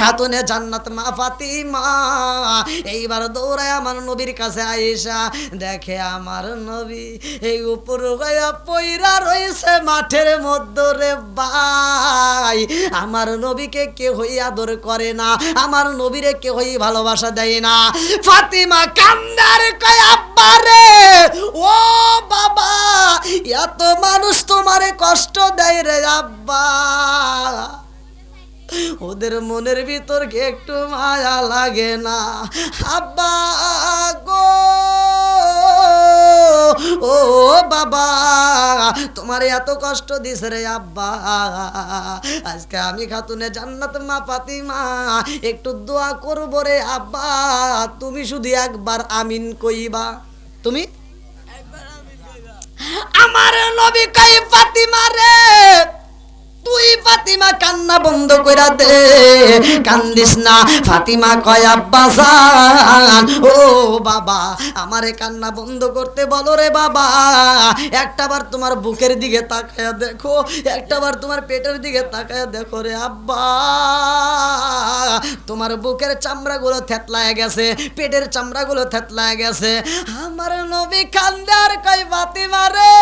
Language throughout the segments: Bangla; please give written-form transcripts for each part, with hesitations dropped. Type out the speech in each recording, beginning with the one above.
খাতুনে জান্নাত মা ফাতিমা এইবার দৌড়ায় আমার নবীর কাছে আয়েশা দেখে আমার নবী এই উপর গায়া পইরা রইছে মাঠের মধ্যে রে ভাই। আমার নবীকে কেউই আদর করে না, আমার নবীরে কেউই ভালোবাসা দেয় না। ফাতিমা কান্দার কয় আব্বা রে, ও বাবা এত মানুষ তোমারে কষ্ট দেয় রে আব্বা, ওদের মনের ভিতর কি একটু মায়া লাগে না আব্বা গো? ও বাবা তোমারে এত কষ্ট দিছে রে আব্বা, আজকে আমি খাতুনে জান্নাত মা ফাতিমা একটু দোয়া করবো রে আব্বা, তুমি শুধু একবার আমিন কইবা। তুমি আমার নবী কই ফাতিমা রে, তুই ফাতিমা কান্না বন্ধ কইরা দে, কান্দিস না। ফাতিমা কয় আব্বা জান, ও বাবা আমারে কান্না বন্ধ করতে বলো রে বাবা, একটাবার তোমার বুকের দিকে তাকায়া দেখো, একটাবার তোমার পেটের দিকে তাকায়া দেখো রে আব্বা, তোমার বুকের চামড়াগুলো থেতলায় গেছে, পেটের চামড়াগুলো থেতলায় গেছে। আমার নবী কান্দার কই ফাতিমা রে,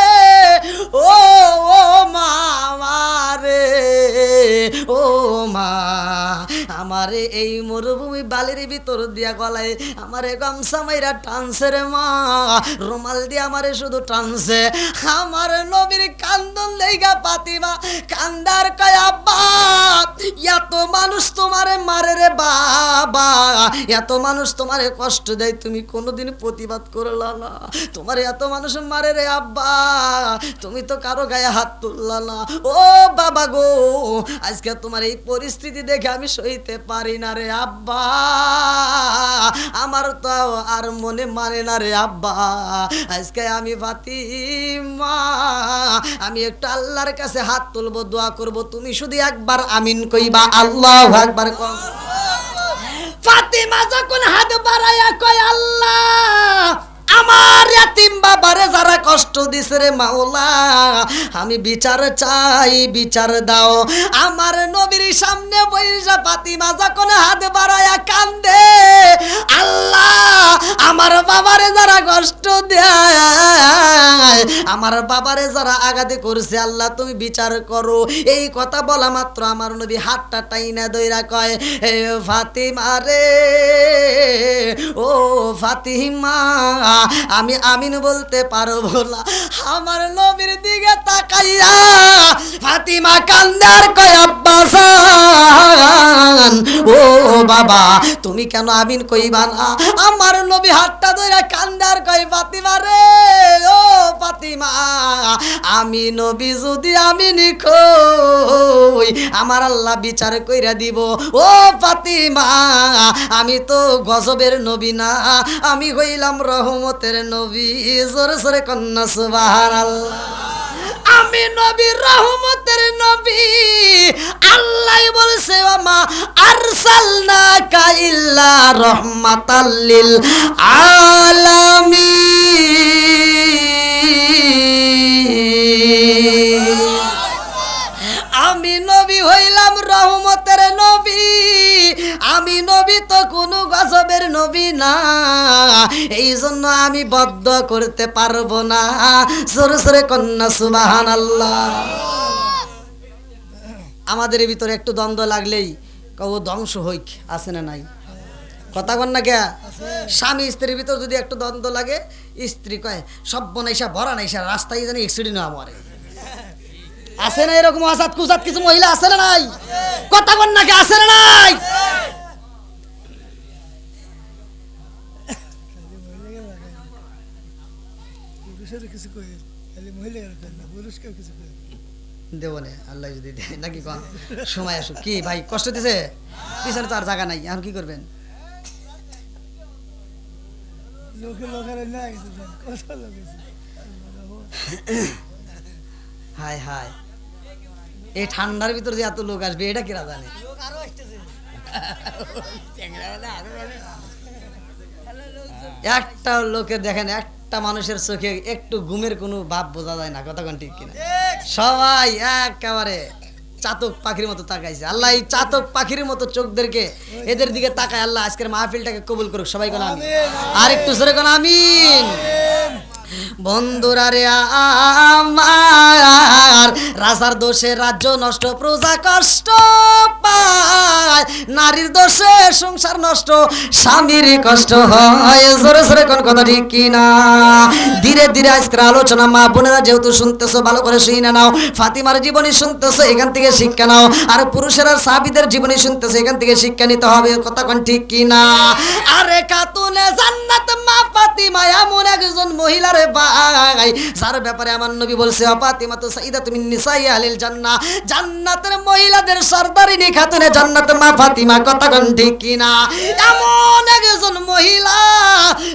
ও ও মা আমারে, ও মা আমারে এই মরুভূমি বালির ভিতর দিয়া গলায় আমারে গামছা মাইরা টানছে রে মা, রুমাল দিয়ে আমারে শুধু টানছে। আমার নবীর কান্দন দেইগা ফাতিমা কান্দার কয় আব্বা এত মানুষ তোমারে মারে রে বাবা, এত মানুষ তোমারে কষ্ট দেয়, তুমি কোনোদিন প্রতিবাদ করলা না, তোমার এত মানুষ মারে রে আব্বা, তুমি তো কারো গায়ে হাত তুললা না। ও বাবা গো আজকে তোমার এই পরিস্থিতি দেখে আমি সইতে পারি না রে আব্বা, আমার তো আর মনে মানে না রে আব্বা, আজকে আমি ফাতিমা আমি একটু আল্লাহর কাছে হাত তুলবো, দোয়া করব, তুমি শুধু একবার আমিন কইবা। আল্লাহু আকবার কও। ফাতিমা যখন হাত বাড়ায়া কয় আল্লাহ আমার ইয়াতিম বাবারে যারা কষ্ট দিছে রে মাওলা, আমি বিচার চাই, বিচার দাও। আমার নবীর সামনে বইসা ফাতিমা যখন হাত বাড়ায়া কান্দে, আল্লাহ আমার বাবারে যারা কষ্ট দেয়, আমার বাবারে যারা আঘাত করছে, আল্লাহ তুমি বিচার করো। এই কথা বলা মাত্র আমার নবী হাতটা টাইনা দইরা কয় হে ফাতিমা রে, ও ফাতিমা আমি আমিন বলতে পারবো না। আমার নবীর দিকে তাকাইয়া ফাতিমা কান্দার কয় আব্বা জান, ও বাবা তুমি কেন আমিন কইবা না? আমার নবী হাতটা ধরে কান্দার কয় ফাতিমা রে, ও ফাতিমা আমি নবী যদি আমিন কই আমার আল্লাহ বিচার কইরা দিব। ও ফাতিমা আমি তো গজবের নবী না, আমি হইলাম রহমতের নবী। জোরে জোরে কন্যা সুবহানাল্লাহ। আমি নবী রহমতের নবী, আল্লাহ বলছে ওমা আরসালনাকা ইল্লা রাহমাতাল লিল আলামিন। আমি নবী হইলাম রহমতের নবী, আমি নবী তো কোনো গজবের নবী না, এই জন্য আমি বদ্ধ করতে পারবো না। সরে সরে কন্যা সুবহানাল্লাহ। আমাদের ভিতরে একটু দ্বন্দ্ব লাগলেই কও ধ্বংস হইক, আছে না নাই? কথা কন না কে? স্বামী স্ত্রীর ভিতর যদি একটু দ্বন্দ্ব লাগে, স্ত্রী কয় সব বনাইসা ভরা নাইসা রাস্তায় জানি অ্যাক্সিডেন্ট না আমারে, আছে না এরকম আজাদ কুজাত কিছু মহিলা আছে না নাই? কথা কন না কে? আছে না নাই? দেব না আল্লাহ যদি দেয় নাকি কন সময় আসুক। কি ভাই কষ্ট দিছে, পিছনে তো আর জায়গা নাই, এখন কি করবেন? হায় হায় এই ঠান্ডার ভিতর যে এত লোক আসবে এটা কিরা জানে? একটা লোকের দেখেন, একটা মানুষের চোখে একটু ঘুমের কোনো ভাব বোঝা যায় না। কথা কোন ঠিক কিনা? সবাই একেবারে চাতক পাখির মতো তাকাইছে। আল্লাহ এই চাতক পাখির মতো চোখদেরকে এদের দিকে তাকায় আল্লাহ আজকের মাহফিলটাকে কবুল করুক। সবাই কোন আমিন, আর একটু জোরে কোন আমিন। বন্ধুরা রে আমার, রাজার দোষে রাজ্য নষ্ট, প্রজা কষ্ট পায়, নারীর দোষে সংসার নষ্ট, স্বামীর কষ্ট হয়। জোরে জোরে কোন কথা ঠিক কিনা? ধীরে ধীরে আজকের আলোচনা মা বোনেরা যেহেতু শুনতেছো ভালো করে শুনে নাও। ফাতিমার জীবনী শুনতেছো, এখান থেকে শিক্ষা নাও। আর পুরুষেরা সাহাবীদের জীবনী শুনতেছো, এখান থেকে শিক্ষা নিতে হবে। কথা কোন ঠিক কিনা? আরে খাতুনে জান্নাত মা ফাতিমা এমন একজন মহিলার ভাই যার ব্যাপারে আমার নবী বলছে, ফাতিমা তো সাইয়্যিদাতু মিন নিসাই আহলিল জান্নাহ, জান্নাতের মহিলাদের সরদারিনী খাতুনে জান্নাত মা ফাতিমা। কথা কোন ঠিক কিনা? এমন একজন মহিলা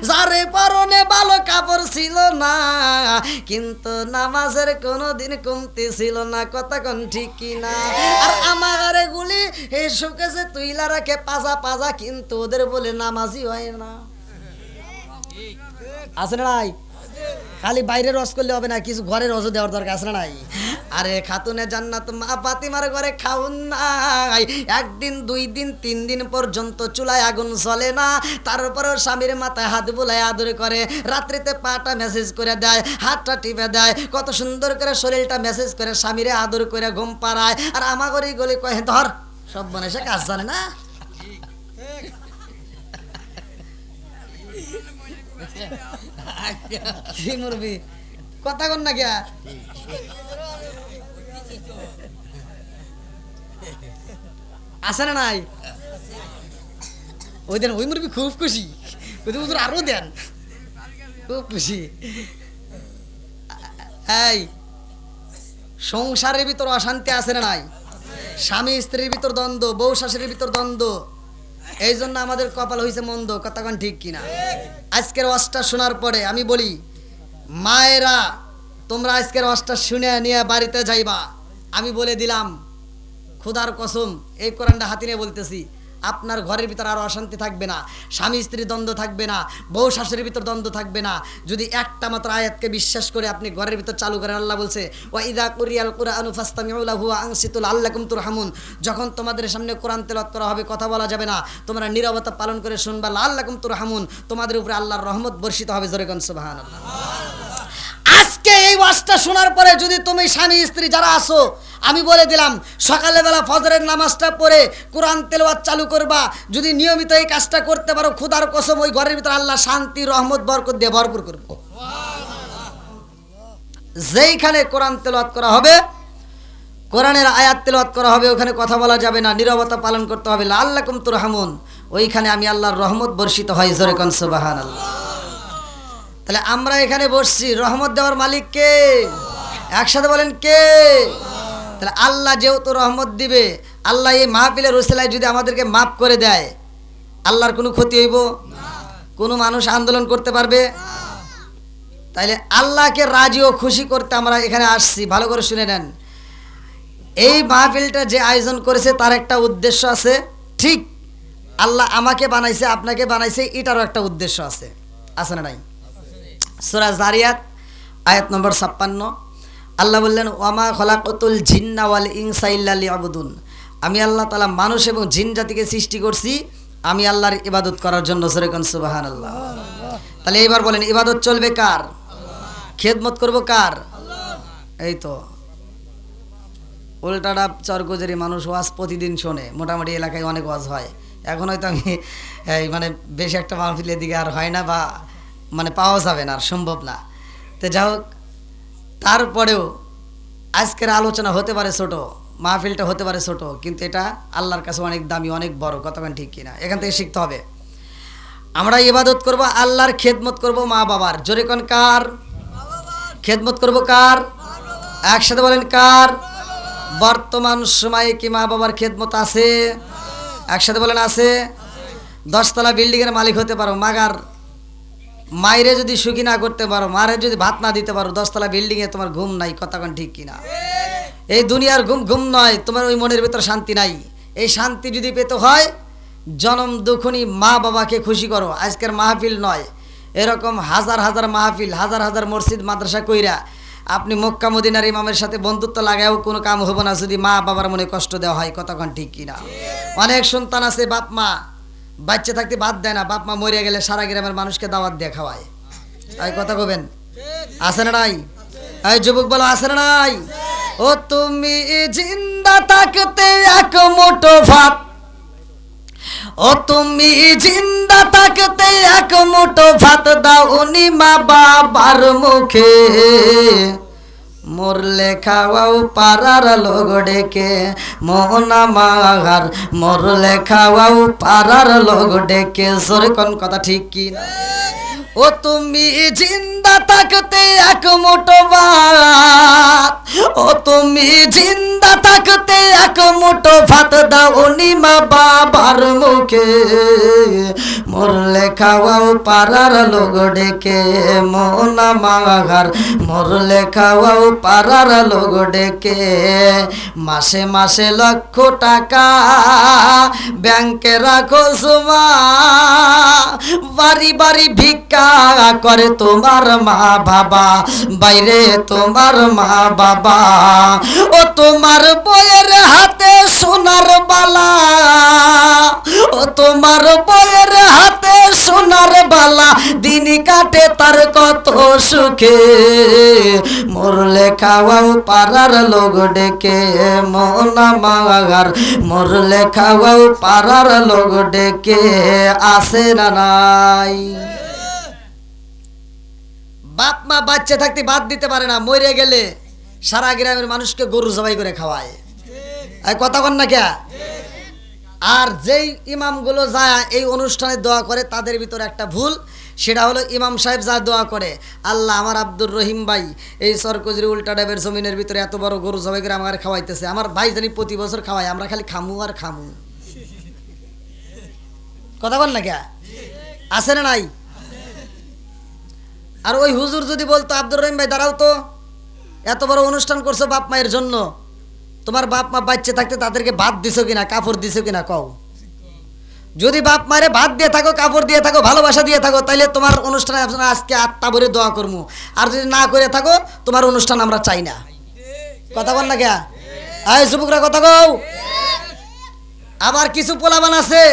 যার পরনে ভালো কাপড় ছিল না, কিন্তু নামাজের কোনোদিন কমতি ছিল না। কথা কোন ঠিক কিনা? আর আমার গুলি এই শোকেসে তুইলা রাখে পাজা পাজা, কিন্তু ওদের বলে নামাজই হয় না। আছে না নাই? খালি বাইরে রস করলে হবে না, কিছু ঘরে রসও দেওয়ার দরকার আছে না নাই? আরে খাতুনে জান্নাত মা ফাতিমার ঘরে খাউন নাই, একদিন 2 দিন 3 দিন পর্যন্ত চুলায় আগুন জ্বলে না, তারপরেও স্বামীর মাথায় হাত বুলায় আদর করে, রাত্রিতে পাটা মেসেজ করে দেয়, হাতটা টিপে দেয়, কত সুন্দর করে শরীরটা মেসেজ করে স্বামীরে আদর করে ঘুম পাড়ায়। আর আমার ঘরে গলি কয়ে ধর, সব মনে সে কাজ জানে না। কি মুরবি কথা কন না গিয়া? আসে না নাই? ওই দেন ওই মুরবি খুব খুশি, আরো দেন, খুব খুশি। এই সংসারের ভিতর অশান্তি আছে না নাই? স্বামী স্ত্রীর ভিতর দ্বন্দ্ব, বউ শাশুড়ির ভিতর দ্বন্দ্ব, এই জন্য আমাদের কপাল হয়েছে মন্দ। কথা কোন ঠিক কিনা? আজকের ওয়াজটা শোনার পরে আমি বলি, মায়েরা তোমরা আজকের ওয়াজটা শুনে নিয়ে বাড়িতে যাইবা। আমি বলে দিলাম খোদার কসম, এই কোরআনটা হাতে নিয়ে বলতেছি, আপনার ঘরের ভিতর আর অশান্তি থাকবে না, স্বামী স্ত্রীর দ্বন্দ্ব থাকবে না, বউ শাশুড়ির ভিতর দ্বন্দ্ব থাকবে না, যদি একটা মাত্র আয়াতকে বিশ্বাস করে আপনি ঘরের ভিতর চালু করেন। আল্লাহ বলছে, ওয়া ইযা কুরিয়াল কুরআনু ফাসতামিউ লাহু ওয়া আনসিতু লাআল্লাকুম তুরহামুন, যখন তোমাদের সামনে কোরআন তেলাওয়াত করা হবে, কথা বলা যাবে না, তোমরা নীরবতা পালন করে শুনবা, লাআল্লাকুম তুরহামুন, তোমাদের উপরে আল্লাহর রহমত বর্ষিত হবে। জোরে কোন সুবহানাল্লাহ। আজকে এই ওয়াজটা শোনার পরে যদি তুমি স্বামী স্ত্রী যারা আছো, আমি বলে দিলাম সকালবেলা ফজরের নামাজটা পড়ে কোরআন তেলাওয়াত চালু করবা, যদি নিয়মিত এই কাজটা করতে পারো, খোদার কসম ওই ঘরের ভিতরে আল্লাহ শান্তি রহমত বরকত দিয়ে ভরপুর করবে। যেইখানে কোরআন তেলাওয়াত করা হবে, কোরআনের আয়াত তেলাওয়াত করা হবে, ওখানে কথা বলা যাবে না, নীরবতা পালন করতে হবে, লাআল্লাকুম তুরহামুন, ওইখানে আমি আল্লাহর রহমত বর্ষিত হয়। জোরে কোন সুবহানাল্লাহ। তাহলে আমরা এখানে বসছি, রহমত দেওয়ার মালিক কে? একসাথে বলেন কে? তাহলে আল্লাহ যেহেতু রহমত দিবে, আল্লাহ এই মাহফিলের রসিলায় যদি আমাদেরকে মাফ করে দেয়, আল্লাহর কোনো ক্ষতি হইব? কোনো মানুষ আন্দোলন করতে পারবে? তাইলে আল্লাহকে রাজি ও খুশি করতে আমরা এখানে আসছি। ভালো করে শুনে নেন, এই মাহফিলটা যে আয়োজন করেছে তার একটা উদ্দেশ্য আছে। ঠিক আল্লাহ আমাকে বানাইছে, আপনাকে বানাইছে, এটারও একটা উদ্দেশ্য আছে। আছে না নাই? সূরা জারিয়াত আয়াত নম্বর 56 আল্লাহ বললেন, ওয়ামা খলাকতুল জিন্না ওয়াল ইনসা ইল্লা লিয়াবুদুন, আমি আল্লাহ তাআলা মানুষ এবং জিন জাতিকে সৃষ্টি করছি আমি আল্লাহর ইবাদত করার জন্য। জোরে কোন সুবহানাল্লাহ। তাহলে এবার বলেন, ইবাদত চলবে কার? খেদমত করব কার? এই তো উল্টাটা চরগোজেরি মানুষ ওয়াজ প্রতিদিন শোনে, মোটামুটি এলাকায় অনেক ওয়াজ হয়। এখন হয়তো আমি মানে বেশ একটা মাহফিলের দিকে আর হয় না, বা মানে পাওয়া যাবে না, আর সম্ভব না। তো যাই হোক, তারপরেও আজকের আলোচনা হতে পারে ছোট, মাহফিলটা হতে পারে ছোট, কিন্তু এটা আল্লাহর কাছে অনেক দামি, অনেক বড়। কতক্ষণ ঠিক কিনা? এখান থেকে শিখতে হবে। আমরা ইবাদত করব আল্লাহর, খেদমত করব মা বাবার। জোরে কোন কার? খেদমত করব কার? একসাথে বলেন কার? বর্তমান সময়ে কি মা বাবার খেদমত আছে? একসাথে বলেন আছে। 10 তলা বিল্ডিংয়ের মালিক হতে পারো, মাগার মায়েরে যদি সুখী না করতে পারো, মারে যদি ভাত না দিতে পারো, 10 তলা বিল্ডিংয়ে তোমার ঘুম নাই। কতক্ষণ ঠিক কিনা? এই দুনিয়ার ঘুম ঘুম নয়, তোমার ওই মনের ভিতর শান্তি নাই। এই শান্তি যদি পেতে হয়, জনম দুখুনি মা বাবাকে খুশি করো। আজকের মাহফিল নয়, এরকম হাজার হাজার মাহফিল, হাজার হাজার মসজিদ মাদ্রাসা কইরা আপনি মক্কা মদিনার ইমামের সাথে বন্ধুত্ব লাগায়ও কোনো কাম হবে না যদি মা বাবার মনে কষ্ট দেওয়া হয়। কতক্ষণ ঠিক কিনা? অনেক সন্তান আছে বাপ মা বাচ্চা থাকতে বাদ দেয় না, বাপ মা মরিয়া গেলে সারা গ্রামের মানুষকে দাওয়াত দিয়ে খাওয়ায়। এই কথা কবেন, আছে না নাই? এই যুবক বলো, আছে না নাই? ও তুমি জিন্দা থাকতে এক মুঠো ভাত, ও তুমি জিন্দা থাকতে এক মুঠো ভাত দাও উনি মা বাবার মুখে, মরলে খাওয়াও পাড়ার লোক ডেকে মোহন আমার, মরলে খাওয়াও পাড়ার লোক ডেকে। জোরে কোন কথা ঠিক কি না? ও তুমি জিন্দা থাকতে এক মুঠো ভাত, ও তুমি জিন্দা থাকতে এক মুঠো ভাত দাও উনি মা বাবার মুখে, মরলে খাওয়াও পাড়ার লোক ডেকে মোহন আমার, মরলে খাওয়াও পাড়ার লোক ডেকে। মাসে মাসে লক্ষ টাকা ব্যাংকে রাখো জমা, বাড়ি বাড়ি ভিক্ষা করে তোমার মা বাবা, বাইরে তোমার মা বাবা। ও তোমার বইয়ের হাতে সোনার বালা, ও তোমার বইয়ের হাতে সোনার বালা, দিন কাটে তার কত সুখে, মরলে খাওয়াও পাড়ার লোক ডেকে মন আমার, মরলে খাওয়াও পাড়ার লোক ডেকে। আসে না নাই? বাপ মা বাচ্চা থাকতে বাদ দিতে পারে না, মরে গেলে সারা গ্রামের মানুষকে গরু জবাই করে খাওয়ায়। কথা কন না কে? আর যেই ইমামগুলো যায় এই অনুষ্ঠানে দোয়া করে তাদের ভিতরে একটা ভুল, সেটা হলো ইমাম সাহেব যা দোয়া করে, আল্লাহ আমার আব্দুর রহিম ভাই এই সরকজরি উল্টা ডাবের জমিনের ভিতরে এত বড় গরু জবাই করে আমার খাওয়াইতেছে, আমার ভাই জানি প্রতি বছর খাওয়ায়, আমরা খালি খামু আর খামু। কথা বল না কে? আছে না নাই? আর ওই হুজুর যদি বলতো, আব্দুর রহিম ভাই দাঁড়াও তো, এত বড় অনুষ্ঠান করছো বাপ মায়ের জন্য, তোমার বাপ মা বাচ্চা থাকতে তাদেরকে ভাত দিছো কিনা, কাপড় দিছো কিনা কও? যদি বাপ মায়ের ভাত দিয়ে থাকো, কাপড় দিয়ে থাকো, ভালোবাসা দিয়ে থাকো, তাইলে তোমার অনুষ্ঠানে আজকে আত্মা ভরে দোয়া করবো। আর যদি না করে থাকো, তোমার অনুষ্ঠান আমরা চাই না। কথা বল না কে? আয় যুবকরা কথা কও। আবার কিছু পোলাবান আছে,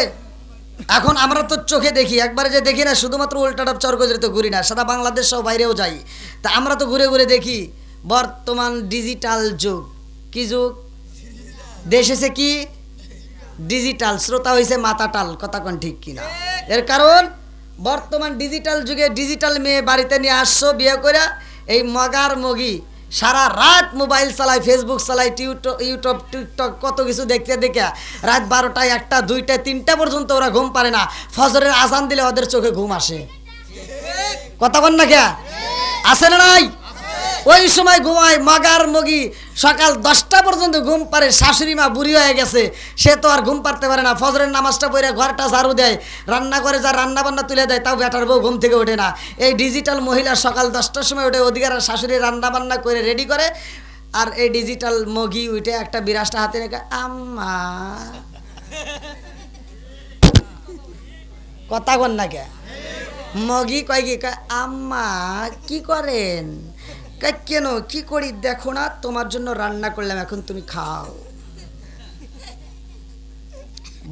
এখন আমরা তো চোখে দেখি, একবারে যে দেখি না, শুধুমাত্র উল্টাটাপ চরগজরে তো ঘুরি না, সারা বাংলাদেশ সহ বাইরেও যাই, তা আমরা তো ঘুরে ঘুরে দেখি বর্তমান ডিজিটাল যুগ। কি যুগ? দেশ এসে কি ডিজিটাল, শ্রোতা হয়েছে মাতাটাল। কথা কোন ঠিক কিনা? এর কারণ বর্তমান ডিজিটাল যুগে ডিজিটাল মেয়ে বাড়িতে নিয়ে আসছো বিয়ে করে, এই মগার মগি সারা রাত মোবাইল চালায়, ফেসবুক চালায়, ইউটিউব টিকটক কত কিছু দেখতে দেখে রাত 12টা 1টা 2টা 3টা পর্যন্ত ওরা ঘুম পারে না। ফজরের আজান দিলে ওদের চোখে ঘুম আসে। কথা বল না কে? আছে না নাই? ওই সময় ঘুমায় মগার মগি, সকাল 10টা পর্যন্ত ঘুম পারে। শাশুড়ি মা বুড়ি হয়ে গেছে, সে তো আর ঘুম পারতে পারে না। ফজরের নামাজটা পড়ে ঘরটা ঝাড়ু দেয়, রান্না করে, যা রান্না বান্না তুলে দেয়, তাও বেটার বউ ঘুম থেকে ওঠে না। এই ডিজিটাল মহিলা সকাল 10টার সময় ওঠে, ওদিকে আর শাশুড়ি রান্না বান্না করে রেডি করে, আর এই ডিজিটাল মগি উঠে একটা বিরাসটা হাতে রেখে আম্মা। কথা কন না কে? মগি কয় কি, আম্মা কি করেন? কেন কি করি দেখো না, তোমার জন্য রান্না করলাম, এখন তুমি খাও।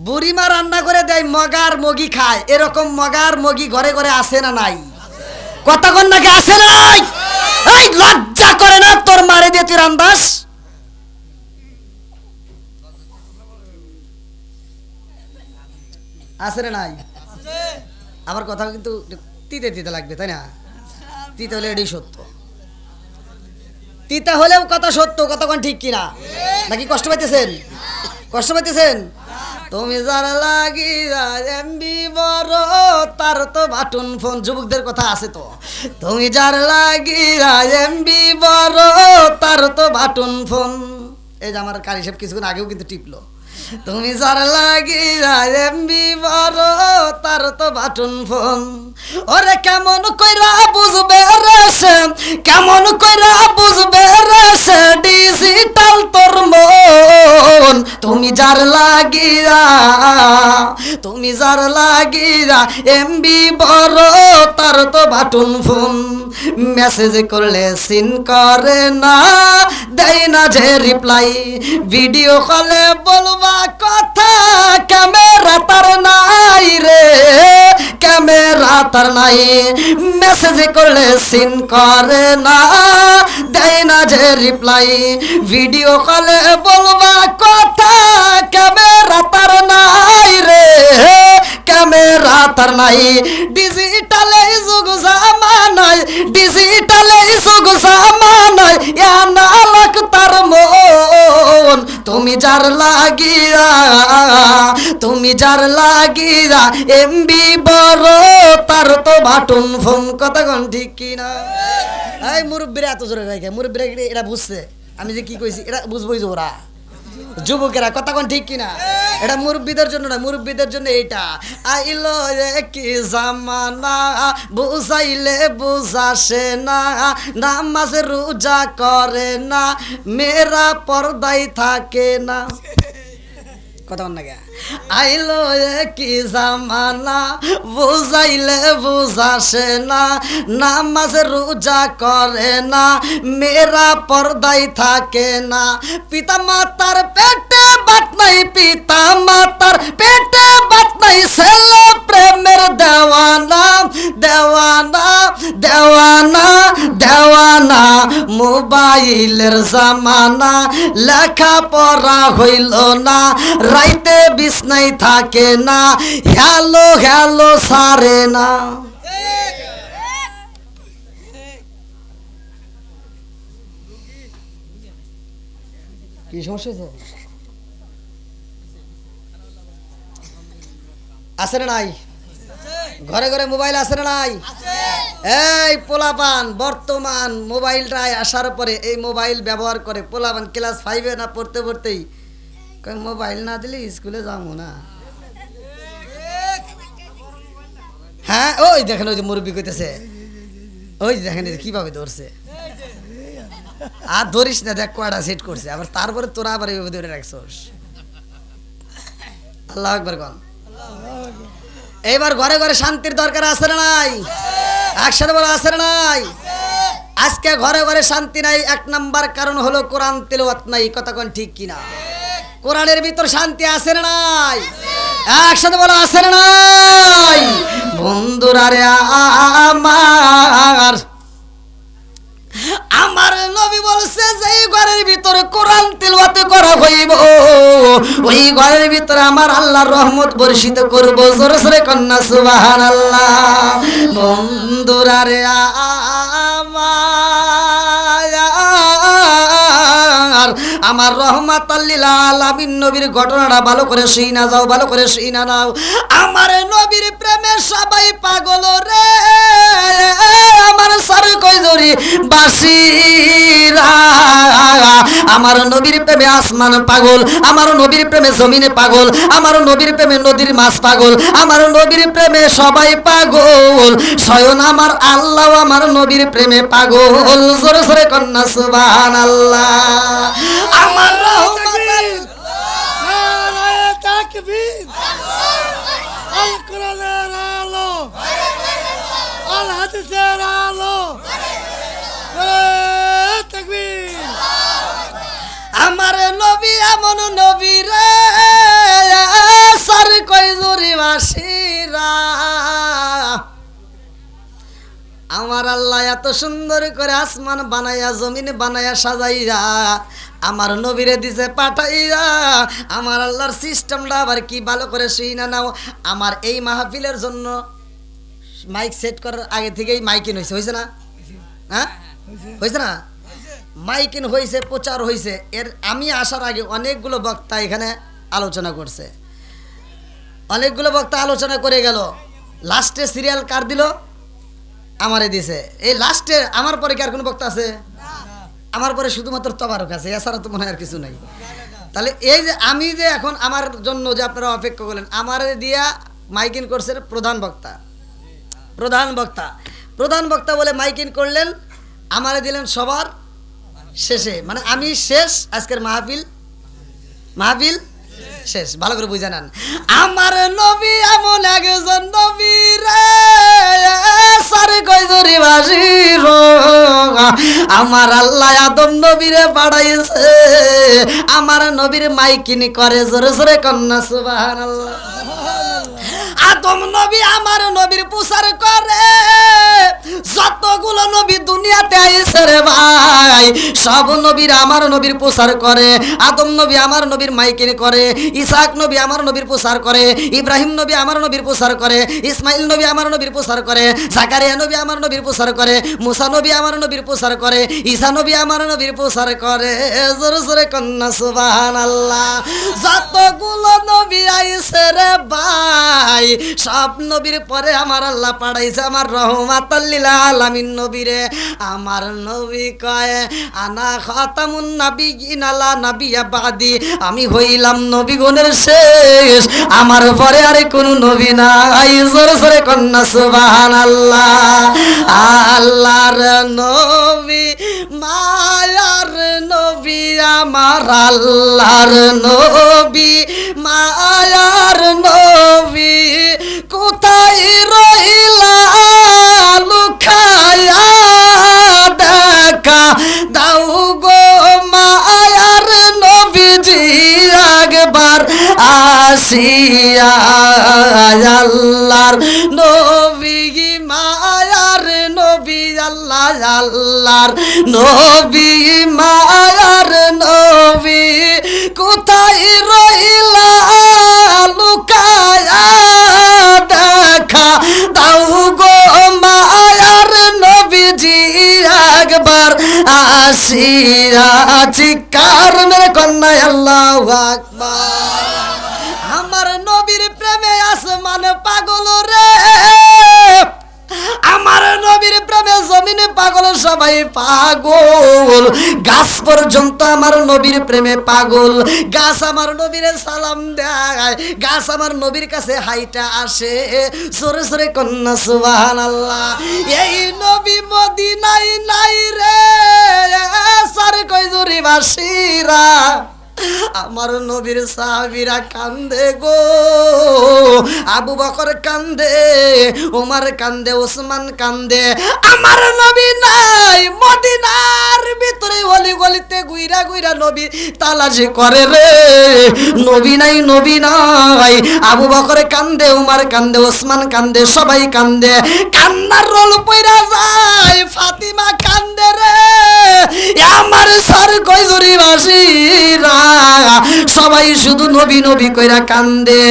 বুড়িমা রান্না করে দেয়, মগার মগি খায়। এরকম মগার মগি ঘরে ঘরে আসে না নাই? কথা কন নাকি? আসে না নাই? এই লজ্জা করে না তোর মারে দিয়ে তুই রান্দাস? আসে না নাই? আমার কথা কিন্তু তিতে তিতে লাগবে, তাই না? তিতে হলে এটাই সত্য, তিতা হলেও কথা সত্য। কতক্ষণ ঠিক কিনা? নাকি কষ্ট পাইতেছেন? কষ্ট পাইতেছেন? তুমি যার লাগি এমবি বড়, তার তো বাটন ফোন। যুবকদের কথা আছে তো, তুমি যার লাগি এমবি বড়, তার তো বাটন ফোন। এই যে আমার কারি সাহেব কিছুক্ষণ আগেও কিন্তু টিপলো। তুমি যার লাগি এমবি বড়, তার তো বাটন ফোন। ওরে কেমন কইরা বুঝবে রে সে, কেমন কইরা বুঝবে রে সে, ডিজিটাল তোর মন। তুমি যার লাগিয়া, তুমি যার লাগিয়া এমবি বড় তার তো বাটন ফোন, মেসেজ করলে সিন করে না, দেয় না যে রিপ্লাই, ভিডিও কলে বলবা কথা ক্যামেরা তার নাই রে, ক্যামেরা তার নাই, মেসেজ করলে সিন করে না, দেয় না যে রিপ্লাই, ভিডিও কলে বলবা কথা ক্যামেরা তার নাই রে, ক্যামেরা তার নাই, ডিজিটালে যুগ জামানায়, ডিজিটালে যুগ জামানায় এনালক তার মন, তুমি যার লাগিয়া, তুমি যার লাগিয়া এমবি বড় তার তো বাটন ফোন, কথা কোন ঠিক কিনা? এই মুরব্বীরা এত জোরে গায়, মুরব্বীরা এটা বুঝছে আমি যে কি কইছি, এটা বুঝবই যে ওরা যুবকেরা, কথা কোন ঠিক কিনা? এটা মুরব্বীদের জন্য না, মুরব্বীদের জন্য এইটা। আইলো কি জামানা বুঝাইলে বুঝাসে না, নামাজ রোজা করে না, মেয়েরা পর্দায় থাকে না, কথা বল না গে। আইলো কি জামানা বুঝাইলে বুঝাসে না, নামাজ রোজা করে না, মেয়েরা পর্দায় থাকে না, পিতা মাতার পেটে বাত নাই, পিতা মাতার পেটে বাত নাই, ছেলে প্রেমের দেওয়ানা, দেওয়ানা, দেওয়ানা, দেওয়ানা, মোবাইলের জামানা, লেখা পড়া হইল না, রাইতে বিছনাই থাকে না, হ্যালো হ্যালো সারে না। কি সমস্যা আছে না নাই? ঘরে ঘরে মোবাইল আছে না নাই? এই পোলাপান বর্তমান মোবাইলটাই আসার পরে এই মোবাইল ব্যবহার করে পোলাপান ক্লাস 5-এ না পড়তে পড়তেই মোবাইল না দিলে স্কুলে যাবো না। হ্যাঁ ওই দেখেন, ওই যে মুরব্বী কইতেছে, ওই দেখেন কিভাবে ধরছে, আর ধরিস না, দেখ কয়টা সেট করছে, আবার তারপরে তোরা আবার এইভাবে ধরে রাখছস। আল্লাহ আকবার কন। এইবার ঘরে ঘরে শান্তির দরকার আছে না নাই? একসাথে বলো আছে না নাই? আজকে ঘরে ঘরে শান্তি নাই, এক নাম্বার কারণ হলো কোরআন তেলাওয়াত নাই, কথা কোন ঠিক কিনা? কোরআনের ভিতর শান্তি আছে না নাই? একসাথে বলো আছে না নাই? বন্ধুরা রে আমার, আমার নবী বলছে যে ঘরের ভিতরে কোরআন তেলাওয়াত করা হইব, ওই ঘরের ভিতরে আমার আল্লাহর রহমত বর্ষিত করব, জোরে জোরে কন্যা সুবহানাল্লাহ। বন্ধুরা রে আমার রহমাতাল লিল আলামিন নবীর ঘটনাটা ভালো করে শুইনা যাও, ভালো করে শুইনা নাও। আমার নবীর প্রেমে সবাই পাগল রে, আমার সর কই ধরি বাসিরা, আমার নবীর প্রেমে আসমান পাগল, আমার নবীর প্রেমে জমিনে পাগল, আমার নবীর প্রেমে নদীর মাছ পাগল, আমার নবীর প্রেমে সবাই পাগল, স্বয়ং আমার আল্লাহ আমার নবীর প্রেমে পাগল, জোরে জোরে কন্যা সুবহানাল্লাহ। আমার রহমতের নারায়ে তাকবীর, আল কোরআনের আলো, আল হাদিসের আলো, তাকবীর। আমার নবী এমন নবী রে, সার কই জুরি বাসিরা, আমার আল্লাহ এত সুন্দর করে আসমান বানাইয়া জমিন বানাইয়া সাজাইয়া আমার নবীরে দিছে পাঠাইয়া। আমার আল্লাহর সিস্টেমটা আবার কি ভালো করে শুইনা নাও। আমার এই মাহফিলের জন্য মাইক সেট করার আগে থেকেই মাইকিন হয়েছে না? হ্যাঁ হয়েছে না? মাইকিন হয়েছে, প্রচার হয়েছে। এর আমি আসার আগে অনেকগুলো বক্তা এখানে আলোচনা করছে, অনেকগুলো বক্তা আলোচনা করে গেল। লাস্টে সিরিয়াল কার দিল? আমারে দিছে। এই লাস্টে আমার পরে কি আর কোনো বক্তা আছে? আমার পরে শুধুমাত্র তবারক আছে, এছাড়া তো মনে হয় আর কিছু নাই। তাহলে এই যে আমি যে এখন আমার জন্য যে আপনারা অপেক্ষা করলেন, আমারে দিয়া মাইকিন করছেন প্রধান বক্তা, প্রধান বক্তা, প্রধান বক্তা বলে মাইকিন করলেন, আমারে দিলেন সবার শেষে, মানে আমি শেষ আজকের মাহফিল শেষ, ভালো করে বুঝে নেন। আমার নবী এমন একজন নবী রে, সারে কয়জরি বাসির, আমার আল্লাহ আদম নবীরে পাঠাইছে, আমার নবীর মাইকিনি করে জোরে জোরে কন্যা সুবহানাল্লাহ। আদম নবী আমার নবীর প্রচার করে, যতগুলো নবী দুনিয়াতে আইছে রে ভাই, সব নবীর আমার নবীর প্রচার করে। আদম নবী আমার নবীর মাইকিনি করে, ইসাক নবী আমার নবীর প্রচার করে, ইব্রাহিম নবী আমার নবীর প্রচার করে, ইসমাইল নবী আমার নবীর প্রচার করে, জাকারিয়া নবী আমার নবীর প্রচার করে, মুসা নবী আমার নবীর প্রচার করে, ঈসা নবী আমার নবীর প্রচার করে, জোরে জোরে কন্যা সুবহানাল্লাহ। যতগুলো নবী আইছে রে ভাই, সব নবীর পরে আমার আল্লাহ পাঠাইছে আমার রহমাতাল লিল আলামিন নবীরে। আমার নবী কয় আনা খাতামুন নাবিয়িন লা নাবিয়্যা বাদি, আমি হইলাম নবীগণের শেষ, আমার পরে আর কোন নবী নাই, জোরে জোরে কন্যা সুবহানাল্লাহ। আল্লাহর নবী মায়ার নবী, আমার আল্লাহর নবী মায়ার নবী, কোথায় রইলা লুকায়া, দেখা দাও গো মায়ার নবীজি একবার আসিয়া। আল্লাহর নবী মায়ার নবী, আল্লাহ আল্লাহর নবী মায়ার নবী, কোথায় রইলা লুকায়া, দেখা দাও গো মায়ার নবীজি একবার আসিয়া। চিৎকার মেরে কন্যা আল্লাহু আকবার। আমার নবীর প্রেমে আসমান পাগল রে, আমার নবীর প্রেমে জমিনে পাগল, সবাই পাগল, গাছ পর্যন্ত আমার নবীর প্রেমে পাগল। গাছ আমার নবীরে সালাম দেয়, গাছ আমার নবীর কাছে হাইটা আসে, সরে সরে কন্যা সুবহানাল্লাহ। এই নবী মদিনায় নাই রে, সারে কয়জরি বাসিরা, আমার নবীর সাহাবীরা কান্দে গো, আবু বকর কান্দে, ওমর কান্দে, ওসমান কান্দে, আমার নবী নাই। মদিনার ভিতরে অলি গলিতে গুইরা গুইরা নবী তালাশি করে রে, নবী নাই, নবী নাই। আবু বকর কান্দে, ওমর কান্দে, ওসমান কান্দে, সবাই কান্দে, কান্নার রোল পইরা যায়। ফাতিমা কান্দে রে, আমার সার কয়জরি বাসিরা, সবাই শুধু নবী নবী কইরা কান্দে।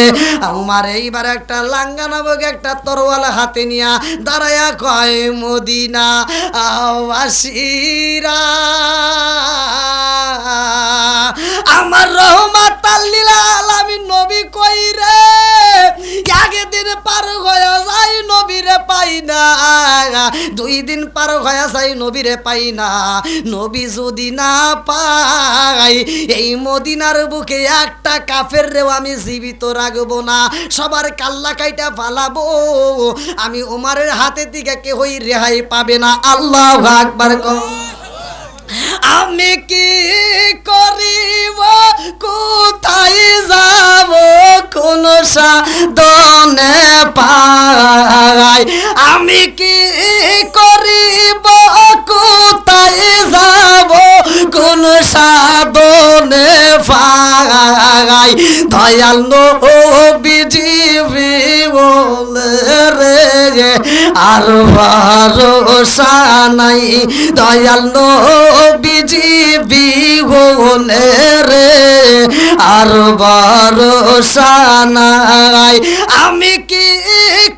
আমার এইবার একটা লাঙ্গা নামক একটা তরোয়াল হাতে নিয়া দাঁড়ায়া কয় মদিনা বাসীরা, আমার রহমাতাল লিল আলামিন নবী কই রে, আগে দিন পার হয়ে যায় নবীরে পাই না, 2 দিন পার হয়ে যায় নবীরে পাই না। নবী যদি না পাই, এই মদিনার বুকে একটা কাফের রেও আমি জীবিত রাখবো না, সবার কাল্লা কাইটা ফালাবো। আমি ওমরের হাতে দিকে কেউই রেহাই পাবে না। আল্লাহু আকবার। আমি কি করিব, কোথায় যাব, কোন সাধনে পাই, আমি কি করিব, কোথায় যাব, কোন সাধনে পাই, দয়াল নবীজি বলে রে আর ভরসা নাই, দয়াল নবীজি বিহনে রে আর ভরসা নাই। আমি কি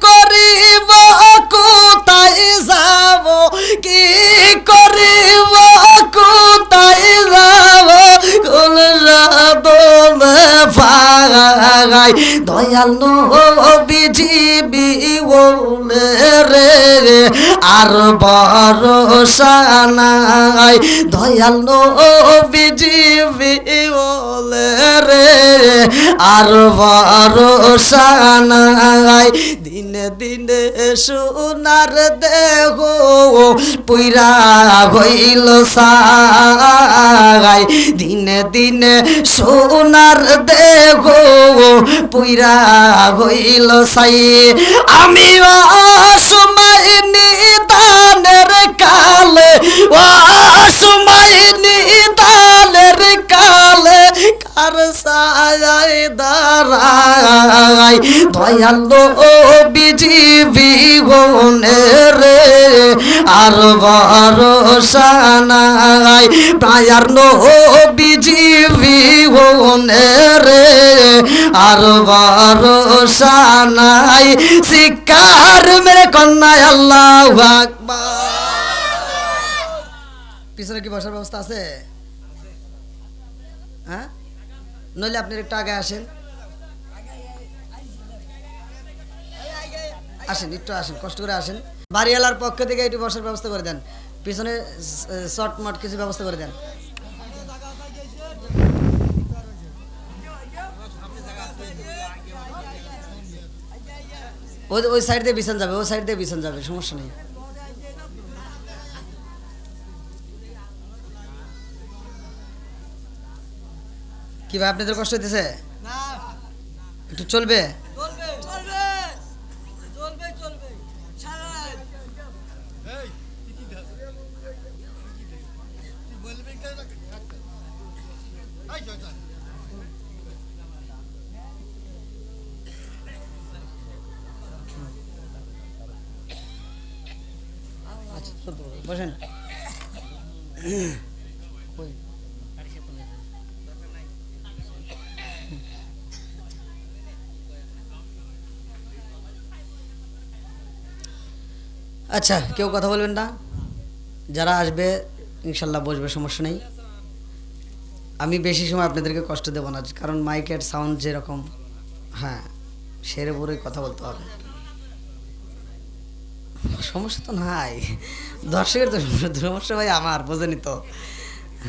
করিব, কোথায় যাব, কি করিব, কোথায় যাব, কোন সাধনে পাই, দয়াল নবীজি বিহনে রে আর ভরসা নাই, দয়াল নবীজি বিহনে রে আর ভরসা নাই। দিনে দিনে সোনার দেহ পুইরা হইল সাই, দিনে দিনে সোনার দেহ পুইরা হইল সাই। আমি অসময় নিদানের কালে, অসময় নিদানের কালে কার সায় দাঁড়াই, দয়ালো বিজিবি গনে রে আর ভরসা নাই, মায়ার বিজিবি গনে রে আর ভরসা নাই। শিকার মেরে কন্যায় আল্লাহু আকবার। পিছনে কি বসার ব্যবস্থা আছে? হ্যাঁ, নইলে আপনি একটু আগে আসেন, আসেন একটু আসেন, কষ্ট করে আসেন। বাড়িওয়ালার পক্ষ থেকে একটু বসার ব্যবস্থা করে দেন, পিছনে শর্টমট কিছু ব্যবস্থা করে দেন। ওই সাইড দিয়ে বিছান যাবে, ওই সাইড দিয়ে বিছান যাবে, সমস্যা নেই। কি ভাই আপনাদের কষ্ট হইতেছে? একটু চলবে? বসেন। আচ্ছা, কেউ কথা বলবেন না? যারা আসবে ইনশাল্লাহ বসবে, সমস্যা নেই। আমি বেশি সময় আপনাদেরকে কষ্ট দেবো না, কারণ মাইকের সাউন্ড যেরকম, হ্যাঁ সেরে পরে কথা বলতে হবে। সমস্যা তো নাই, দর্শকের তো সমস্যা ভাই আমার, বোঝেনি তো।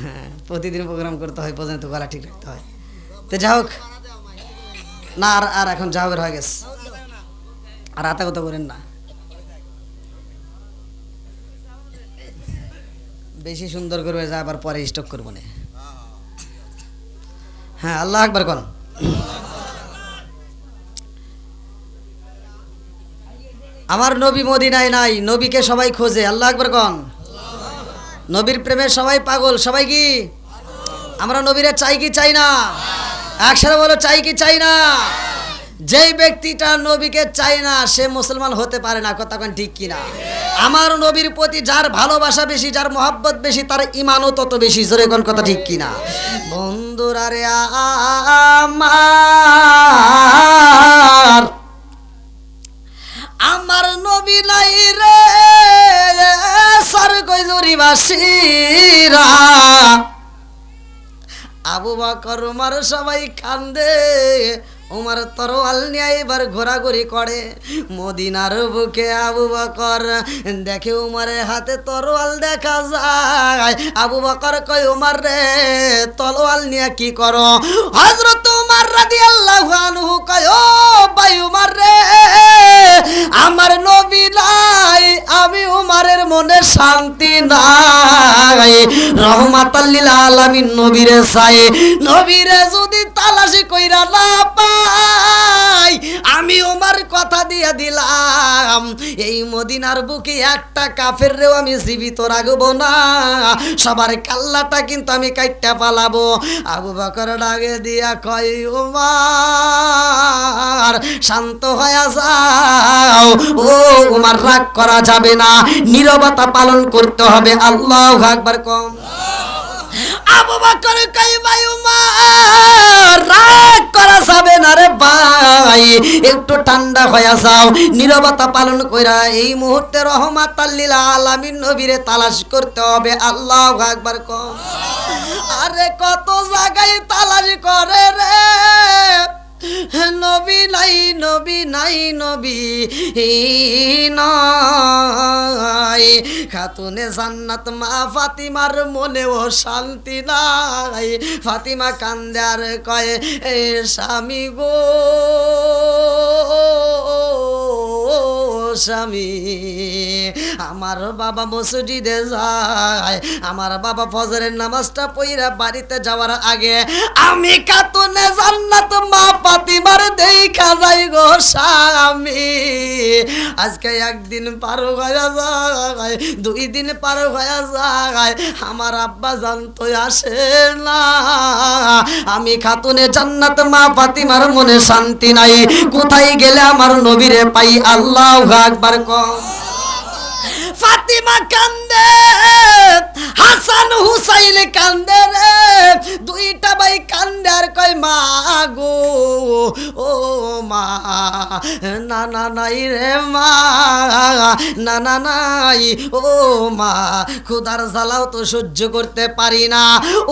হ্যাঁ, প্রতিদিন প্রোগ্রাম করতে হয়, বোঝেনি তো, গলা ঠিক রাখতে হয়। তো যা হোক না, আর এখন যা বের হয়ে গেছে, আর আতা কথা করেন না। বেশি সুন্দর করবে যা, আবার পরে স্টক করবো না। হ্যাঁ, আল্লাহ আকবার কোন। আমার নবী মদিনায় নাই, নবীকে সবাই খোঁজে, আল্লাহ আকবার কোন। নবীর প্রেমে সবাই পাগল, সবাই কি আমরা নবীরে চাই কি চাই না? একসাথে বলো, চাই কি চাই না? যেই ব্যক্তিটা নবীকে চায় না সে মুসলমান হতে পারে না, কথা কোন ঠিক কিনা? আমার নবীর প্রতি যার ভালোবাসা বেশি, যার মহব্বত বেশি, তার ঈমানও তত বেশি, জোরে কোন কথা ঠিক কিনা? বন্ধুরা রে আমার নবী নাই রে স্বর্গজুরিবাসীরা, আবু বকর উমর সবাই কান্দে, উমর তরোয়াল নিয়ে এবার ঘোরাঘুরি করে মদিনার বুকে। আবু বকর দেখে উমরের হাতে তরোয়াল দেখা যায়, আবু বকর কয় উমর রে তরোয়াল নিয়ে কি করো? হযরত উমর রাদিয়াল্লাহু আনহু কয় ও ভাই উমর রে, আমার নবী নাই, আমি উমরের মনে শান্তি নাই, রহমাতাল লিল আলামিন নবীরে চাই, নবীরে যদি তালাশি কইরা না পাই, আমি উমর কথা দিয়ে দিলাম এই মদিনার বুকে একটা কাফেররেও আমি জীবিত রাখবো না, সবার কাল্লাটা কিন্তু আমি কাইট্টা পালাবো। আবু বকর ডাকে দিয়া কয় উমর শান্ত হয়ে যাও, ও উমর রাগ করা যাবে না, নীরবতা পালন করতে হবে, আল্লাহু আকবার কম। আবু বকর কই ভাই উমর রাগ করা যাবে না রে ভাই, একটু ঠান্ডা হয়ে যাও, নীরবতা পালন কইরা এই মুহূর্তে রহমাতাল লিল আলামিন নবীরে তালাশ করতে হবে, আল্লাহু আকবার কম। আরে কত জায়গায় তালাশ করে রে, নবী নাই, নবী নাই, নবী নাই, খাতুনে জান্নাত মা ফাতিমার মনেও শান্তি নাই, ফাতিমা কান্দে আর কয় এ স্বামী গো স্বামী। আমার বাবা মসজিদে যায়, আমার বাবা ফজরের নামাজটা পড়া বাড়িতে যাওয়ার আগে আমি খাতুনে জান্নাত মা ফাতিমার দেখা যাই গো স্বামী। আজকে একদিন পার হয়ে যায়, 2 দিন পার হয়ে যায়, আমার আব্বা জানতো আসে না। আমি খাতুনে জান্নাত মা ফাতিমার মনে শান্তি নাই। কোথায় গেলে আমার নবীরে পাই? আল্লাহু আকবার কম। ফাতিমা কান্দে, হাসান হুসাইন কান্দে রে, 2টা ভাই কান্দে আর কয় মা গো, ও মা, না না নাই রে মা, না না নাই, ও মা, ক্ষুধার জ্বালাও তো সহ্য করতে পারি না,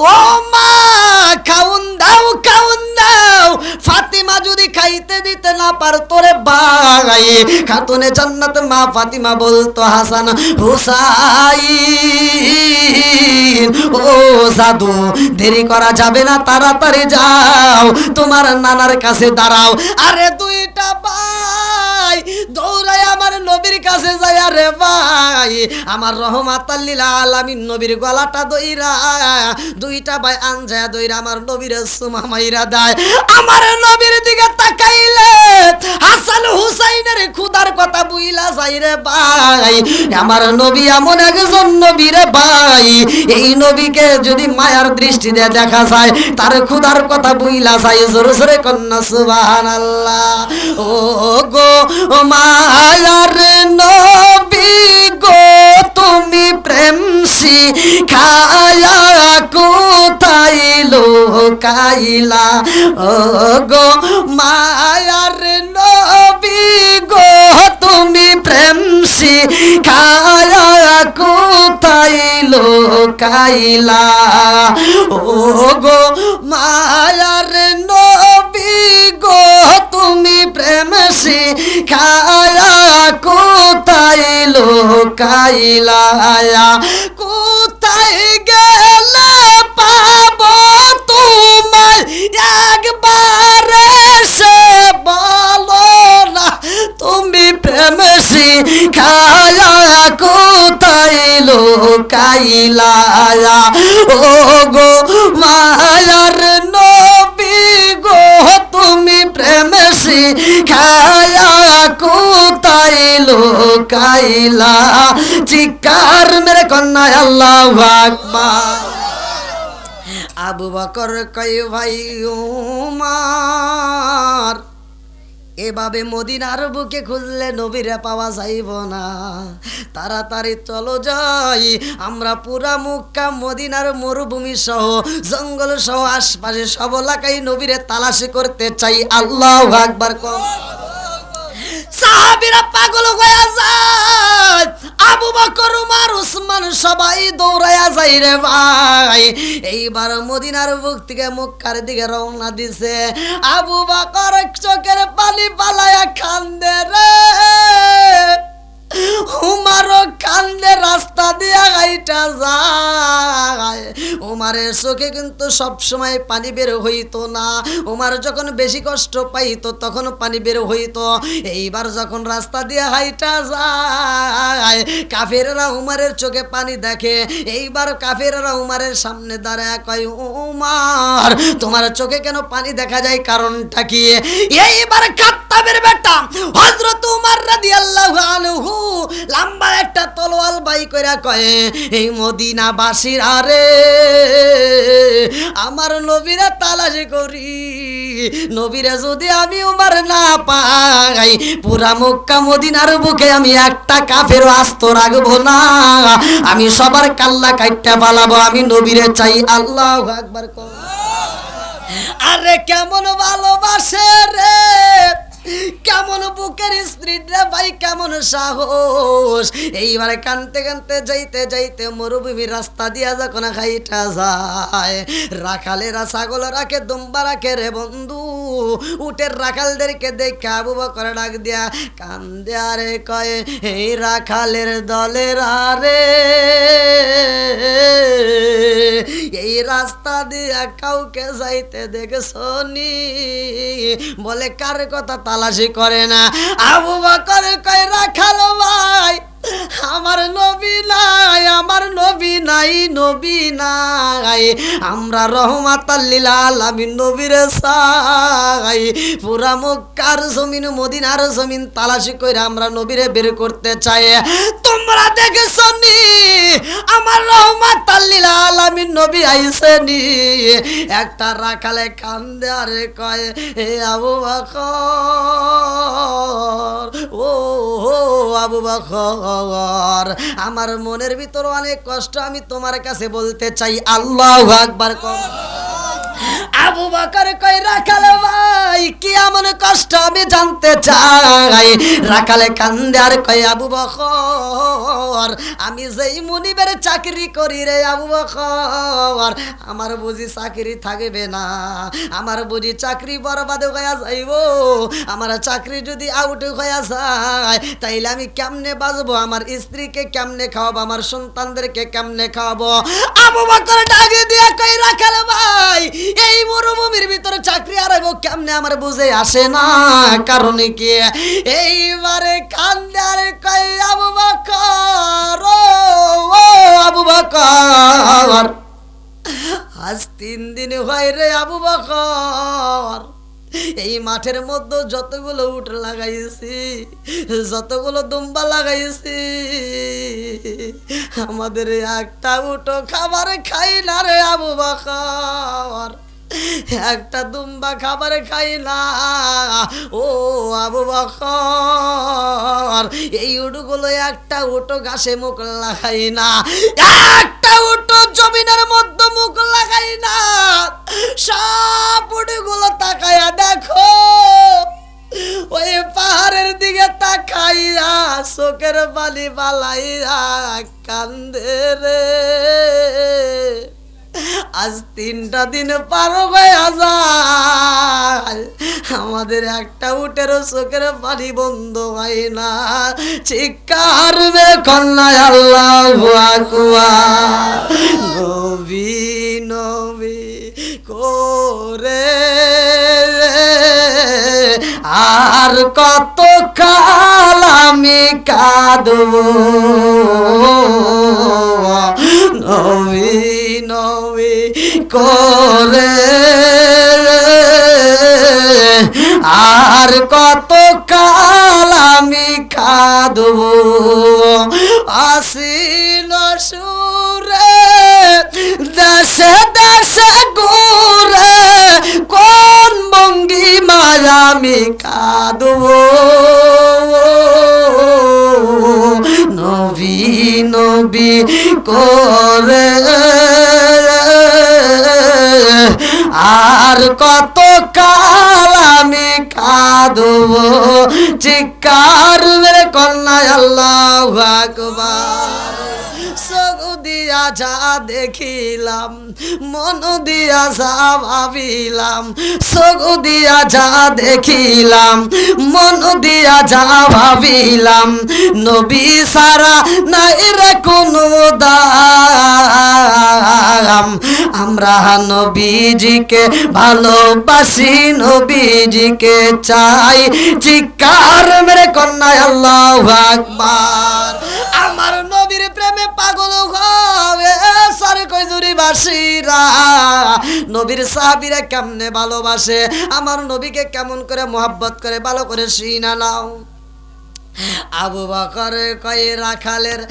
ও মা খাউন দাও, খাউন দাও। ফাতিমা যদি খাইতে দিতে না পারতো রে ভাই, খাতুনে জান্নাত মা ফাতিমা বলতো হাসান হুসাইন, ও জাদু দেরি করা যাবে না, তাড়াতাড়ি যাও, তোমার নানার কাছে দাঁড়াও। আরে 2টা ভাই দৌড়ায় আমার নবীর কাছে যায়। আরে ভাই আমার রহমাতাল লিল আলামিন নবীর গলাটা দইরা, 2টা ভাই আনজায়া দইরা আমার নবীর সুমা মাইরা দেয়। আমার নবীর দিকে তাকাইলে হাসান হুসাইনের ক্ষুধার কথা বুইলা যাই রে ভাই। আমার নবী এমন একজন নবী রে ভাই, এই নবীকে যদি মায়ার দৃষ্টি দিয়ে দেখা যায়, তার ক্ষুধার কথা বুইলা যায়। জোরে জোরে কন্যা সুবহানাল্লাহ। ও গো মায়ার নবী গো, তুমি প্রেম শিখায়া কোথায় লোকাইলা? ও গো মায়ার নবী গো, তুমি প্রেম শিখায়া কোথায় লোকাইলা? ও গো মায়ার নবী গো, তুমি প্রেম শিখায়া কোথায় লোকাইলা? কোথায় গেলে পাবো তোমায় একবার সে বলো না, তুমি প্রেম শিখায়া কোথায় লোকাইলা? ও গো মায়ার নবী গো, তুমি প্রেম শিখায়া কোথায় লোকাইলা? চিৎকার মেরে কন্যা আল্লাহু আকবার। আবু বকর কয় ভাই উমার, এভাবে মদিনার বুকে খুঁজলে নবীরে পাওয়া যাইব না, তাড়াতাড়ি চলো যাই, আমরা পুরা মক্কা মদিনার মরুভূমি সহ জঙ্গল সহ আশপাশে সব এলাকায় নবীরে তালাশি করতে চাই। আল্লাহু আকবার কম। সাহাবীরা পাগল হয়ে যায়, আবু বকর উমর উসমান সবাই দৌড়ায়া যায় রে ভাই। এইবার মদিনার বুক থেকে মক্কার দিকে রওনা দিছে। আবু বকর চোখের পানি পালায়া কান্দে রে, উমারও কান্দে, রাস্তা দিয়া গাইটা যায়। উমারের চোখে কিন্তু সব সময় পানি বের হইতো না, উমার যখন বেশি কষ্ট পাইতো তখন পানি বের হইতো। এইবার যখন রাস্তা দিয়ে হাইটা যায়, কাফেররা উমারের চোখে পানি দেখে। এইবার কাফেররা উমারের সামনে দাঁড়ায় কয়, উমার তোমার চোখে কেন পানি দেখা যায়, কারণটা কি? এইবার খাত্তাবের বেটা হযরত উমর রাদিয়াল্লাহু আনহু লম্বা একটা তলোয়ার বাই কইরা কয়, এই মদিনাবাসীর আরে আমার নবীরে তালাশি করি, নবীরে যদি আমি উমর না পাই, পুরা মক্কা মদিনার বুকে আমি একটা কাফেরও আস্ত রাখবো না, আমি সবার কাল্লা কাইট্টা পালাবো, আমি নবীরে চাই। আল্লাহু আকবার। আরে কেমন ভালোবাসে রে, কেমন বুকের স্ত্রী রে ভাই, কেমন সাহস। এইবারে কানতে কানতে যাইতে যাইতে মরুভূমির রাস্তা দিয়া যখন খাইটা যায়, রাখালেরা ছাগল রাখে, দুম্বা রাখে রে বন্ধু। উটের রাখালদেরকে দেখে আবু বকর ডাক দিয়া কান্দে আরে কয়, এই রাখালের দলের আরে এই রাস্তা দিয়া কাউকে যাইতে দেখছনি? বলে কার কথা তালাশি করে না? আবু বকর কয় রাখাল ভাই আমার নবী নাই, আমার নবী নাই, নবী নাই, আমরা রহমাতাল লিল আলামিন নবীর চাই। পুরা মক্কার জমিন মদিনার জমিন তালাশি কইরা আমরা নবীরে বের করতে চাই। তোমরা দেখেছো নি আমার রহমাতাল লিল আলামিন নবী আইছেনি? একটা রাখালে কান্দে আরে কয় হে আবু বকর, ও আবু বকর, আমার মনের ভিতর অনেক কষ্ট, আমি তোমার কাছে বলতে চাই। আল্লাহু আকবার কও। আবু বকর কই রাখাল ভাই কি এমন কষ্ট আমি জানতে চাই। রাখালে কান্দে আর কই আবু বকর আমি যেই মুনিবের চাকরি করি রে আবু বকর, আমার বুঝি চাকরি থাকবে না, আমার বুঝি চাকরি বরবাদ হইয়া যাইব, আমার চাকরি যদি আউট হইয়া যায় তাইলে আমি কেমনে বাঁচবো, আমার স্ত্রীকে কেমনে খাওয়াবো, আমার সন্তানদেরকে কেমনে খাওয়াবো। আবু বকর ডাকে দিয়া কই রাখাল ভাই এই মরুভূমির ভিতরে চাকরি হারাইবো কেমনে আমার বুঝে আসে না, কারণ কি এইবারে কান্দে আর কই আবু বকর, ও আবু বকর আজ 3 দিন হয় রে আবু বকর, এই মাঠের মধ্যে যতগুলো উট লাগাইছি, যতগুলো দুম্বা লাগাইছি, আমাদের একটা উটো খাবার খাই না রে আবু বকর, একটা দুম্বা খাবার খাই না। ও আবু বকর এই উটগুলো একটা উটো ঘাসে মুখ লাগাই না, একটা উটো জমিনের মধ্যে মুখ লাগাই না। সব উটগুলো তাকায়া দেখো ওই পাহাড়ের দিকে তাকাইয়া চোখের বালি বালাইয়া কান্দে রে। আজ 3টা দিন পার হয়ে যায় আমাদের একটা উটেরও চোখের পানি বন্ধ হয় না, চিৎকার মে কন্যা আল্লাহু আকবার। নবী নবী করে আর কত কাল আমি কাঁদবো, নবী নবী করে আর কত কাল আমি কাঁদবো। আসিল সুরে দেশে দেশে ঘুরে কোন ভঙ্গিমায় আমি কাঁদবো, নবী নবী করে আর কত কাল আমি কাঁদবো, চিৎকার মেরে কন্যা আল্লাহু আকবার। চোখ দিয়া যা দেখিলাম, মন দিয়া যা ভাবিলাম, চোখ দিয়া যা দেখিলাম, মন দিয়া যা ভাবিলাম, নবী সারা নাই রে কোনো দাম। আমরা নবীজিকে ভালোবাসি, নবীজিকে চাই, চিৎকার মেরে কন্যা আল্লাহু আকবার। আমার নবীর প্রেমে পাগল হবে সারে কইজুরি বাসীরা, নবীর সাহাবীরা কেমনে ভালোবাসে, আমার নবীকে কেমন করে মোহাব্বত করে ভালো করে শুনা নাও। আবু বকর কয় রাখালের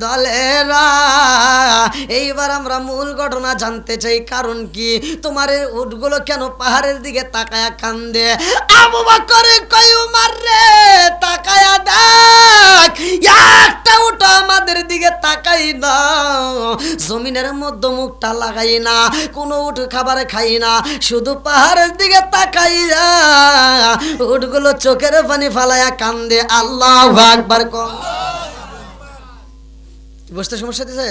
দলেরা এইবার আমরা মূল ঘটনা জানতে চাই, কারণ কি তোমার উটগুলো কেন পাহাড়ের দিকে তাকায়া কান্দে? আবু বকর কয় উমর রে তাকায়া দেখ, একটা উট আমাদের দিকে তাকাই না, জমিনের মধ্যে মুখটা লাগাই না, কোনো উট খাবার খাই না, শুধু পাহাড়ের দিকে তাকাইয়া উটগুলো চোখের পানি ফালায়া কান্দে। আল্লাহু আকবার কম। বুঝতে সমস্যা দিছে?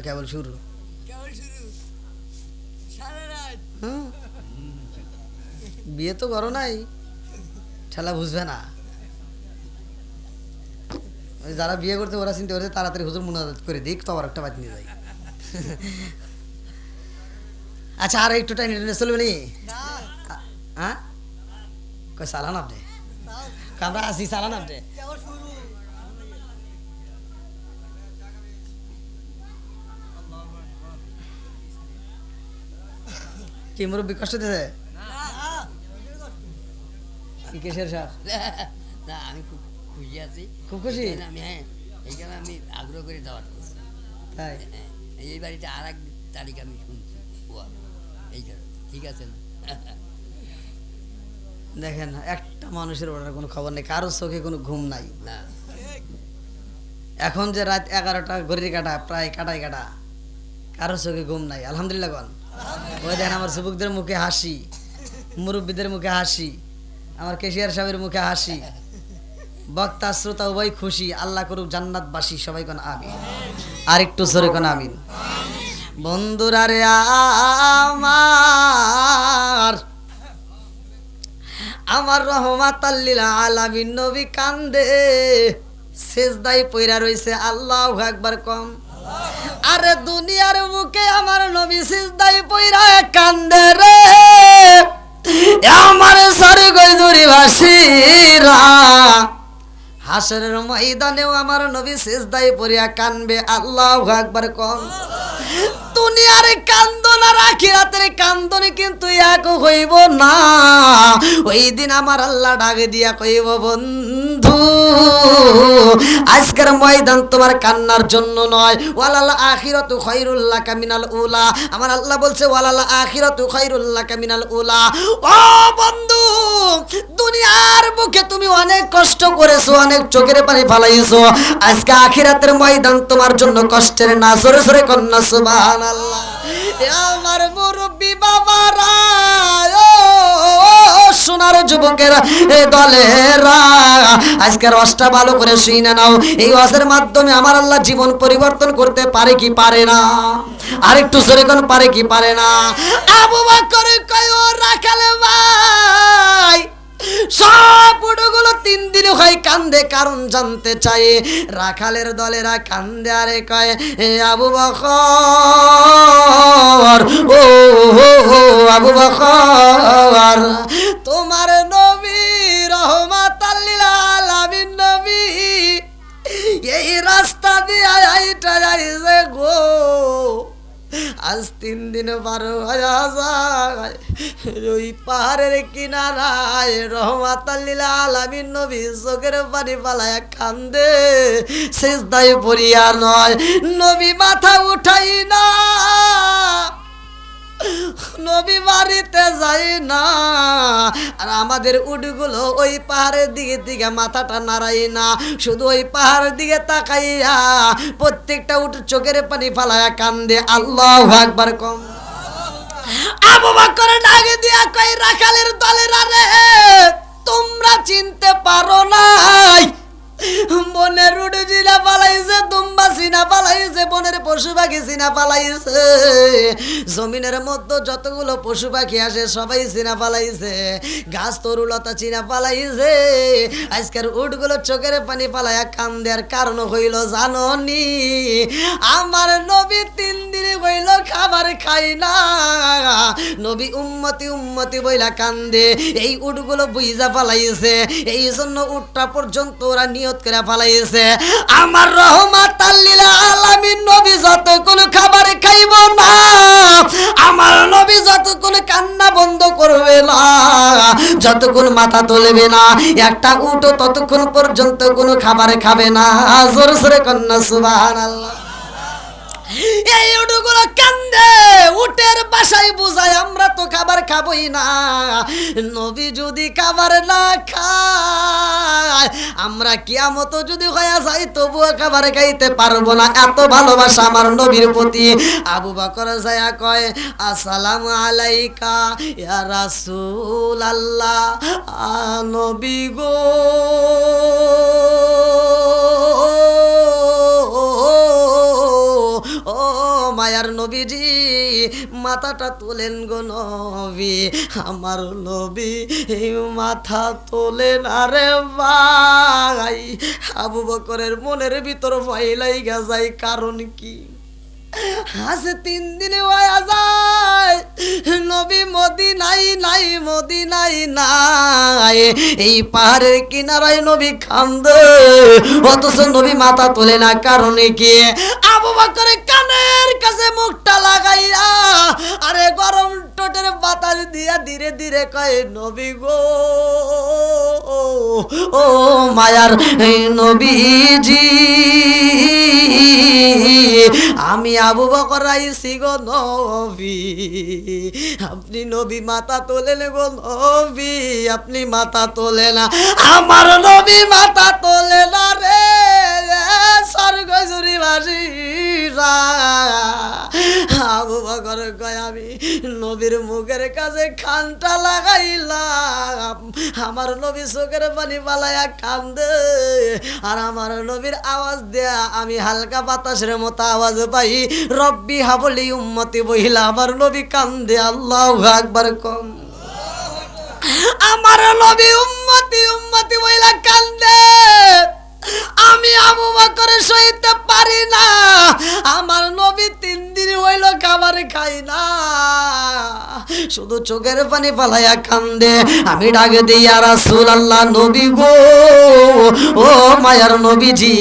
কেবল শুরু, বিয়ে তো করো নাই, ঠেলা বুঝবে না। যারা বিয়ে করতে ওরা চিন্তা করছে তাড়াতাড়ি হুজুর মুনাজাত করে দিক, তো আবার একটা বাদ নিয়ে যাই। আচ্ছা আর একটু টাইম চলবে নি? হ্যাঁ কই চালান আপনি, আমরা আছি, চালান আপনি। কি মুরব্বী কষ্ট দিতে কিসের স্যার? না আমি খুব খুশি আছি, খুব খুশি? আমি এইখানে আমি আগ্রহ করে দাওয়াত করছি। তাই এই বাড়িতে আর এক তারিখ আমি শুনছি এই কারণে, ঠিক আছে না? দেখেন একটা মানুষের ওটার কোনো খবর নেই, কারোর চোখে কোনো ঘুম নাই। না এখন যে রাত 11টা ঘড়ির কাটা, প্রায় কাটাই কাটা, কারোর চোখে ঘুম নাই। আলহামদুলিল্লাহ গন। ওই দেখেন আমার যুবকদের মুখে হাসি, মুরব্বীদের মুখে হাসি, আমার কেশিয়ার সাহেবের মুখে হাসি, বক্তা শ্রোতা উভয় খুশি। আল্লাহ করুক জান্নাতবাসী, সবাই কোন আমিন। আর একটু জোরে কোন আমিন। বন্ধুরা রে আমার রহমাতাল লিল আলামিন নবী কান্দে, সেজদায় পইরা রইছে। আল্লাহু আকবার কম। আরে দুনিয়ার বুকে আমার নবী সিজদায় পইরা কান্দে রে, আমার স্বর্গজুরি ভাসিরা। হাসরের ময়দানেও আমার নবী সিজদায় পড়িয়া কানবে। আল্লাহু আকবার কম। দুনিয়ার কান্দন আর আখিরাতের কান্দন কিন্তু এক হইব না। ওই দিন আমার আল্লাহ ডাকে দিয়া কইব, বন্ধু আজকের ময়দান তোমার কান্নার জন্য নয়। ওয়ালাল আখিরাতু খায়রুল লাকা মিনাল উলা। আমার আল্লাহ বলছে ওয়ালাল আখিরাতু খায়রুল লাকা মিনাল উলা। ও বন্ধু, দুনিয়ার বুকে তুমি অনেক কষ্ট করেছো, অনেক চোখের পানি ফালাইছো। আজকে আখিরাতের ময়দান তোমার জন্য কষ্টের না। জোরে জোরে কন্যা সুবহানাল্লাহ। আমার মুরব্বি বাবারা, ও সোনার যুবকেরা, এ দলেরা, আজকে রসটা ভালো করে শুনে নাও। এই ওয়াজের মাধ্যমে আমার আল্লাহ জীবন পরিবর্তন করতে পারে কি পারে না? আরেকটু জোরে কোন পারে কি পারে না? আবু বকর কয়, ও রাখালে ভাই, সব উটগুলো 3 দিন হয় কান্দে, কারণ জানতে চাই। রাখালের দলেরা কান্দে, আরে কয়, এ আবু বকর, ও আবু বকর, তোমার নবী রহমাতাল লিল আলামিন নবী এই রাস্তা দিয়ে আইটা যাইছে গো। আজ 3 দিন পার হয়ে যায়, ওই পাহাড়ের কিনারায় রহমাতাল লিল আলামিন নবী চোখের পানি ফালায়া কান্দে। সিজদায় পড়িয়া নয়, নবী মাথা উঠাই না, নবী বাড়িতে যায় না। আর আমাদের উটগুলো ওই পাহাড়ের দিকে মাথাটা নাড়াই না, শুধু ওই পাহাড়ের দিকে তাকাইয়া প্রত্যেকটা উট চোখের পানি ফালায়া কান্দে। আল্লাহু আকবার কম। আবু বকর ডাকে দিয়া কই, রাখালের দলেরা রে, তোমরা চিনতে পারো নাই, বনের উট চিনা পালাইছে, দুম্বা চিনা পালাইছে, বনের পশু পাখি চিনা পালাইছে, জমিনের মধ্যে যতগুলো পশু পাখি আসে সবাই চিনা পালাইছে, গাছ তরুলতা চিনা পালাইছে। আজকের উটগুলো চোখের পানি পালাইয়া কান্দের কারণ হইল জাননি, আমার নবী 3 দিন হইল খাবার খাই না। নবী উম্মতি উম্মতি বইলা কান্দে। এই উটগুলো বুইজা পালাইছে, এই জন্য উটটা পর্যন্ত ওরা নিয়ত করে পালাইছে, আমার রহমাতাল লিল আলামিন নবী যতক্ষণ খাবার খাইব না, আমার নবী যতক্ষণ কান্না বন্ধ করবে না, যতক্ষণ মাথা তুলবে না, একটা উটও ততক্ষণ পর্যন্ত কোনো খাবার খাবে না। জোরে জোরে কন্যা সুবহানাল্লাহ। এই উটগুলো কান্দে, উটের বাসায় বুঝায় আমরা তো খাবার খাবই না। নবী যদি খাবার না খায়, আমরা কিয়ামত যদি হয়ে যাই তবুও খাবার খাইতে পারবো না। এত ভালোবাসা আমার নবীর প্রতি। আবু বকর যায়া কয়, আসসালামু আলাইকা ইয়া রাসূলুল্লাহ, নবী গো, ও মায়ার নবীজি, মাথাটা তোলেন গো নবী। আমার নবী মাথা তোলেন, আরে ভাই। আবু বকরের মনের ভিতর ভয় লাইগা যায়, কারণ কি? আজ 3 দিনে হয়ে যায় নবী মদিনায় নাই, মদিনায় নাই। এই পাহাড়ের কিনারায় নবী কান্দে, অথচ নবী মাথা তোলে না। কারণে কি? আবু বকর কানের কাছে মুখটা লাগাইয়া আরে গরম টোটের বাতাস দিয়া ধীরে ধীরে কয়, নবী গো, ও মায়ার নবীজি, আমি আবু বকর আইছি গো নবী, আপনি নবী মাথা তোলেন গো নবী, আপনি মাথা তোলে না। আমার নবী মাথা তোলে না রে স্বর্গজুরিবাসীরা। আবু বকর কয়, আমি নবীর মুখের কাছে খানটা লাগাইলাম, আমার নবী চোখের পানি পালাইয়া কান্দে, আর আমার নবীর আওয়াজ দেয়া আমি হালকা বাতাসের মতো আওয়াজ পাই, রব্বি হাবলি উম্মতি বহিলা। আমার নবী কান্দে, আল্লাহু আকবার কম। আমার নবী উম্মতি উম্মতি বহিলা কান্দে, আমি আবু বকর সইতে পারি না। আমার নবী 3 দিন হইল খাবার খাই না, শুধু চোখের পানি পালাইয়া কান্দে। আমি ডাকে দিই, ইয়া রাসূলুল্লাহ, নবী গো, ও মায়ার নবীজি,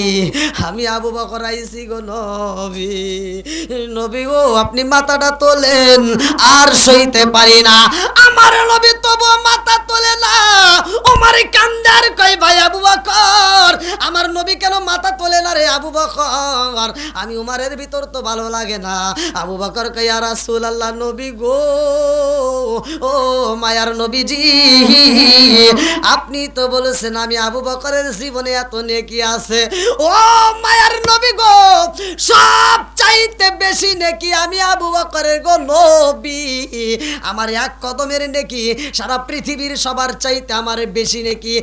আমি আবু বকর আইছি গো নবী, নবী গো, আপনি মাথাটা তোলেন, আর সইতে পারি না। আমার নবী তবু মাথা তোলে না। ওমর কান্দার কই, ভাই আবু বকর, আমার নবী কেন মাথা তোলে না রে আবু বকর? আমি উমারের ভিতর তো ভালো লাগে না। আবু বকর কই, ইয়া রাসূলুল্লাহ, নবী গো, ও মায়ার নবীজি, আপনি তো বলেছেন আমি আবু বকরের জীবনে এত নেকি আছে। ও মায়ার নবী গো, সব চাইতে বেশি নেকি আমি আবু বকরের গো নবী। আমার এক কদমের নেকি সারা পৃথিবীর সবার চাইতে আমার বেশি নেকি।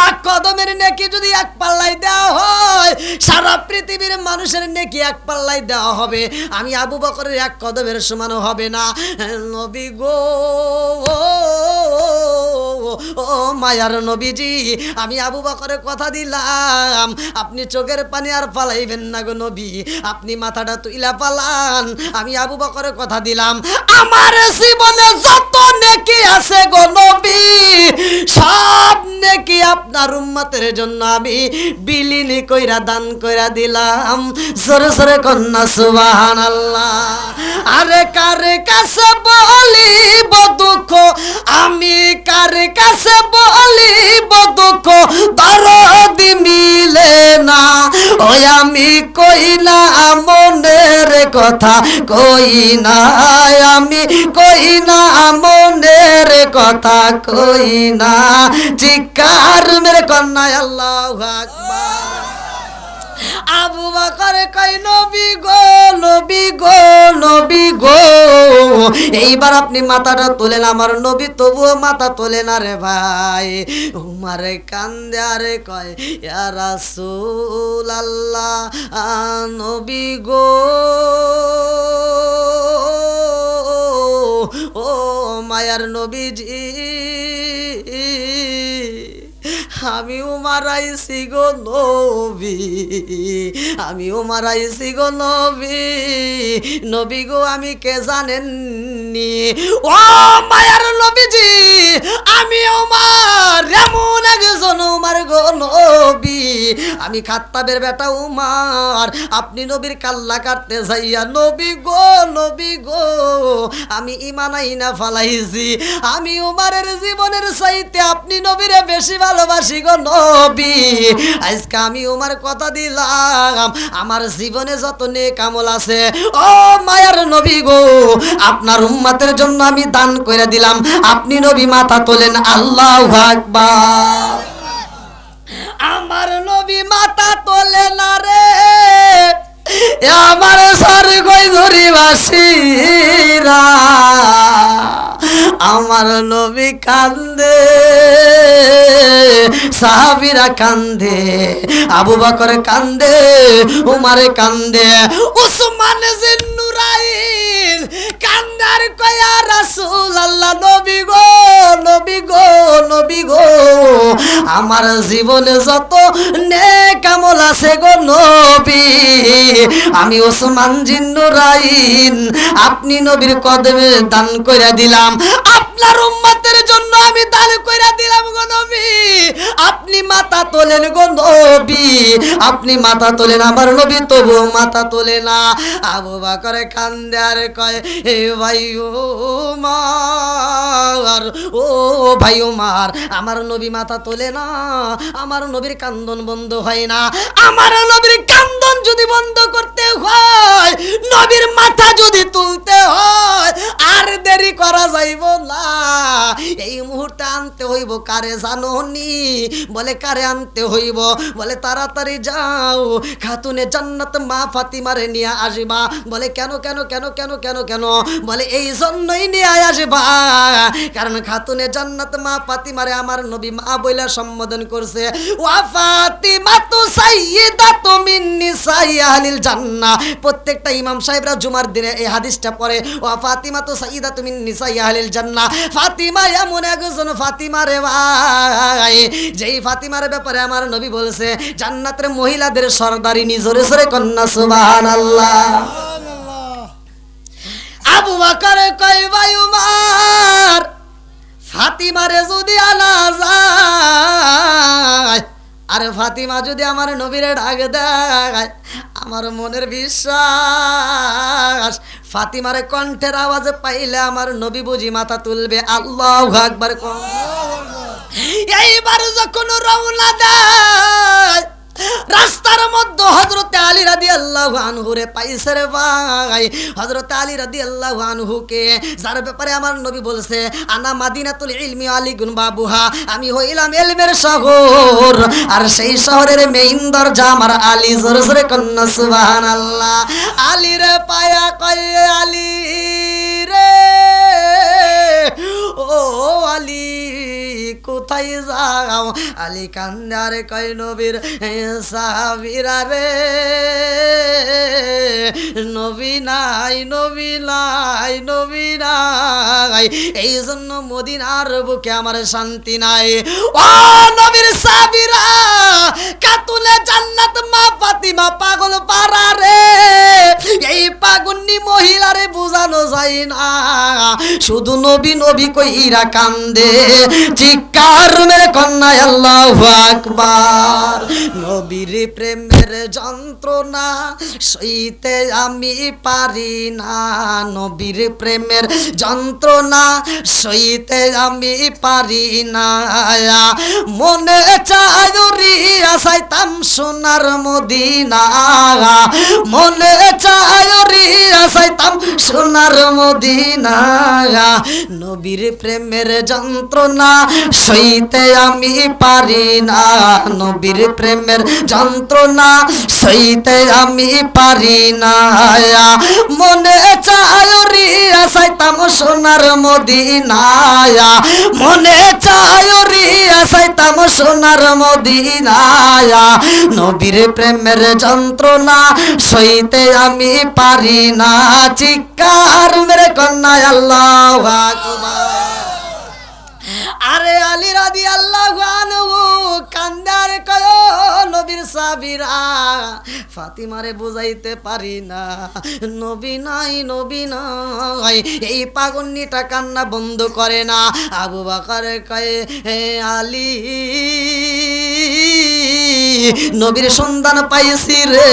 এক কদমের নেকি যদি এক পাল্লায় দেওয়া হয়, সারা পৃথিবীর মানুষের নেকি এক পাল্লায় দেওয়া হবে, আমি আবু বকরের এক কদমের সমানও হবে না। নবী গো, ও মায়ার নবীজি, আমি আবু বকরের কথা দিলাম, আপনি চোখের পানি আর পালাইবেন না গো নবী, আপনি মাথাটা তুইলা পালান। আমি আবু বকরের কথা দিলাম, আমার জীবনে যত নেকি আছে গো নবী, সব নেকি আপনার উম্মতের জন্য আমি বিলীন কইরা দান কইরা দিলাম। সরে সরে কন্যা সুবহানাল্লাহ। আরে কার কাছে বলিব দুঃখ, আমি কার কাছে বলিব দুঃখ, দরদি মিলে না, ওই আমি কই না মনের কথা, কই না আমি, কই না মনের কথা, কই না। চিৎকার মেরে কন্যা আল্লাহু আকবার। আবু বকর কই, নবী গো, নবী গো, নবী গো, এইবার আপনি মাথাটা তোলেন। আমার নবী তবুও মাথা তোলে না রে ভাই। উমার কান্দে আরে কয়, ইয়া রাসূলুল্লাহ, নবী গো, ও মায়ার নবীজি, আমি উমার আইছি গো নবী, আমি উমার আইছি গো নবী, নবী গো, আমি কে জানেননি? ও মায়ার নবীজি, আমি উমার, এমন একজন উমার গো নবী, আমি খাত্তাবের বেটা উমার, আপনি নবীর কাল্লা কাটতে যাইয়া নবী গো, নবী গো, আমি ঈমান আইনা ফালাইছি। আমি উমারের জীবনের চাইতে আপনি নবীরে বেশি ভালোবাসি গো নবী। আজকে আমি উমার কথা দিলাম, আমার জীবনে যত নেক আমল আছে, ও মায়ার নবী গো, আপনার উম্মতের জন্য আমি দান করে দিলাম। আপনি নবী মাথা তোলেন, আল্লাহু আকবার। আমার নবী মাথা তোলে না রে, আমার স্বর্গজুরিবাসীরা, আমার নবী কান্দে, সাহাবীরা কান্দে, আবু বকর কান্দে, উমার কান্দে, উসমান জিন্নুরাইন কান্দার কয়া রাসূল আল্লাহ, নবী গো নবী গো নবী গো, আমার জীবনে যত নেক আমল আছে গো নবী, আমি ওসমান জিন্নুরাইন আপনি নবীর কদমে দান কইরা দিলাম, আপনার উম্মতের জন্য আমি দান কইরা দিলাম গো নবী, আপনি মাথা তোলেন গো নবী, আপনি মাথা তোলেন। আমার নবী তবু মাথা তোলে না। আবু বকর কান্দে আর কয়, এ ভাই ওমর, ও ভাই ওমর, আমার নবী মাথা তোলে না, আমার নবীর কান্দন বন্ধ হয় না। আমার নবীর কান্দন যদি বন্ধ করতে হয়, নবীর মাথা যদি তুলতে হয়, আর দেরি করা যাইব না, এই মুহূর্তে আনতে হইব। কারে জানোনি? বলে কারে আনতে হইব? বলে তাড়াতাড়ি যাও, খাতুনে জান্নাত মা ফাতিমারে নিয়ে আসবা। বলে কেন কেন কেন কেন কেন কেন? বলে এই জন্যই নিয়ে আসবা, কারণ খাতুনে জান্নাত মা ফাতিমারে আমার নবী মা বইলা সম্বোধন করছে, ওয়া ফাতিমা তু সাইয়্যিদাতু মিন নিসাই আহলিল জান্নাহ। প্রত্যেকটা ইমাম সাহেবরা জুমার দিনে এই হাদিসটা পড়ে, ওয়া ফাতিমা তু সাইয়্যিদাতু মিন নিসাই আহলিল জান্নাহ। ফাতিমা এমন একজন ফাতিমা রে ভাই, যেই ফাতিমার ব্যাপারে আমার নবী বলছে জান্নাতের মহিলাদের সরদারিনী। জোরে জোরে কন্যা সুবহানাল্লাহ। আবু বকর কয়, ভাই উমর, ফাতিমারে যদি আনা যায়, আর ফাতিমা যদি আমার নবীরে ডাক দেয়, আমার মনের বিশ্বাস ফাতিমারে কণ্ঠের আওয়াজে পাইলে আমার নবী বুঝি মাথা তুলবে। আল্লাহু আকবার। এইবার যখন রওনা দেয়, রাস্তার মধ্যে হযরতে আলী রাদিয়াল্লাহু আনহু রে পাইছে রে ভাই। হযরতে আলী রাদিয়াল্লাহু আনহুকে, যার ব্যাপারে আমার নবী বলছে আনা মাদিনাতুল ইলমি আলিগুন বাবুহা, আমি হইলাম ইলমের শহর, আর সেই শহরের মেইন দরজা আমার আলী। জোরে জোরে কন্যা সুবহানাল্লাহ। আলী রে পায়া কয়, আলী রে, ও আলী কোথায় যাও? আলী কান্দারে কয়, নবীর সাহাবীরা রে, নবী নাই নবী নাই নবী নাই, এই জন্য মদিনার বুকে আমার শান্তি নাই। ও নবীর সাহাবীরা, খাতুনে জান্নাত মা ফাতিমা পাগল পারা রে, এই পাগন্নি মহিলারে বুঝানো যায় না, শুধু নবী নবী কইরা কান্দে, চিৎকার মেরে কন্যা আল্লাহু আকবার। নবীর প্রেমের যন্ত্রণা সইতে আমি পারি না, নবীর প্রেমের যন্ত্রণা সইতে আমি পারি না, মনে চায় রিয়া চাইতাম সোনার মদিনা, মনে চায় রিয়া চাইতাম সোনার মদিনা, নবীর প্রেমের যন্ত্রণা সইতে আমি পারি না, নবীর প্রেমের যন্ত্রণা সইতে আমি পারি না, মনে চায় রিয়া চাইতাম সোনার মদিনা, মনে চায় রিয়া চাইতাম সোনার মদিনা, নবীর প্রেমের যন্ত্রণা সইতে আমি পারি না, চিৎকার মেরে কন্যা আল্লাহু আকবার। আরে আলী রাদিয়াল্লাহু আনহু কান্দার কয়, নবীর সাহাবীরা, ফাতিমারে বুঝাইতে পারি না, নবী নাই নবী নাই, এই পাগন্নিটা কান্না বন্ধ করে না। আবু বকর কয়, হে আলী, নবীর সন্ধান পাইছি রে,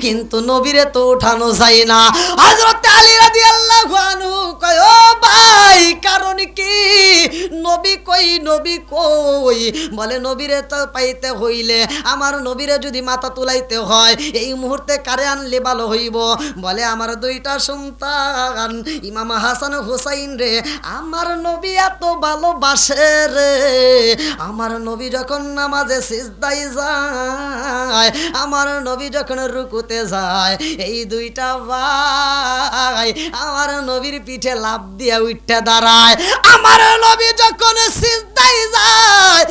কিন্তু নবীরে তো উঠানো যায় না। হযরত আলী রাদিয়াল্লাহু আনহু কয়, ও ভাই, কারণ কি? নবী কই নবী কই? বলে নবীরে তো পাইতে হইলে, আমার নবীরে যদি মাথা তুলাইতে হয়, এই মুহূর্তে কারে আনলে ভালো হইব? বলে আমার দুইটা সন্তান ইমাম হাসান হুসাইন রে আমার নবী এত ভালোবাসে রে, আমার নবী যখন নামাজে সিজদায় যায়, আমার নবী যখন রুকুতে যায়, এই দুইটা ভাই আমার নবীর পিঠে লাফ দিয়া উঠতে দাঁড়ায়। আমার নবী যখন সিজদায় যায়,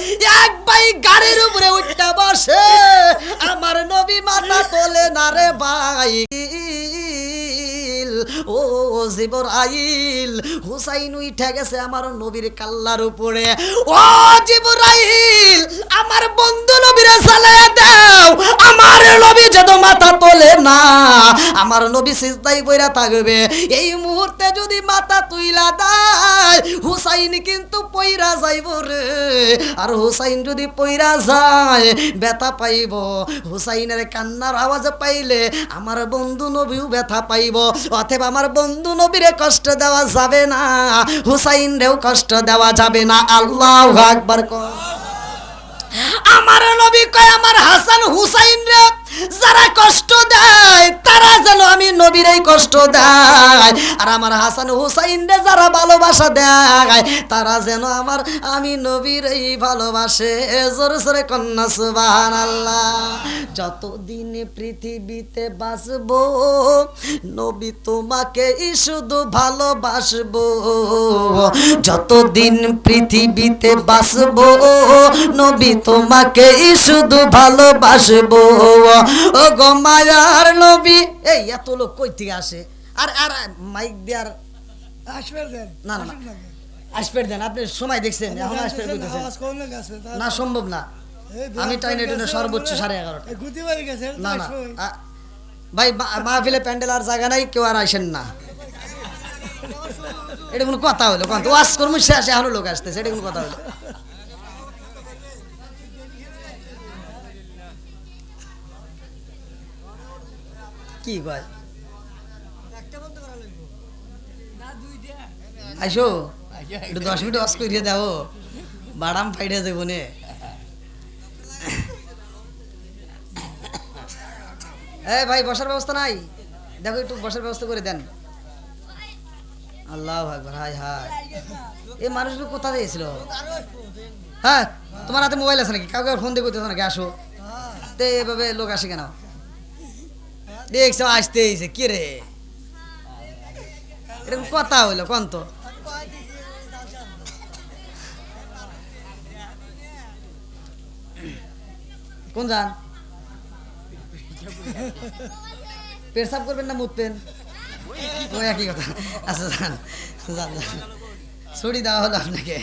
এক ভাই গাড়ির উপরে উঠতে বসে, আমার নবী মাথা তোলে না রে ভাই। ও জিবরাইল, হুসাইন উঠে গেছে আমার নবীর কাল্লার উপরে। ও জিবরাইল, আমার বন্ধু নবীরে চালায়া দাও, আমার নবী যত মাথা তোলে না, আমার নবী সিজদায় পইরা থাকবে। এই মুহূর্তে যদি মাথা তুইলা দেয়, হুসাইন কিন্তু পইরা যাইব রে। আর হুসাইন যদি পইরা যায়, ব্যথা পাইব। হুসাইনের কান্নার আওয়াজ পাইলে আমার বন্ধু নবীও ব্যথা পাইব। অতএব আমার বন্ধু নবীরে কষ্ট দেওয়া যাবে না, হুসাইনরেও কষ্ট দেওয়া যাবে না। আল্লাহু আকবার কর। আমার নবী কয়, আমার হাসান হুসাইন রে যারা কষ্ট দেয়, তারা যেন আমি নবীরই কষ্ট দেয়। আর আমার হাসান হুসাইন রে যারা ভালোবাসা দেয়, তারা যেন আমি নবীরই ভালোবাসে। জোরে জোরে কন্যা সুবহানাল্লাহ। যতদিন পৃথিবীতে বাঁচবো, নবী তোমাকেই শুধু ভালোবাসবো। যতদিন পৃথিবীতে বাঁচবো, নবী তোমাকেই শুধু ভালোবাসবো। ও গো মায়ার নবী। এই এত লোক কই থেকে আসে? আর আর মাইক দেয়ার না না না, আসপের দেন। আপনি সময় দেখছেন, এখন আসপের কইতেছেন না, সম্ভব না। আমি টাইম এটা সর্বোচ্চ 11:30। না না ভাই, মাহফিলে প্যান্ডেল আর জায়গা নাই, কেউ আর আসেন না। এটা কোনো কথা হলো? কোন ওয়াজ কর্ম শেষ, এখনো লোক আসতেছে, এটা কোনো কথা হলো? কি কয় আইসো একটু 10 মিনিট ওয়াজ করিয়ে দাও, বাদাম ফাইডে যাবো নে। এই ভাই, বসার ব্যবস্থা নাই? দেখো একটু বসার ব্যবস্থা করে দেন। আল্লাহু আকবার। হাই হাই, এই মানুষগুলো কোথা দিয়েছিল? হ্যাঁ, তোমার হাতে মোবাইল আছে নাকি? কাউকে ফোন দিয়ে করতেছ নাকি? আসো। তো এভাবে লোক আসে কেন? দেখছো আসতে এসে কি রে, এরকম কথা হইলো কোন? তো কোন যান? পেশাব করবেন না মুতবেন? ও একই কথা। আচ্ছা যান যান যান, ছড়ি দেওয়া হলো আপনাকে।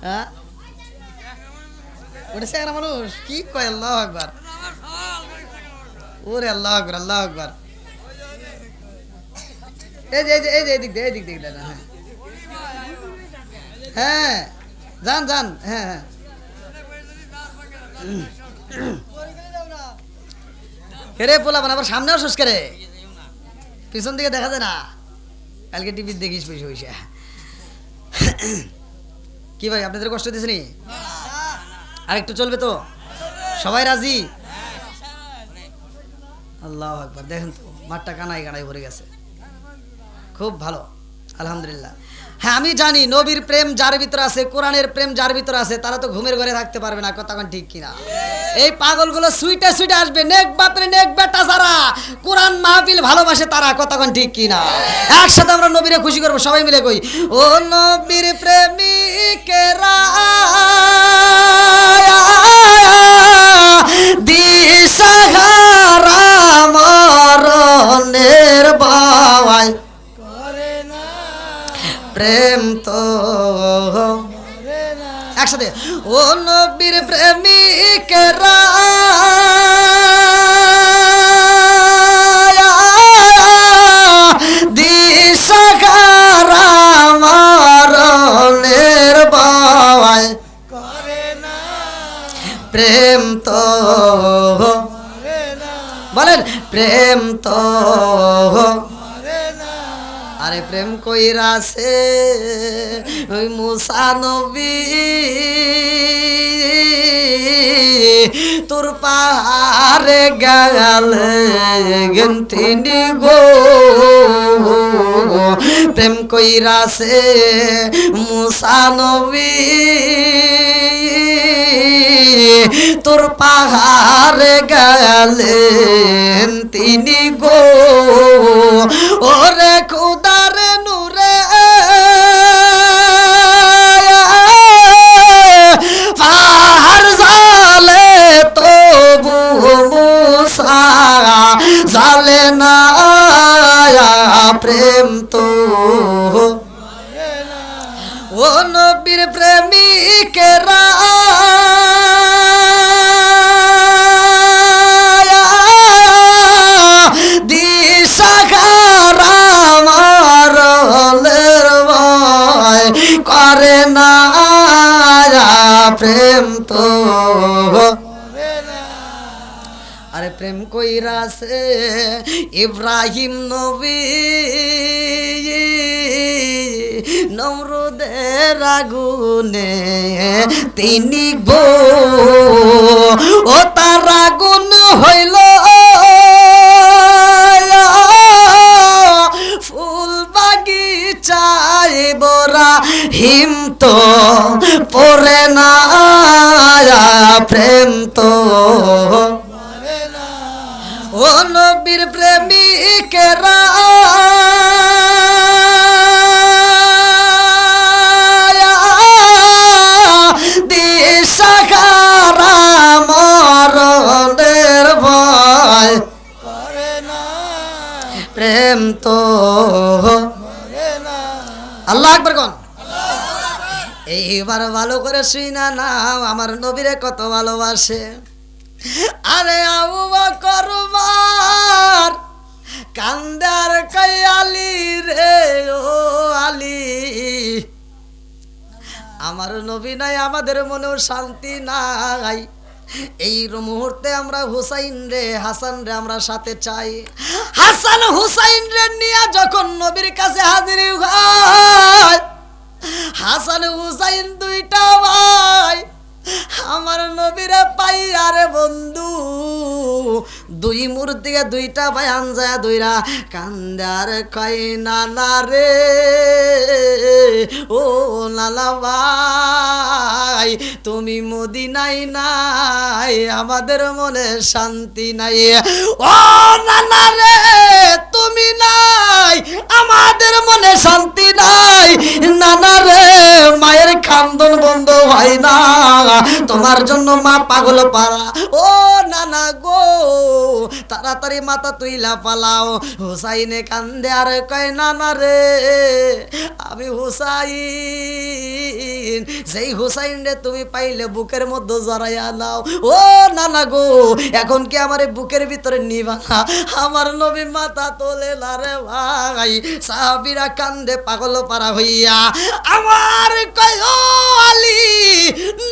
হ্যাঁ, ওটা সে মানুষ কি কয়? আল্লাহু আকবার। ওরে আল্লাহু আকবার, আল্লাহু আকবার। এই যে এই যে এদিক দিয়ে, এদিক দিয়ে না। হ্যাঁ হ্যাঁ, যান যান। হ্যাঁ হ্যাঁ, হেরে পোলাবান আবার সামনে আসুস কে রে? পিছন দিকে দেখা যায় না? কালকে টিভি দেখিস পয়সা পয়সা। কি ভাই, আপনাদের কষ্ট দিয়েছে নি? আর একটু চলবে তো? সবাই রাজি? আল্লাহু আকবার। দেখেন তো, মাঠটা কানাই কানাই ভরে গেছে। খুব ভালো, আলহামদুলিল্লাহ। হ্যাঁ, আমি জানি নবীর প্রেম যার ভিতরে আছে, কোরআনের প্রেম যার ভিতরে আছে, তারা তো ঘুমের ঘরে থাকতে পারবে না। কথা কোন ঠিক কিনা? এই পাগলগুলো সুইটে সুইটে আসবে। নেক বাপরে নেক বেটা যারা কোরআন মাহফিল ভালোবাসে তারা। কথা কোন ঠিক কিনা? একসাথে আমরা নবীরে খুশি করবো, সবাই মিলে কই, ও নবীর প্রেমিকেরা দিশাহারা মরণের ভয় প্রেম তো। একসাথে, ও নবীর প্রেমিকেরা দিশাহারা মরণের ভয় প্রেম তো। বলেন প্রেম তো। আরে প্রেম কইরাছে ওই মুসা নবী, তোর পাহাড়ে গেলেন তিনি গো। প্রেম কইরাছে মুসা নবী, তোর পাহাড়ে গেলেন তিনি গো। ওরে খুদার নূরে পাহাড় জালে তবু মুসা জালে না। নবীর প্রেমিকেরা দিশাহারা মরলের ভয় করে না প্রেম তো আরে প্রেম কইরাছে ইব্রাহিম নবী নমরুদের আগুনে তিনি গো ও তার আগুন হইল ফুল বাগিচায় বরা হিম তো পরে না প্রেম তো ও নবীর প্রেমিকেরা দিশাহারা মরণের ভয় করে না প্রেম তো আল্লাহ আকবার কোন এইবার ভালো করে শুনা নাও আমার নবীরে কত ভালোবাসে আরে আবু বকর মার কান্দার কই আলী রে ও আলী আমার নবী নাই আমাদের মনেও শান্তি নাই এই মুহূর্তে আমরা হুসাইন রে হাসান রে আমরা সাথে চাই হাসান হুসাইন রে নিয়ে যখন নবীর কাছে হাজির হয় হাসান হুসাইন দুইটা ভাই আমার নবীরা পাই আরে বন্ধু দুই মূর্তিকে দুইটা ভাই আনজায়া দুইরা কান্দার কই নানা রে ও নানা ভাই তুমি মদিনায় নাই আমাদের মনে শান্তি নাই ও নানা রে তুমি নাই আমাদের মনে শান্তি নাই নানা রে মায়ের কান্দন বন্ধ হয় না তোমার জন্য মা পাগল পারা ও নানা গো তাড়াতাড়ি মাথা তুইলা পালাও হুসাইনে কান্দে আর কয় নানা রে আমি হুসাইন সেই হুসাইন রে তুমি পাইলে বুকের মধ্যে জড়াইয়া নাও ও নানা গো এখন কি আমার বুকের ভিতরে নিবা না আমার নবী মাথা তোলে না রে ভাই সাহাবীরা কান্দে পাগল পারা হইয়া আমার কয় ও আলী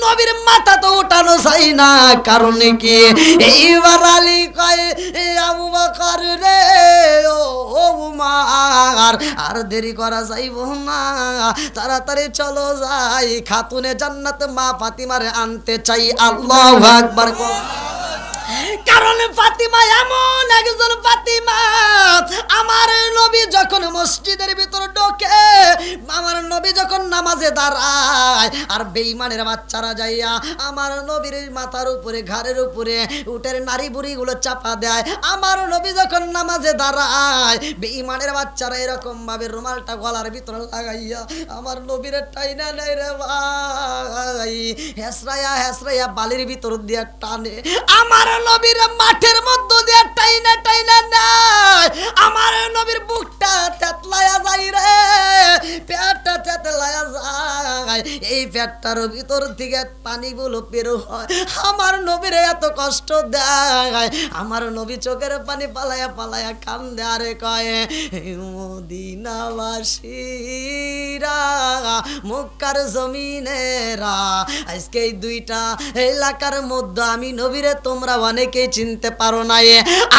নবীর মাথা তো উঠানো চাই না কারণ কি এইবার আলী কয় আবু বকর রে ও উমার আর দেরি করা যাইব না তাড়াতাড়ি চলো যাই খাতুনে জান্নাত মা ফাতিমারে আনতে চাই আল্লাহু আকবার কারণ ফাতিমা এমন একজন ফাতিমা আমার নবী যখন মসজিদের ভিতর ঢোকে আমার নবী যখন নামাজে দাঁড়ায় আর বেঈমানের বাচ্চারা যাইয়া আমার নবীর মাথার উপরে ঘাড়ের উপরে উটের নারী বুড়িগুলো চাপা দেয় আমার নবী যখন নামাজে দাঁড়ায় বেঈমানের বাচ্চারা এরকম ভাবে রুমালটা গলার ভিতরে লাগাইয়া আমার নবীর টাইনা নেই রে ভাই হেসরাইয়া বালির ভিতর দিয়ে টানে আমার নবীর মাঠের মধ্যে দিয়ে টাইনা টাইনা নাই আমার নবীর বুকটা তেতলায়া যায় রে পেটটা তেতলায়া যায় এই পেটটার ভিতর থেকে পানিগুলো বের হয় আমার নবীর এত কষ্ট দেয় আমার নবী চোখের পানি পালায়া পালায়া কান্দে আরে কয় মদিনাবাসীরা মক্কার জমিনেরা আজকে এই দুইটা এলাকার মধ্যে আমি নবীরে তোমরা অনেকেই চিনতে পারো নাই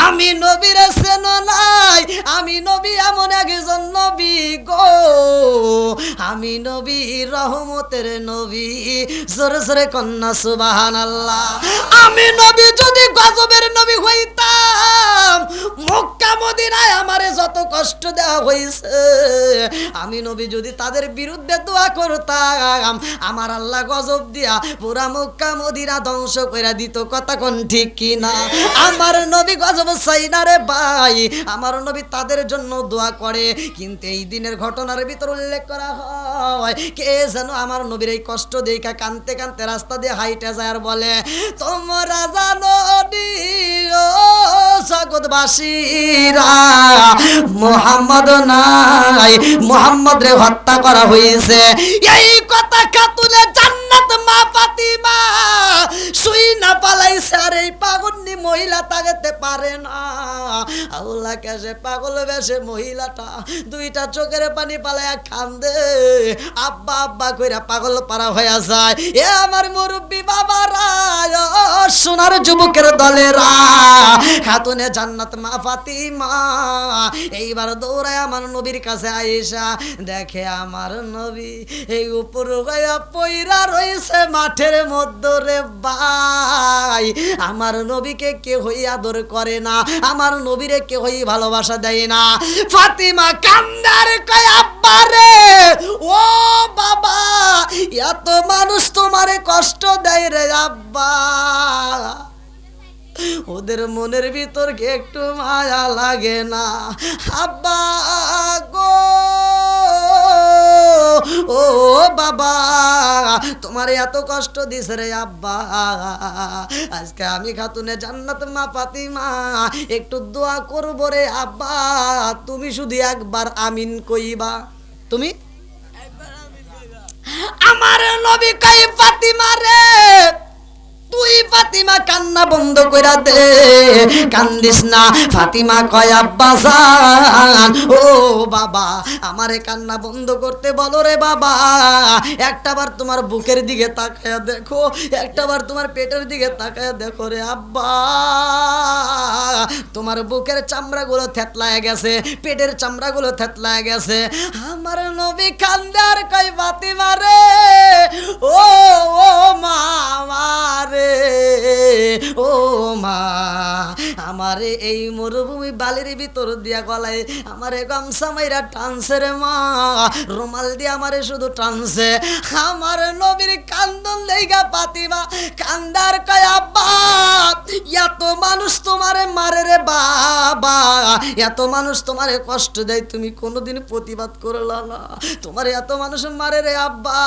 আমি নবীরে চেনো নাই আমি নবী এমন একজন নবী গো আমি নবী রহমতের নবী জোরে জোরে কন্যা সুবহানাল্লাহ আমি নবী যদি গজবের নবী হইতাম মক্কা মদিনায় আমারে যত কষ্ট দেওয়া হয়েছে আমি নবী যদি তাদের বিরুদ্ধে দোয়া করতাম আমার আল্লাহ গজব দিয়া পুরা মক্কা মদিনা ধ্বংস কইরা দিত, কথা কোন ঠিক কি না? আমার নবী গজব চাই না রে ভাই, আমার নবী তাদের জন্য দোয়া করে। কিন্তু এই দিনের ঘটনার ভিতর উল্লেখ করা হয়, কে যেন আমার নবীর এই কষ্ট দেখা কানতে কানতে রাস্তা দিয়ে হাইটে যায় আর বলে, তোমরা জানো নি ও জগৎবাসীরা, মুহাম্মদ নাই, মুহাম্মদ রে হত্যা করা হয়েছে। এই কথা খাতুনে জান্নাত মা ফাতিমা শুই না পালাইছে। আর এই পাগন্নি মহিলা তাকাতে পারে না। আল্লাহ কেসে পাগল বেশে মহিলাটা দুইটা চোখের পানি পালায়া কান্দে, আব্বা আব্বা কইরা পাগল পারা হয়ে যায়। এ আমার মুরব্বী বাবারা, ও সোনার যুবকের দলেরা, খাতুনে জান্নাত মা ফাতিমা এইবার দৌড়ায় আমার নবীর কাছে আয়েশা দেখে আমার নবী এই উপর গায়া পইরা রয়েছে মাঠের মধ্যে রে ভাই। আমার নবীকে কেউই আদর করে না, আমার নবীরে কেউই ভালোবাসা দেয় না। ফাতিমা কান্দার কয়, আব্বা রে, ও বাবা, এত মানুষ তোমারে কষ্ট দেয় রে আব্বা, ওদের মনের ভিতর কি একটু মায়া লাগে না? আব্বা গো, ও বাবা, তোমার এত কষ্ট দিছে রে আব্বা। আজকে আমি খাতুনে জান্নাত মা ফাতিমা একটু দোয়া করব রে আব্বা, তুমি শুধু একবার আমিন কইবা। তুমি আমার নবী কই, ফাতিমা রে, তুই ফাতিমা কান্না বন্ধ কইরা দে, কান্দিস না। ফাতিমা কয়, আব্বা জান, ও বাবা, আমারে কান্না বন্ধ করতে বলো রে বাবা। একটাবার তোমার বুকের দিকে তাকায়া দেখো, একটাবার তোমার পেটের দিকে তাকায়া দেখো রে আব্বা। তোমার বুকের চামড়াগুলো থেতলায় গেছে, পেটের চামড়াগুলো থেতলায় গেছে। আমার নবী কান্দার কয়, ফাতিমা রে, ও ও মা, আমারে, ও মা, আমারে এই মরুভূমি বালির ভিতর দিয়া গলায় আমারে গামছা মাইরা টানছে রে মা, রুমাল দিয়ে আমারে শুধু টানছে। আমার নবীর কান্দন লেগা ফাতিমা কান্দার কয়, আব্বা, এত মানুষ তোমারে মারে রে বাবা, এত মানুষ তোমারে কষ্ট দেয়, তুমি কোনোদিন প্রতিবাদ করলা না। তোমার এত মানুষ মারে রে আব্বা,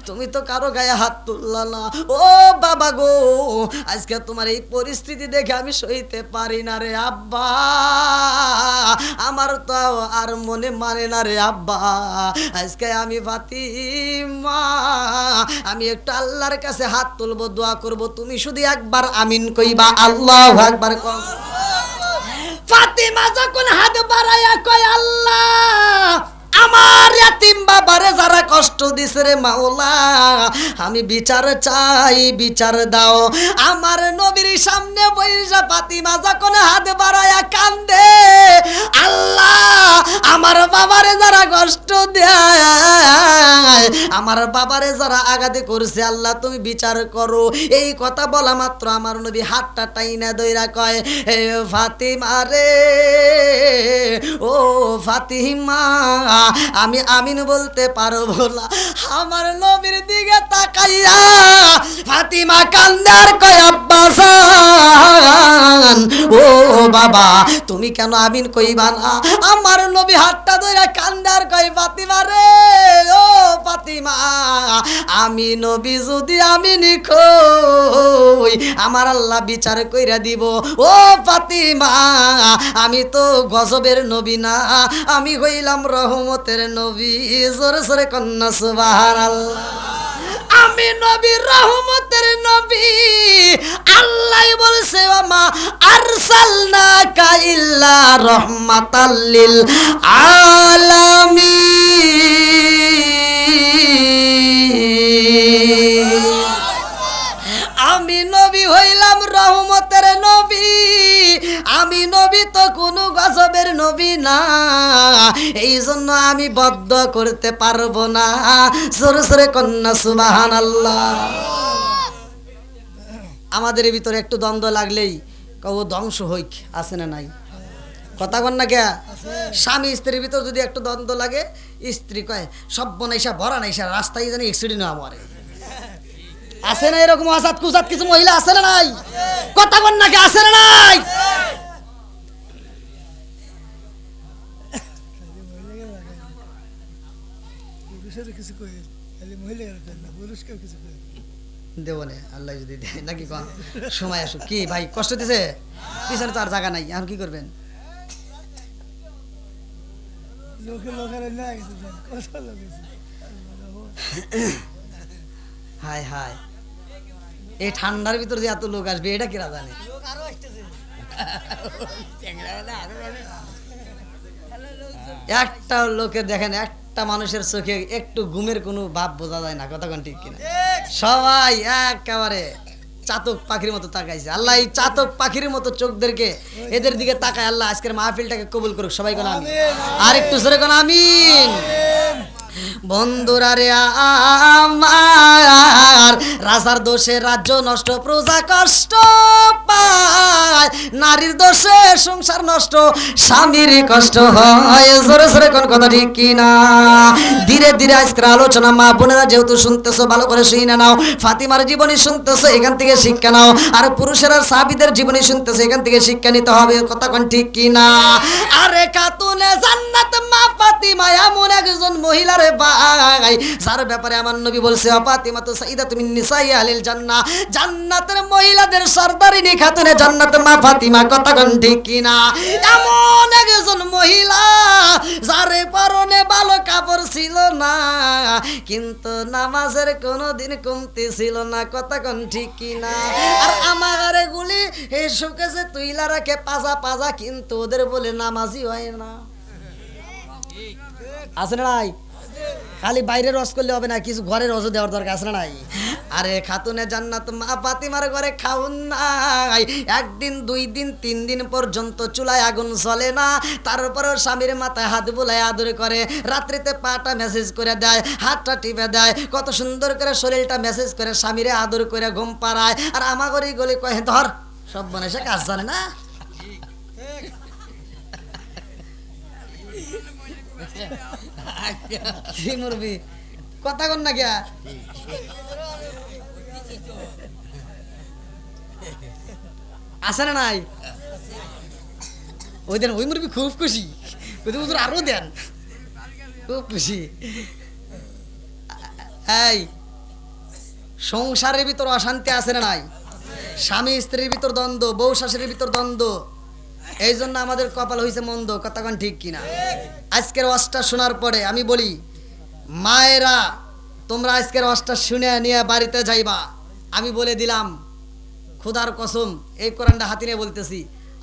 তুমি তো কারো গায়ে হাত তুললা না। ও বাবা গো, আজকে তোমার এই পরিস্থিতি দেখে আমি সইতে পারি না রে আব্বা, আমার তো আর মনে মানে না রে আব্বা। আজকে আমি ফাতিমা, আমি একটু আল্লাহর কাছে হাত তুলবো, দোয়া করব, তুমি শুধু একবার আমিন কইবা, আল্লাহু আকবার কও। ফাতিমা যখন হাত বাড়ায়া কয়, আল্লাহ, আমার ইয়াতিম বাবারে যারা কষ্ট দিছে রে মাওলা, আমি বিচার চাই, বিচার দাও। আমার নবীর সামনে বইসা ফাতিমা যখন হাত বাড়ায়া কান্দে, আল্লাহ, আমার বাবারে যারা কষ্ট দেয়, আমার বাবারে যারা আঘাতে করছে, আল্লাহ তুমি বিচার করো। এই কথা বলা মাত্র আমার নবী হাতটা টাইনা দইরা কয়, হে ফাতিমা রে, ও ফাতিমা, আমি আমিন বলতে পারবো না। আমার নবীর দিকে তাকাইয়া ফাতিমা কান্দার কয়, আব্বা জান, ও বাবা, তুমি কেন আমিন কইবা না? আমার নবী হাতটা ধরে কান্দার কয়, ফাতিমা রে, ও ফাতিমা, আমি নবী যদি আমিন কই, আমার আল্লাহ বিচার কইরা দিব। ও ফাতিমা, আমি তো গজবের নবী না, আমি হইলাম রহমতের নবী। জোরে জোরে কন্যা সুবহানাল্লাহ। আমি নবী, রহমতের নবী। আল্লাহ বলছে, ওমা আরসালনাকা ইল্লা রাহমাতাল লিল আলামিন। আমি নবী হইলাম রহমতের নবী, আমি নবী তো কোনো গজবের নবী না, এই জন্য আমি বদ্ধ করতে পারবো না। সরে সরে কন্যা সুবহানাল্লাহ। আমাদের ভিতরে একটু দ্বন্দ্ব লাগলেই কও ধ্বংস হইক, আছে না নাই? কথা কন না কে? স্বামী স্ত্রীর ভিতর যদি একটু দ্বন্দ্ব লাগে, স্ত্রী কয় সব বনাইসা ভরা নাইসা রাস্তায় জানি অ্যাক্সিডেন্ট হওয়া মরে। আছে না এরকম আজাদ কুজাত কিছু মহিলা আছে না নাই? কথা বল নাকি আছে না নাই? পুরুষের কিছু কই খালি মহিলার না পুরুষকে কিছু কই দেব না আল্লাহ যদি দেয় নাকি কোন সময় আসুক। কি ভাই কষ্ট দিছে? পিছনে তো আর জায়গা নাই, এখন কি করবেন? লোকের না কিছু দেন কথা লাগছে হায় হায়, এই ঠান্ডার ভিতর যে এত লোক আসবে এটা কিরা জানে? একটা লোকের দেখেন, একটা মানুষের চোখে একটু ঘুমের কোনো ভাব বোঝা যায় না, কথা কোন ঠিক কিনা? সবাই একেবারে চাতক পাখির মতো তাকাইছে। আল্লাহ এই চাতক পাখির মতো চোখদেরকে এদের দিকে তাকায় আল্লাহ আজকের মাহফিলটাকে কবুল করুক। সবাই কোন আমিন, আর একটু জোরে কোন আমিন। বন্ধুরা রে আমার, রাজার দোষে রাজ্য নষ্ট, প্রজা কষ্ট পায়, নারীর দোষে সংসার নষ্ট, স্বামীর কষ্ট হয়। জোরে জোরে কোন কথা ঠিক কিনা? ধীরে ধীরে আজকের আলোচনা মা বোনেরা যেহেতু শুনতেছো ভালো করে শুনে নাও। ফাতিমার জীবনী শুনতেছো, এখান থেকে শিক্ষা নাও। আর পুরুষেরা সাহাবীদের জীবনী শুনতেছো, এখান থেকে শিক্ষা নিতে হবে। কথা কোন ঠিক কিনা? আরে খাতুনে জান্নাত মা ফাতিমা এমন একজন মহিলার ভাই যার ব্যাপারে আমার নবী বলছে ফাতিমা তো সাইয়্যিদাতুন মিন নিসাই আহলিল জান্নাহ, জান্নাতের মহিলাদের সরদারিনী খাতুনে জান্নাত মা ফাতিমা। কথা কোন ঠিক কিনা? এমন একজন মহিলা যার পরনে ভালো কাপড় ছিল না, কিন্তু নামাজের কোনোদিন কমতি ছিল না। কথা কোন ঠিক কিনা? আর আমার গুলি এই শোকেসে তুইলা রাখে পাজা পাজা, কিন্তু ওদের বলে নামাজই হয় না। আছে না নাই? খালি বাইরে রস করলে হবে না, কিছু ঘরে রসও দেওয়ার দরকার আছে না নাই? আরে খাতুনে জান্নাত মা ফাতিমার ঘরে খাউন নাই, একদিন দুই দিন তিন দিন পর্যন্ত চুলায় আগুন জ্বলে না, তারপরেও স্বামীর মাথায় হাত বুলায় আদর করে, রাত্রিতে পাটা মেসেজ করে দেয়, হাতটা টিপে দেয়, কত সুন্দর করে শরীরটা মেসেজ করে স্বামীরে আদর করে ঘুম পাড়ায়। আর আমাগরি গলি কয়ে ধর, সব বনে সে কাজ জানে না। কি মুরবি কথা কন না গিয়া? আছে না নাই? ওই দেন ওই মুরবি খুব খুশি, আরো দেন, খুব খুশি। এই সংসারের ভিতর অশান্তি আছে না নাই? স্বামী স্ত্রীর ভিতর দ্বন্দ্ব, বউ শাশুড়ির ভিতর দ্বন্দ্ব, এই জন্য আমাদের কপাল হয়েছে মন্দ। কথা কোন ঠিক কিনা? আজকের ওয়াজটা শোনার পরে আমি বলি, মায়েরা তোমরা আজকের ওয়াজটা শুনে নিয়ে বাড়িতে যাইবা। আমি বলে দিলাম খোদার কসম, এই কোরআনটা হাতে নিয়ে বলতেছি,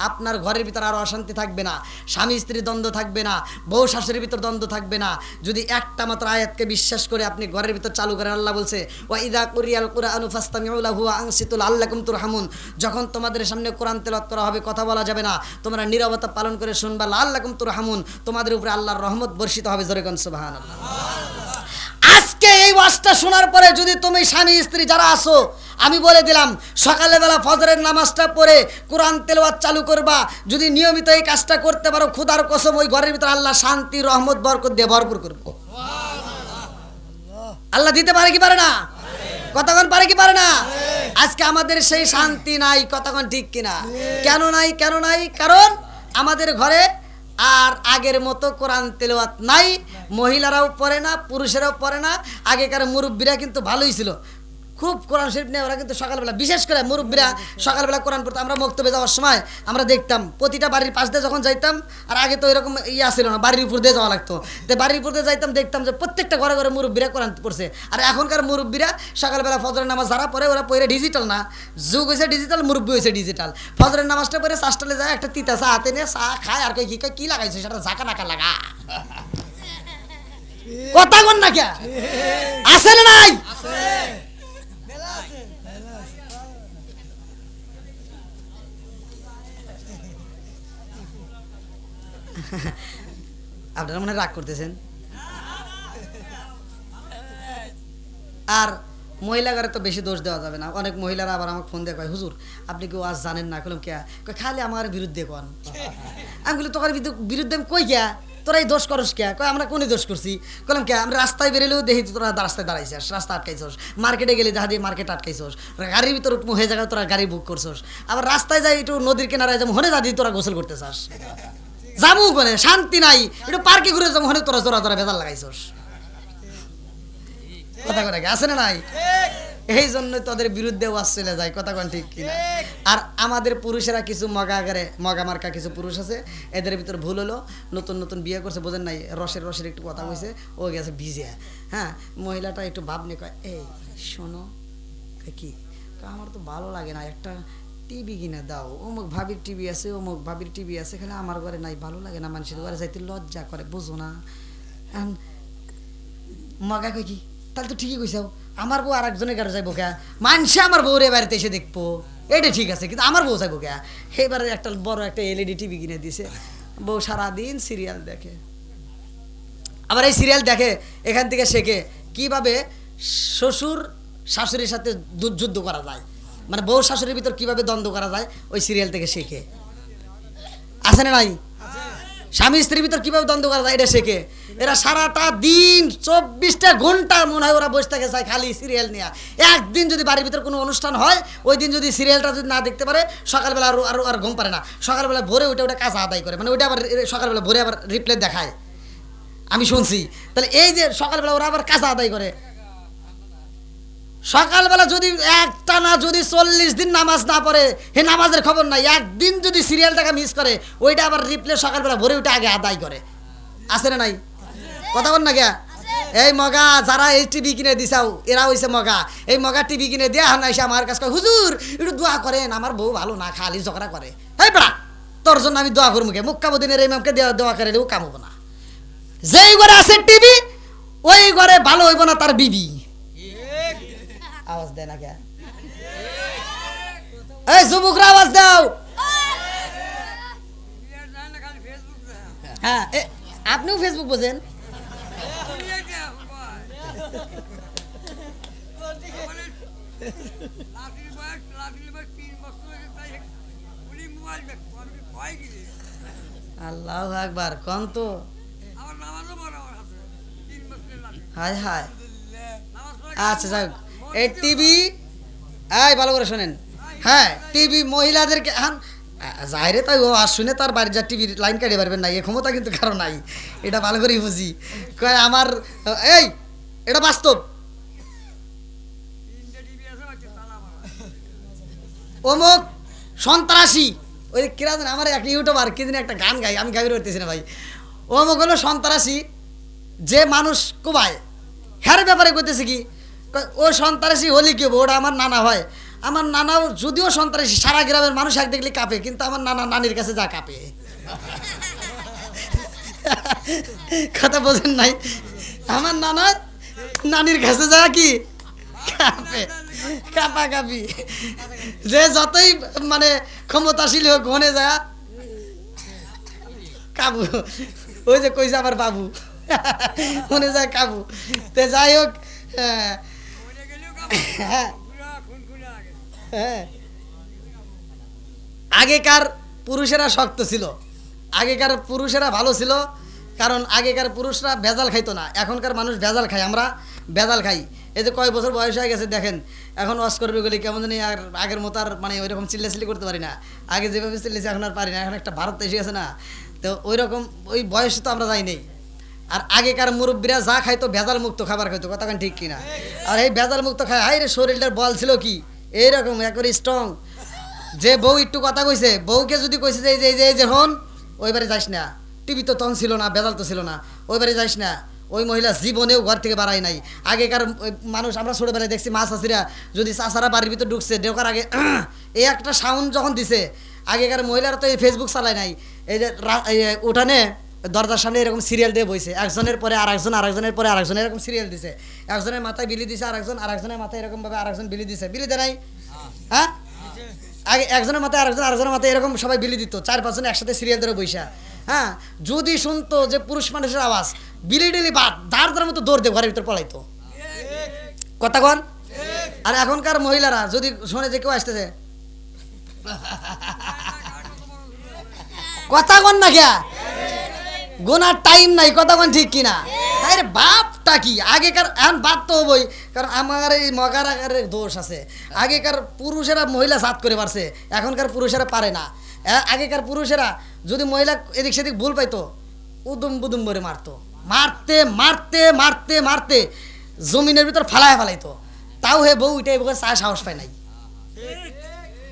আপনার ঘরের ভিতর আর অশান্তি থাকবে না, স্বামী স্ত্রী দ্বন্দ্ব থাকবে না, বউ শাশুড়ির ভিতর দ্বন্দ্ব থাকবে না, যদি একটা মাত্র আয়াতকে বিশ্বাস করে আপনি ঘরের ভিতর চালু করেন। আল্লাহ বলছে ওয়া ইযা কুরিয়াল কুরআনু ফাসতামিউ লাহু ওয়া আনসিতু লাআল্লাকুম তুরহামুন, যখন তোমাদের সামনে কোরআন তেলাওয়াত করা হবে, কথা বলা যাবে না, তোমরা নীরবতা পালন করে শুনবা, লাআল্লাকুম তুরহামুন, তোমাদের উপরে আল্লাহর রহমত বর্ষিত হবে। জোরে কোন সুবহানাল্লাহ। আজকে এই ওয়াজটা শোনার পরে যদি তুমি স্বামী স্ত্রী যারা আসো, আমি বলে দিলাম সকালবেলা ফজরের নামাজটা পড়ে কোরআন তেলাওয়াত চালু করবা, যদি নিয়মিত এই কাজটা করতে পারো, খোদার কসম ওই ঘরের ভিতরে আল্লাহ শান্তি রহমত বরকত দিয়ে ভরপুর করবো। আল্লাহ দিতে পারে কি পারে না? কতক্ষণ পারে কি পারে না? আজকে আমাদের সেই শান্তি নাই। কতক্ষণ ঠিক কিনা? কেন নাই? কেন নাই? কারণ আমাদের ঘরে আর আগের মতো কোরআন তেলাওয়াত নাই, মহিলারাও পড়ে না, পুরুষেরাও পড়ে না। আগেকার মুরব্বীরা কিন্তু ভালোই ছিল, খুব কোরআন শরীফ নিয়ে ওরা কিন্তু সকালবেলা, বিশেষ করে মুরব্বীরা সকালবেলা কোরআন পড়তো। আমরা মক্তবে যাওয়ার সময় আমরা দেখতাম প্রতিটা বাড়ির পাশ দিয়ে যখন যাইতাম, আর আগে তো এরকম ইয়া ছিল না, বাড়ির উপর দিয়ে যাওয়া লাগতো, তো বাড়ির উপর দিয়ে যাইতাম, দেখতাম যে প্রত্যেকটা ঘরে ঘরে মুরব্বীরা কোরআন পড়ছে। আর এখনকার মুরব্বীরা সকালবেলা ফজরের নামাজ যারা পড়ে, ওরা পড়ে ডিজিটাল না, যুগ হয়েছে ডিজিটাল, মুরব্বী হয়েছে ডিজিটাল। ফজরের নামাজটা পড়ে চাষটালে যায়, একটা তিতা চা হাতে নিয়ে চা খায়, আর কই কি লাগাইছে সেটা ঝাঁকা নাকা লাগা। কথা বল না কে? আছে না নাই? আপনারা মনে রাগ করতেছেন। আর মহিলাগারে তো বেশি দোষ দেওয়া যাবে না। অনেক মহিলারা আবার আমাকে ফোন দিয়ে কয়, হুজুর আপনি কি ওয়াজ জানেন না? কলম কে খালি আমার বিরুদ্ধে কন। আমি বলি তোর বিরুদ্ধে আমি কই গিয়া তোরা এই দোষ করস কে? কয় আমরা কোনই দোষ করছি? কলাম কে? আমরা রাস্তায় বেরোলেও দেখি তোরা রাস্তায় দাঁড়াইছিস, রাস্তা আটকাইছস, মার্কেটে গেলে দেখা দিয়ে মার্কেট আটকাইছস, গাড়ির ভিতর উঠবো হয়ে জায়গায় তোরা গাড়ি বুক করছস, আবার রাস্তায় যাই একটু নদীর কিনারায় যেমন হনে দাদি তোরা গোসল করতে চাস, যাবো কোনে শান্তি নাই, একটু পার্কে ঘুরে যেমন হনে তোরা জোরা জোরা বেজাল লাগাইছস। কথা কথা আছে না নাই? এই জন্য তোদের বিরুদ্ধে ওয়াজ চলে যায়, কথা কোন ঠিক কিনা? আর আমাদের পুরুষেরা কিছু মগা মার্কা কিছু পুরুষ আছে, এদের ভিতর ভুল হলো, নতুন নতুন বিয়ে করছে, বোঝেন নাই, রসের একটু কথা কইছে, ও গেছে ভিজে, হ্যাঁ, মহিলাটা একটু ভাব নিয়ে কয়, এই শোনো, কি আমার তো ভালো লাগে না, একটা টিভি কিনে দাও, অমুক ভাবির টিভি আছে, অমুক ভাবির টিভি আছে, খালি আমার ঘরে নাই, ভালো লাগে না, মানুষের ঘরে যাইতে লজ্জা করে, বুঝো না? মগা কই কি, তাহলে তো ঠিকই কইসাও, আমার বউ আর একজনের ঘরে যাইবো কে? মানছে আমার বউর বাড়িতে এসে দেখবো, এটা ঠিক আছে, কিন্তু আমার বউ যাইবো কে? এবারে একটা বড় একটা এলইডি টিভি কিনে দিছে, বউ সারাদিন সিরিয়াল দেখে, আবার এই সিরিয়াল দেখে এখান থেকে শেখে কিভাবে শ্বশুর শাশুড়ির সাথে যুদ্ধ করা যায়, মানে বউ শাশুড়ির ভিতর কিভাবে দ্বন্দ্ব করা যায়, ওই সিরিয়াল থেকে শেখে। আছে না নাই? স্বামী স্ত্রীর ভিতর কিভাবে দ্বন্দ্ব করা যায় এটা শেখে। এরা সারাটা দিন 24টা ঘন্টা মনে হয় ওরা বসে থাকে চায় খালি সিরিয়াল নিয়ে। একদিন যদি বাড়ির ভিতর কোনো অনুষ্ঠান হয়, ওই দিন যদি সিরিয়ালটা যদি না দেখতে পারে, সকালবেলা আর ঘুম পারে না, সকালবেলা ভোরে ওটা কাজ আদায় করে, মানে ওইটা আবার সকালবেলা ভোরে আবার রিপ্লে দেখায়, আমি শুনছি। তাহলে এই যে সকালবেলা ওরা আবার কাজ আদায় করে, সকালবেলা যদি একটা না যদি 40 দিন নামাজ না পড়ে, হে নামাজের খবর নাই, একদিন যদি সিরিয়াল দেখা মিস করে, ওইটা আবার রিপ্লে সকালবেলা ভোরে ওইটা আগে আদায় করে। আছে না নাই? কথা বল না কে? এই মগা যারা এই টিভি কিনে দিছাও, এরা হইছে মগা। এই মগা টিভি কিনে দেয়া না এসে আমার কাছে কয়, হুজুর একটু দোয়া করেন, আমার বউ ভালো না, খালি ঝগড়া করে। এই বেড়া, তোর জন্য আমি দোয়া করবো কে? মুক্কাবুদ্দিনের ইমামকে দোয়া করে দেবো, কাম হবো না। যেই ঘরে আছে টিভি, ওই ঘরে ভালো হইব না তার বিবি। আওয়াজ দেয় না কে? এই যুবকরা আওয়াজ দাও। হ্যাঁ, আপনিও ফেসবুক বোঝেন? আল্লাহু আকবার, কোন তো হায় হায়। আচ্ছা যাক, এই টিভি, এই ভালো করে শোনেন, হ্যাঁ টিভি মহিলাদেরকে যাইরে তাই ও আর শুনে তার বাড়ির যা টিভির লাইন কাটিয়ে পারবেন না, এ ক্ষমতা কিন্তু কারো নাই, এটা ভালো করেই বুঝি। কয় আমার এই এটা বাস্তব, অমুক সন্ত্রাসী, ওই কিরা জানে আমার একটা ইউটিউবার কি দিন একটা গান গাই, আমি গাইতে পারতেছি না ভাই, অমুক হলো সন্ত্রাসী যে মানুষ কোবায়, হ্যার ব্যাপারে কইতেছে কি, ও সন্ত্রাসী হলি কি, ওটা আমার নানা হয়, আমার নানাও যদিও সন্ত্রাসী, সারা গ্রামের মানুষ এক দেখলে কাঁপে, কিন্তু আমার নানা নানির কাছে যা কাঁপে। কথা বোঝেন নাই? আমার নানা নানির কাছে যা কি কাঁপে, কাঁপা কাঁপি, যে যতই মানে ক্ষমতাশীল হোক ঘনে যা কাবু, ওই যে কইছে আমার বাবু মনে যায় কাবু। তে যাই হোক, হ্যাঁ, আগেকার পুরুষেরা শক্ত ছিল, আগেকার পুরুষেরা ভালো ছিল, কারণ আগেকার পুরুষরা ভেজাল খাইতো না, এখনকার মানুষ ভেজাল খায়, আমরা ভেজাল খাই। এই যে কয়েক বছর বয়স হয়ে গেছে দেখেন, এখন ওয়াজ করবে গেলে কেমন জানি আর আগের মতো আর মানে ওই রকম চিল্লাচিল্লি করতে পারি না, আগে যেভাবে চিল্লেছি এখন আর পারি না, এখন একটা ভারত এসে গেছে না, তো ওই রকম ওই বয়সে তো আমরা যাই নেই। আর আগেকার মুরব্বীরা যা খাইতো ভেজাল মুক্ত খাবার খাইতো, কথা ঠিক কিনা? আর এই ভেজাল মুক্ত খায়, হাই রে শরীরটার বল ছিল কি এইরকম একবারে স্ট্রং। যে বউ একটু কথা কইছে, বউকে যদি কইছে যে এই যে হন ওইবারে যাইস না, টিভি তো তখন ছিল না, ভেজাল তো ছিল না, ওইবারে যাইস না, ওই মহিলা জীবনেও ঘর থেকে বাড়ায় নাই। আগেকার মানুষ আমরা ছোটোবেলায় দেখছি মাছ চাষিরা যদি চাষারা বাড়ির ভিতর ঢুকছে ঢোকার আগে এই একটা সাউন্ড যখন দিছে, আগেকার মহিলারা তো এই ফেসবুক চালায় নাই, এই যে উঠানে দরজার সামনে এরকম সিরিয়াল দিয়ে বইছে, একজনের পরে আরেকজন, আরেকজনের পরে আরেকজন, এরকম সিরিয়াল দিছে, একজনের মাথায় বিলি দিছে আরেকজন, আরেকজনের মাথায় এরকম ভাবে আরেকজন বিলি দিছে, বিলি দেয় নাই? হ্যাঁ, আগে একজনের মাথায় আরেকজন, আরেকজনের মাথায় এরকম সবাই বিলি দিত, 4-5 জন একসাথে সিরিয়াল ধরে বইসা। হ্যাঁ, যদি শুনতো যে পুরুষ মানুষের আওয়াজ, বিলি ডিলি বাদ দাঁড় মতো দৌড় দিয়ে ঘরের ভিতর পলাইতো, কথা কন। আর এখনকার মহিলারা যদি শুনে যে কেউ আসতেছে, কথা কন না কে, গোনার টাইম নাই, কথা কোন ঠিক কিনা? আরে বাপটা কি আগেকার, এখন বাপ তো হবই, কারণ আমার এই মগার আকারের দোষ আছে। আগেকার পুরুষেরা মহিলা সাত করে পারছে, এখনকার পুরুষেরা পারে না। আগেকার পুরুষেরা যদি মহিলা এদিক সেদিক ভুল পাইতো, উদুম বুদুম করে মারতো, মারতে মারতে মারতে মারতে জমিনের ভিতর ফালায় ফালাইতো, তাও হে বউ এটাই বউ চা সাহস পায় নাই।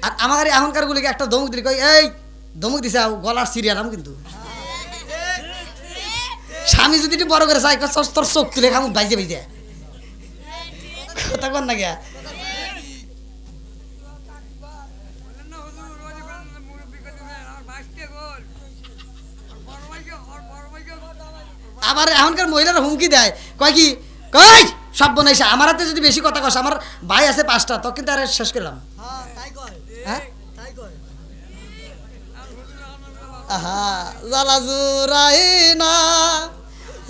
আর আমার এখনকার গুলিকে একটা ধমক দিলি, কই এই ধমক দিছে গলার সিরিয়ালাম কিন্তু। স্বামী যদি একটু বড় করে চাই তোর চোখ তুলে খামু বাইজে বাইজে, কথা কন না গিয়া। আবার এখনকার মহিলারা হুমকি দেয়, কয় কি কই সব বনাইছে আমার হাতে যদি বেশি কথা কস, আমার ভাই আছে 5টা, তো কিন্তু আর শেষ করলাম। হ্যাঁ আহা জ্বালা জুরাই না,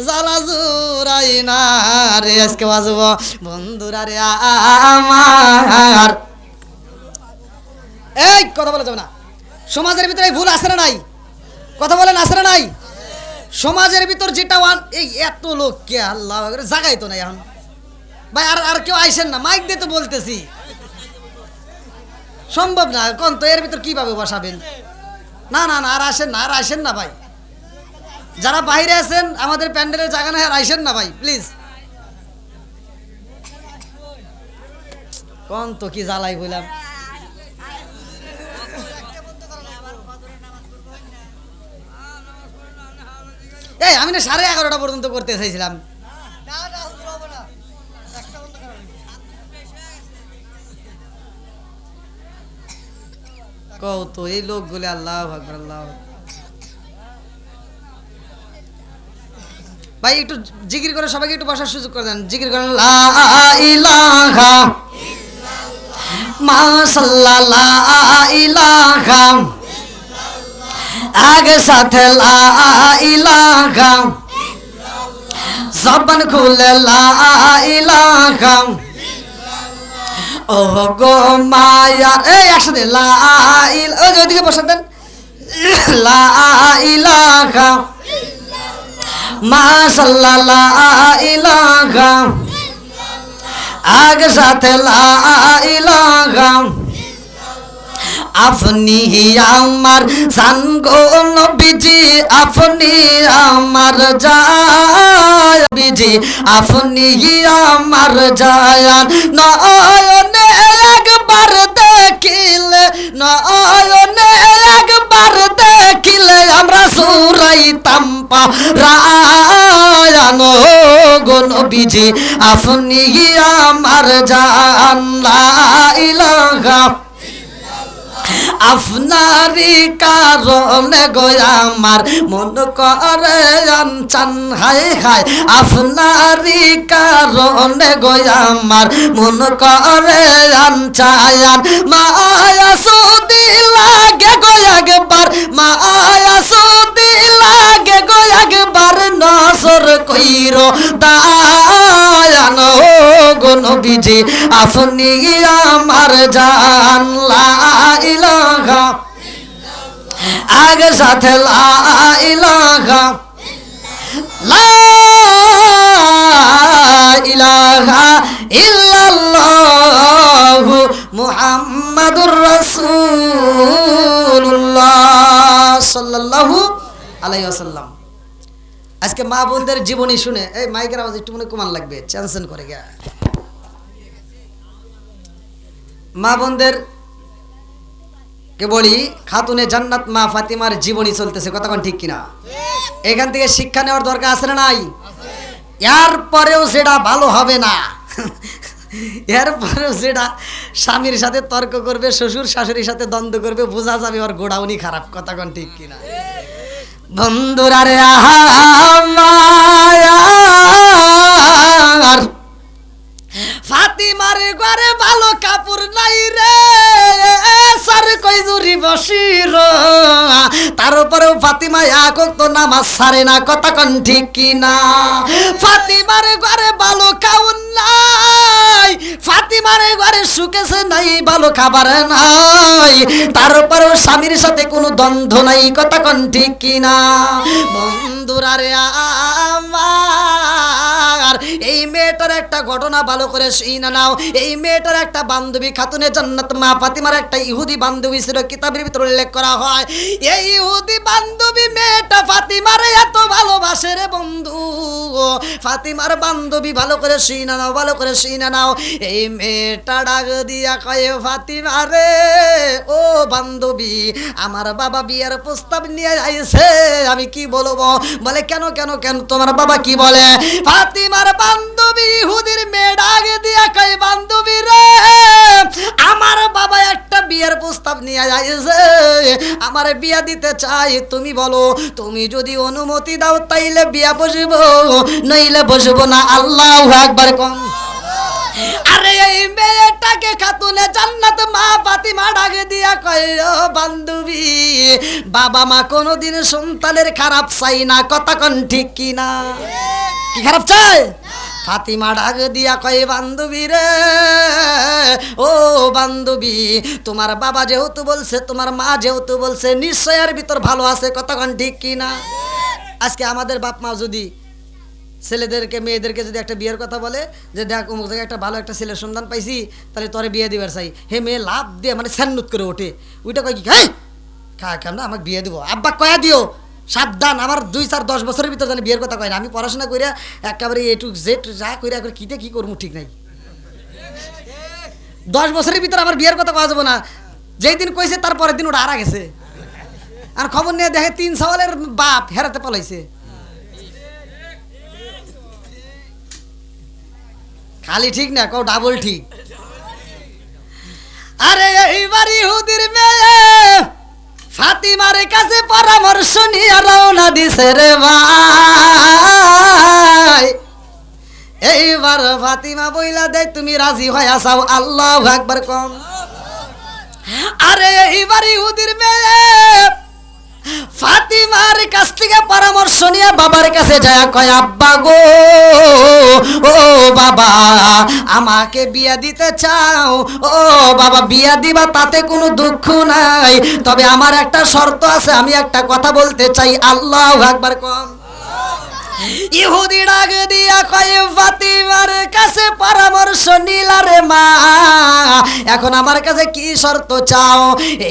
জ্বালা জুরাই না রে, আজকে বাজব বন্ধুরা রে আমার। এই কথা বলা যাবে না, সমাজের ভিতরে ভুল আছে না নাই? কথা বলেন আছে না নাই? সমাজের ভিতর যেটা এই এত লোককে আল্লাহ জাগাই তো নাই এখন ভাই। আর কেউ আইসেন না, মাইক দিয়ে তো বলতেছি, সম্ভব না কোন তো এর ভিতর কিভাবে বসাবেন? না না না, আর আসেন না, আর আসেন না ভাই। যারা বাইরে আছেন আমাদের প্যান্ডেলের জায়গা না, আর আইসেন না ভাই প্লিজ। কোন তো কি জ্বালাই বললাম। এই আমি না 11:30 পর্যন্ত করতে চাইছিলাম। কও তো এই লোকগুলো, আল্লাহু আকবার আল্লাহ। ভাই একটু জিকির করে সবাইকে একটু বসার সুযোগ করে দেন, জিকির করেন লা ইলাহা মাশাআল্লাহ, লা ইলাহা আগে সাথে লা ইলাহা, জবান খুলে লা ইলাহা, ও গো মায়া এই একসাথে লা ইলাহা, ওই ওদিকে বসে দেন, লা ইলাহা মাশাআল্লাহ, লা ইলাহা আগে সাথে লা ইলাহা, আপনি আমার জান গো নবীজি, আপনি আমার জান নবীজি, আপনি আমার জান, নয়নে একবার দেখিলে, নয়নে একবার দেখিলে আমরা সুরাইতাম পারায়ান গো নবীজি, আপনি আমার জান, লা ইলাহা আপনারি কারণে গো আমার মন করে আনচান, হায় হায় আপনারি কারণে গো আমার মন করে আনচান, মায়া সুদি লাগে গো একবার, মায়া সুদি লাগে গো একবার, নজর কইরো দায়ান গো নবীজি, আপনি আমার জান, লা ইলাহা আগে সাথে লা ইলাহা, লা ইলাহা ইল্লাল্লাহু মুহাম্মাদুর রাসূলুল্লাহ সাল্লাল্লাহু আলাইহি ওয়াসাল্লাম। আজকে মা বোনদের জীবনী শুনে, এই মাইকের আওয়াজ একটু মনে কমান লাগবে, চ্যানসেন করে গা। মা বোনদের কে বলি, খাতুনে জান্নাত মা ফাতিমার জীবনী চলতেছে, কথা কোন ঠিক কিনা? এখান থেকে শিক্ষা নেওয়ার দরকার আছে না নাই? এরপরেও সেটা ভালো হবে না, এরপরেও সেটা স্বামীর সাথে তর্ক করবে, শ্বশুর শাশুড়ির সাথে দ্বন্দ্ব করবে, বোঝা যাবে ওর গোড়াউনি খারাপ, কথা কোন ঠিক কিনা? বন্ধুরা রে আমার ফাতিমা ফাতিমার ঘরে ভালো কাপড় নাই রে, সার কই জুরি বসির, তারপরেও ফাতিমা এক ওয়াক্ত নামাজ ছাড়ে না, কথা কোন ঠিক কি না? ফাতিমার ঘরে ভালো খাওন নাই, ফাতিমার ঘরে সুকেছে নাই, ভালো খাবার নাই, তারপরেও স্বামীর সাথে কোনো দ্বন্দ্ব নাই, কথা কোন ঠিক কি না? বন্ধুরা রে আমার, এই মেয়েটার একটা ঘটনা ভালো করে শুনে নাও। এই মেয়েটার একটা বান্ধবী খাতুনে জান্নাত মা ফাতিমার একটা ইহুদি বান্ধবী ছিল, কিতাবের ভিতরে উল্লেখ করা হয়। এই ইহুদি বান্ধবী মেয়েটা ফাতিমারে এত ভালোবাসে রে বন্ধু, ফাতিমার বান্ধবী ভালো করে শুনে নাও, ভালো করে শুনে নাও। এই মেয়েটা ডাক দিয়া কয়ে, ফাতিমারে ও বান্ধবী, আমার বাবা বিয়ের প্রস্তাব নিয়ে আইছে, আমি কি বলবো? বলে কেন কেন কেন, তোমার বাবা কি বলে? ফাতিমার বান্ধবী ইহুদির মেয়ে ডাক দিয়া কয়, বান্ধবী রে, আমার বাবা একটা বিয়ের প্রস্তাব নিয়ে আইছে, আমার বিয়া দিতে চাই, তুমি বলো, তুমি যদি অনুমতি দাও তাইলে বিয়া বসবো, নইলে বসবো না। আল্লাহু আকবার কোন। আরে এই মেয়েটাকে খাতুনে জান্নাত মা ফাতিমা ডাকে দিয়া কয়, ও বান্ধবী, বাবা মা কোনোদিন সন্তানের খারাপ চাই না, কথা কোন ঠিক কি না? কি খারাপ চাই? ফাতিমা ডাক দিয়া কয়, বান্ধবী রে, ও বান্ধবী, তোমার বাবা যেহেতু বলছে, তোমার মা যেহেতু বলছে, নিশ্চয় এর ভিতর ভালো আছে, কথা কোন ঠিক কি না? আজকে আমাদের বাপ মা যদি ছেলেদেরকে মেয়েদেরকে যদি একটা বিয়ের কথা বলে, যে দেখ অমুক জায়গায় একটা ভালো একটা ছেলের সন্ধান পাইছি, তাহলে তোরে বিয়ে দিবার চাই, হে মেয়ে লাভ দিয়ে মানে স্যান্নুত করে ওঠে, ওইটা কয় কি, হ্যাঁ কেমন আমাকে বিয়ে দিব, আব্বা কয়া দিও, সাবধান, আমার 2-4-10 বছরের ভিতরে জানি বিয়ের কথা কয় না, আমি পড়াশোনা কইরা একেবারে এ টু জেড যা কইরা এখন কিতে কি করবো ঠিক নাই, 10 বছরের ভিতরে আমার বিয়ের কথা কয়া যাবো না, যেই দিন কইছে তার পরের দিন ওটা হারা গেছে, আর খবর নিয়ে দেখে 3 সওয়ালের বাপ হেরাতে পলাইছে। খালি ঠিক না, কও ডাবল ঠিক। আরে এইবার ইহুদির মেয়ে ফাতিমার কাছে পরামর্শ নিয়ে রওনা দিছে রে ভাই। এইবার ফাতিমা বইলা দেয়, তুমি রাজি হয়ে যাও, আল্লাহু আকবার কম। আরে এইবার ইহুদির মেয়ে ফাতিমার কাছ থেকে পরামর্শ নিয়ে বাবার কাছে যায়, কয়, আব্বা গো, ও বাবা, আমাকে বিয়া দিতে চাও? ও বাবা, বিয়া দিবা তাতে কোনো দুঃখ নাই, তবে আমার একটা শর্ত আছে, আমি একটা কথা বলতে চাই, আল্লাহু আকবার কম। ইহুদি ডাক দিয়া কয়, ফাতিমার কাছে পরামর্শ নিলা রে মা, এখন আমার কাছে কি শর্ত চাও?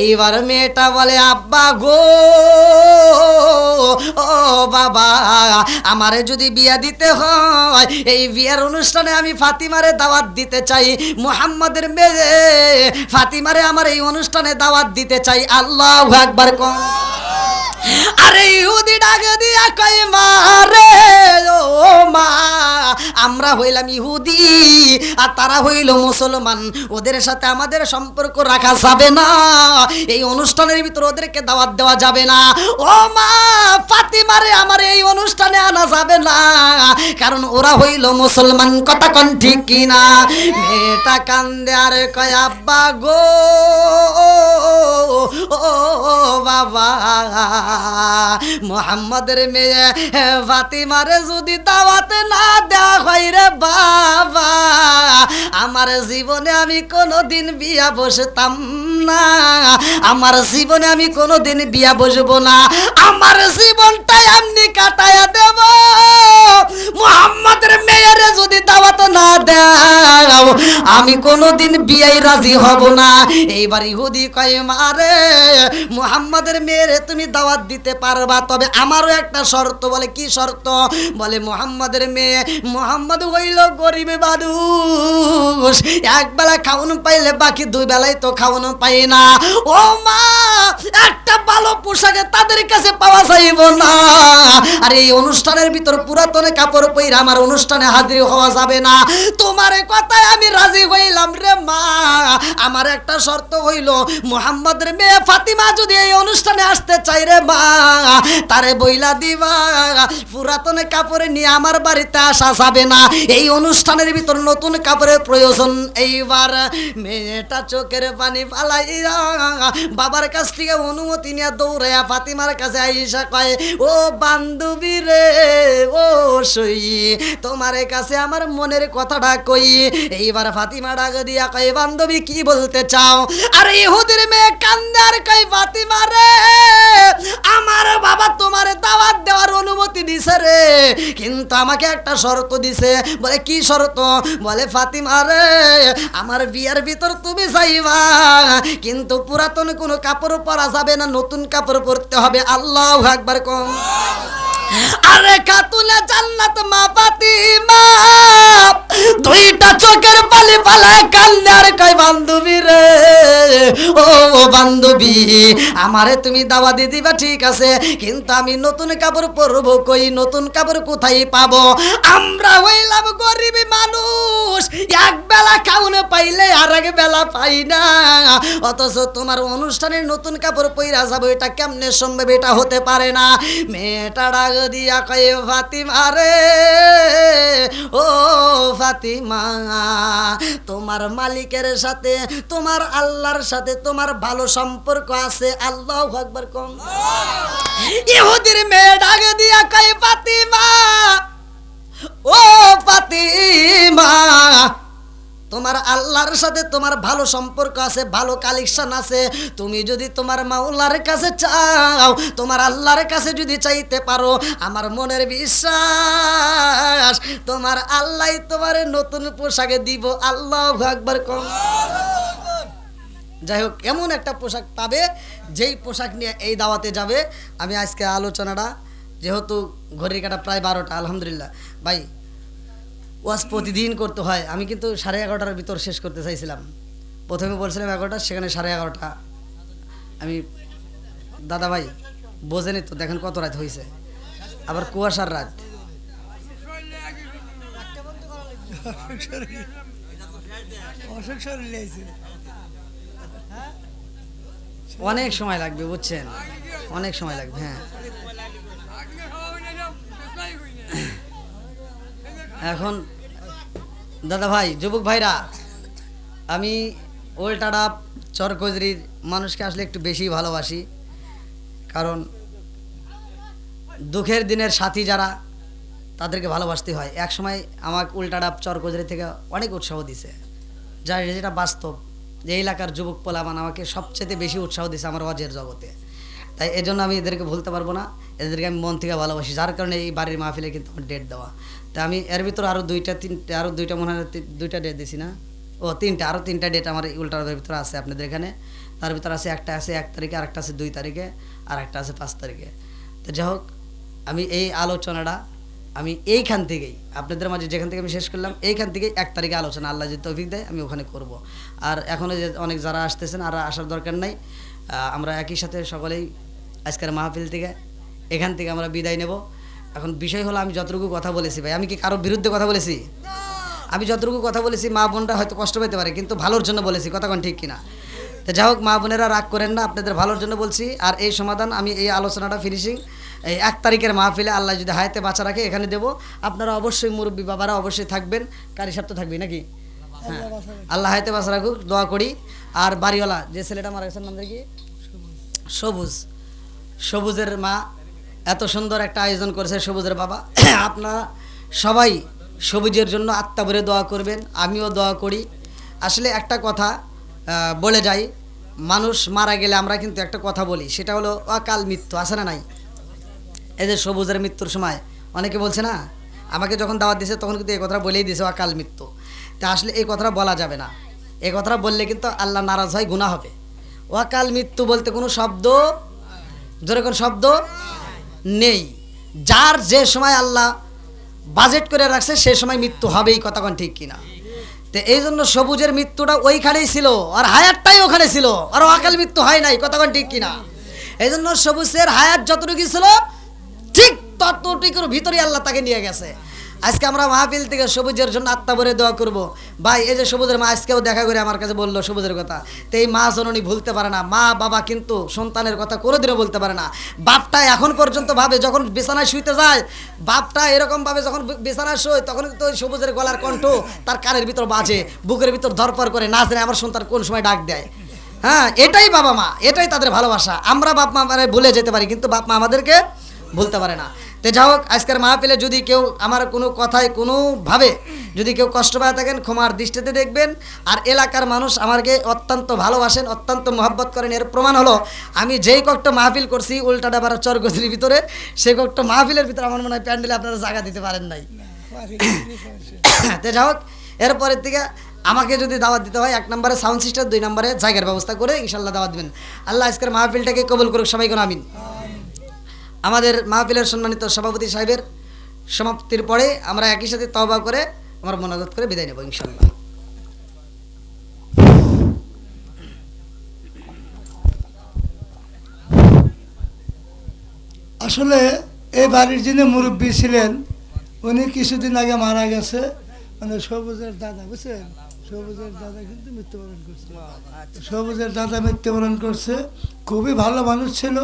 এইবার মেয়েটা বলে, আব্বা গো, ও বাবা, আমারে যদি বিয়া দিতে হয়, এই বিয়ের অনুষ্ঠানে আমি ফাতিমারে দাওয়াত দিতে চাই, মুহাম্মাদের মেয়ে ফাতিমারে আমার এই অনুষ্ঠানে দাওয়াত দিতে চাই, আল্লাহু আকবার কোন। আরে ইহুদি ডাক দিয়া কয়, মা রে, ও মা, আমরা হইলাম ইহুদি আর তারা হইল মুসলমান, ওদের সাথে আমাদের সম্পর্ক রাখা যাবে না, এই অনুষ্ঠানের ভিতর ওদেরকে দাওয়াত দেওয়া যাবে না। ও মা, ফাতিমারে আমার এই অনুষ্ঠানে আনা যাবে না, কারণ ওরা হইল মুসলমান, কথা কোন ঠিক কিনা? মেয়েটা কান্দে আর কয়, আব্বা গো, ও বাবা, মুহাম্মাদের মেয়ে ফাতিমারে যদি দাওয়াত না দেওয়া হয় রে বাবা, আমার জীবনে আমি কোনোদিন বিয়া বসতাম না, আমার জীবনে আমি কোনোদিন বিয়া বসবো না, আমার জীবনটা এমনি কাটায়া দেব, মুহাম্মাদের মেয়েরে যদি দাওয়াত না দাও আমি কোনোদিন বিয়ায় রাজি হব না। এইবার ইহুদি কয়, মারে, মুহাম্মাদের মেয়েরে তুমি দাওয়াত দিতে পারবা, তবে আমারও একটা শর্ত। বলে কি শর্ত? বলে মুহাম্মাদের মেয়ে, মুহাম্মদ হইল গরিব মানুষ, এক বেলা খাওয়ানো পাইলে বাকি 2 বেলায় তো খাওয়ানো পাই না। ও মা, একটা ভালো পোশাকে তাদের কাছে পাওয়া যাইব না, আর এই অনুষ্ঠানের ভিতর পুরাতন কাপড় পইরা আমার অনুষ্ঠানে হাজির হওয়া যাবে না। তোমার কথায় আমি রাজি হইলাম রে মা, আমার একটা শর্ত হইল মুহাম্মাদের মেয়ে ফাতিমা যদি এই অনুষ্ঠানে আসতে চাই রে মা, তারে বইলা দিবা পুরাতন কাপড়ে নিয়ে আমার বাড়িতে আসা যাবে না, এই অনুষ্ঠানের ভিতর নতুন কাপড়ের প্রয়োজন। এইবার মেয়েটা চোখের পানি ফালাইয়া বাবার কাছ থেকে অনুমতি নিয়ে দৌড়াইয়া ফাতিমার কাছে আইসা কয়, ও বান্ধবী রে, ও সই, তোমার কাছে আমার মনের কথাটা কই। এইবার ফাতিমা ডাক দিয়া কয়, বান্ধবী কি বলতে চাও? আর ইহুদির মেয়ে কান্দে আর কয়, ফাতিমা রে, আমার বাবা তোমার দাওয়াত দেওয়ার অনুমতি দিছে রে, কিন্তু আমাকে একটা শর্ত দিছে। বলে কি শর্ত? বলে ফাতিমা রে, আমার বিয়ের ভিতর তুমি যাইবা, কিন্তু পুরাতন কোনো কাপড় পরা যাবে না, নতুন কাপড় পরতে হবে। আল্লাহু আকবার কম। আরে খাতুনে জান্নাত মা ফাতিমা দুইটা চোখের পানি ফালায় কান্দে আর কয়, বান্ধবী রে, ও বান্ধবী, আমারে তুমি দাওয়া দিয়ে দিবা ঠিক আছে, কিন্তু আমি নতুন কাপড় পরবো কই, নতুন কাপড় কোথায় পাবো? আমরা হইলাম গরিব মানুষ, এক বেলা খাওনে পাইলে আর এক বেলা পাই না, অথচ তোমার অনুষ্ঠানে নতুন কাপড় পইরা যাবো, এটা কেমনে সম্ভব? এটা হতে পারে না। মেয়েটা ডাক দিয়া কয়, ফাতিমা রে, ও ফাতিমা, তোমার মালিকের সাথে, তোমার আল্লাহর সাথে তোমার ভালো সম্পর্ক আছে। আল্লাহু আকবার কম। ইহুদির মেয়ে ডাক দিয়া কয়, ফাতিমা, ও ফাতিমা, তোমার আল্লাহর সাথে তোমার ভালো সম্পর্ক আছে, ভালো কালেকশন আছে, তুমি যদি তোমার মাওলার কাছে চাও, তোমার আল্লাহর কাছে যদি চাইতে পারো, আমার মনের বিশ্বাস তোমার আল্লাহ তোমার নতুন পোশাকে দিব। আল্লাহু আকবার কম। যাই হোক, এমন একটা পোশাক পাবে যেই পোশাক নিয়ে এই দাওয়াতে যাবে। আমি আজকে আলোচনাটা, যেহেতু ঘড়ির কাটা প্রায় 12টা, আলহামদুলিল্লাহ ভাই, ওয়াজ প্রতিদিন করতে হয়। আমি কিন্তু 11:30টার ভিতর শেষ করতে চাইছিলাম, প্রথমে বলছিলাম 11টা, সেখানে 11:30টা। আমি দাদা ভাই বোঝেনি তো, দেখেন কত রাত হয়েছে, আবার কুয়াশার রাত। অসুখ শরীরে আইছে। অনেক সময় লাগবে, বুঝছেন, অনেক সময় লাগবে। হ্যাঁ, এখন দাদা ভাই, যুবক ভাইরা, আমি ওল্টাডাপ চরকজরির মানুষকে আসলে একটু বেশি ভালোবাসি, কারণ দুঃখের দিনের সাথী যারা, তাদেরকে ভালোবাসতে হয়। এক সময় আমাকে উল্টাডাপ চরকজরি থেকে অনেক উৎসাহ দিছে, যেটা বাস্তব, যে এলাকার যুবক পোলাপান আমাকে সবচেয়ে বেশি উৎসাহ দিছে আমার ওয়াজের জগতে। তাই এজন্য আমি এদেরকে ভুলতে পারবো না, এদেরকে আমি মন থেকে ভালোবাসি, যার কারণে এই বাড়ির মাহফিলে কিন্তু আমার ডেট দেওয়া। তাই আমি এর ভিতরে আরও দুইটা মনে হয় 2টা ডেট দিছি না, ও 3টা, আরও 3টা ডেট আমার উল্টাডাপের ভিতরে আছে আপনাদের এখানে। তার ভিতরে আছে, একটা আছে 1 তারিখে, আরেকটা আছে 2 তারিখে, আর একটা আছে 5 তারিখে। তো যাই হোক, আমি এই আলোচনাটা আমি এইখান থেকেই আপনাদের মাঝে, যেখান থেকে আমি শেষ করলাম, এইখান থেকেই 1 তারিখে আলোচনা, আল্লাহ যদি তৌফিক দেয়, আমি ওখানে করব। আর এখনও যে অনেক যারা আসতেছেন, আর আসার দরকার নাই, আমরা একই সাথে সকলেই আজকের মাহফিল থেকে, এখান থেকে আমরা বিদায় নেব। এখন বিষয় হলো, আমি যতটুকু কথা বলেছি ভাই, আমি কি কারোর বিরুদ্ধে কথা বলেছি? আমি যতটুকু কথা বলেছি, মা বোনরা হয়তো কষ্ট পেতে পারে, কিন্তু ভালোর জন্য বলেছি, কথা কোন ঠিক কিনা? তো যাই হোক, মা বোনেরা রাগ করেন না, আপনাদের ভালোর জন্য বলছি। আর এই সমাধান, আমি এই আলোচনাটা ফিনিশিং এই 1 তারিখের মাহফিলে আল্লাহ যদি হায়াতে বাঁচা রাখে এখানে দেব। আপনারা অবশ্যই, মুরব্বী বাবারা অবশ্যই থাকবেন, কারি সাহেব তো থাকবেই নাকি? হ্যাঁ, আল্লাহ হায়াতে বাঁচা রাখুক, দোয়া করি। আর বাড়িওয়ালা যে ছেলেটা মারা গেছেন, নাম কি? সবুজের মা এত সুন্দর একটা আয়োজন করেছে, সবুজের বাবা। আপনারা সবাই সবুজের জন্য আত্মা ভরে দোয়া করবেন, আমিও দোয়া করি। আসলে একটা কথা বলে যাই, মানুষ মারা গেলে আমরা কিন্তু একটা কথা বলি, সেটা হলো অকাল মৃত্যু, আছে না নাই? এই যে সবুজের মৃত্যুর সময় অনেকে বলছে না, আমাকে যখন দাওয়াত দিয়েছে তখন কিন্তু এই কথাটা বলেই দিয়েছে, অকাল মৃত্যু। তা আসলে এই কথাটা বলা যাবে না, এই কথাটা বললে কিন্তু আল্লাহ নারাজ হয়, গুনাহ হবে। অকাল মৃত্যু বলতে কোনো শব্দ, জোরে কোনো শব্দ নেই। যার যে সময় আল্লাহ বাজেট করে রাখছে, সে সময় মৃত্যু হবেই, কথা কোন ঠিক কিনা? তো এই জন্য সবুজের মৃত্যুটা ওইখানেই ছিল, আর হায়াতটাই ওখানে ছিল, আর অকাল মৃত্যু হয় নাই, কথা কোন ঠিক কিনা? এই জন্য সবুজের হায়াত যতটুকু ছিল, ঠিক ততটুকুর ভিতরে আল্লাহ তাকে নিয়ে গেছে। আজকে আমরা মাহফিল থেকে সবুজের জন্য আত্মা ভরে দোয়া করব। ভাই এই যে সবুজের মা আজকেও দেখা করে আমার কাছে বললো সবুজের কথা, তো এই মা জননী ভুলতে পারে না, মা বাবা কিন্তু সন্তানের কথা কোনোদিনও বলতে পারে না। বাপটা এখন পর্যন্ত ভাবে যখন বিছানায় শুইতে যায়, বাপটা এরকম ভাবে যখন বিছানায় শোয় তখন কিন্তু ওই সবুজের গলার কণ্ঠ তার কানের ভিতর বাজে, বুকের ভিতর ধরপড় করে, না জানে আমার সন্তান কোন সময় ডাক দেয়। হ্যাঁ, এটাই বাবা মা, এটাই তাদের ভালোবাসা। আমরা বাপ মা ভুলে যেতে পারি কিন্তু বাপ মা আমাদেরকে ভুলতে পারে না। তো যাই হোক, আজকের মাহফিলে যদি কেউ আমার কোনো কথায় কোনোভাবে যদি কেউ কষ্ট পায় থাকেন ক্ষমার দৃষ্টিতে দেখবেন। আর এলাকার মানুষ আমাকে অত্যন্ত ভালোবাসেন, অত্যন্ত মহব্বত করেন। এর প্রমাণ হলো আমি যেই কষ্ট মাহফিল করছি উল্টাডাবার চরগজরির ভিতরে, সেই কষ্ট মাহফিলের ভিতরে আমার মনে হয় প্যান্ডেলে আপনারা জায়গা দিতে পারেন নাই। তো যাই হোক, এরপরের থেকে আমাকে যদি দাওয়াত দিতে হয় 1 নম্বরে সাউন্ড সিস্টেম, 2 নম্বরে জায়গার ব্যবস্থা করে ইনশাল্লাহ দাওয়াত দিবেন। আল্লাহ আজকের মাহফিলটাকে কবুল করুক, সবাই কোন আমিন। আমাদের মাহফিলের সম্মানিত সভাপতি সাহেবের সমাপ্তির পরে আমরা একই সাথে তওবা করে আমরা মোনাজাত করে বিদায় নেব ইনশাল্লাহ। আসলে এই বাড়ির যিনি মুরব্বী ছিলেন উনি কিছুদিন আগে মারা গেছে, মানে সবুজের দাদা, বুঝছেন, সবুজের দাদা কিন্তু মৃত্যুবরণ করছে। সবুজের দাদা মৃত্যুবরণ করছে। খুবই ভালো মানুষ ছিল,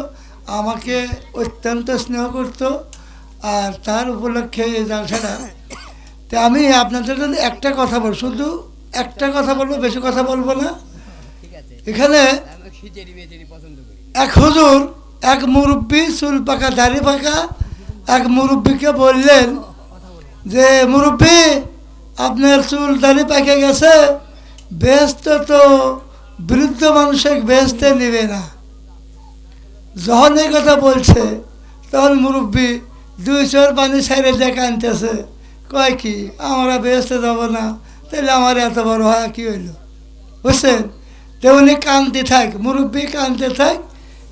আমাকে অত্যন্ত স্নেহ করত। আর তার উপলক্ষে এই জালসাটা, তো আমি আপনাদের জন্য একটা কথা বলবো, শুধু একটা কথা বলবো, বেশি কথা বলবো না। ঠিক আছে, এখানে আমি খিচেড়ি মেচেড়ি পছন্দ করি। এক হুজুর, এক মুরব্বী, চুল পাকা দাড়ি পাকা এক মুরব্বীকে বললেন যে মুরব্বী আপনার চুল দাড়ি পাকে গেছে, বেহেশত তো বৃদ্ধ মানুষের বেহেশতে নেবে না। যখন এই কথা বলছে তখন মুরব্বী 2 চোর পানি ছাইড়ে দেখে আনতেছে, কয় কি আমরা বেহেশতে যাবো না, তাহলে আমার এত বড় হয় কি হইলো, বুঝছেন। তো উনি কানতে থাক, মুরব্বী কানতে থাক।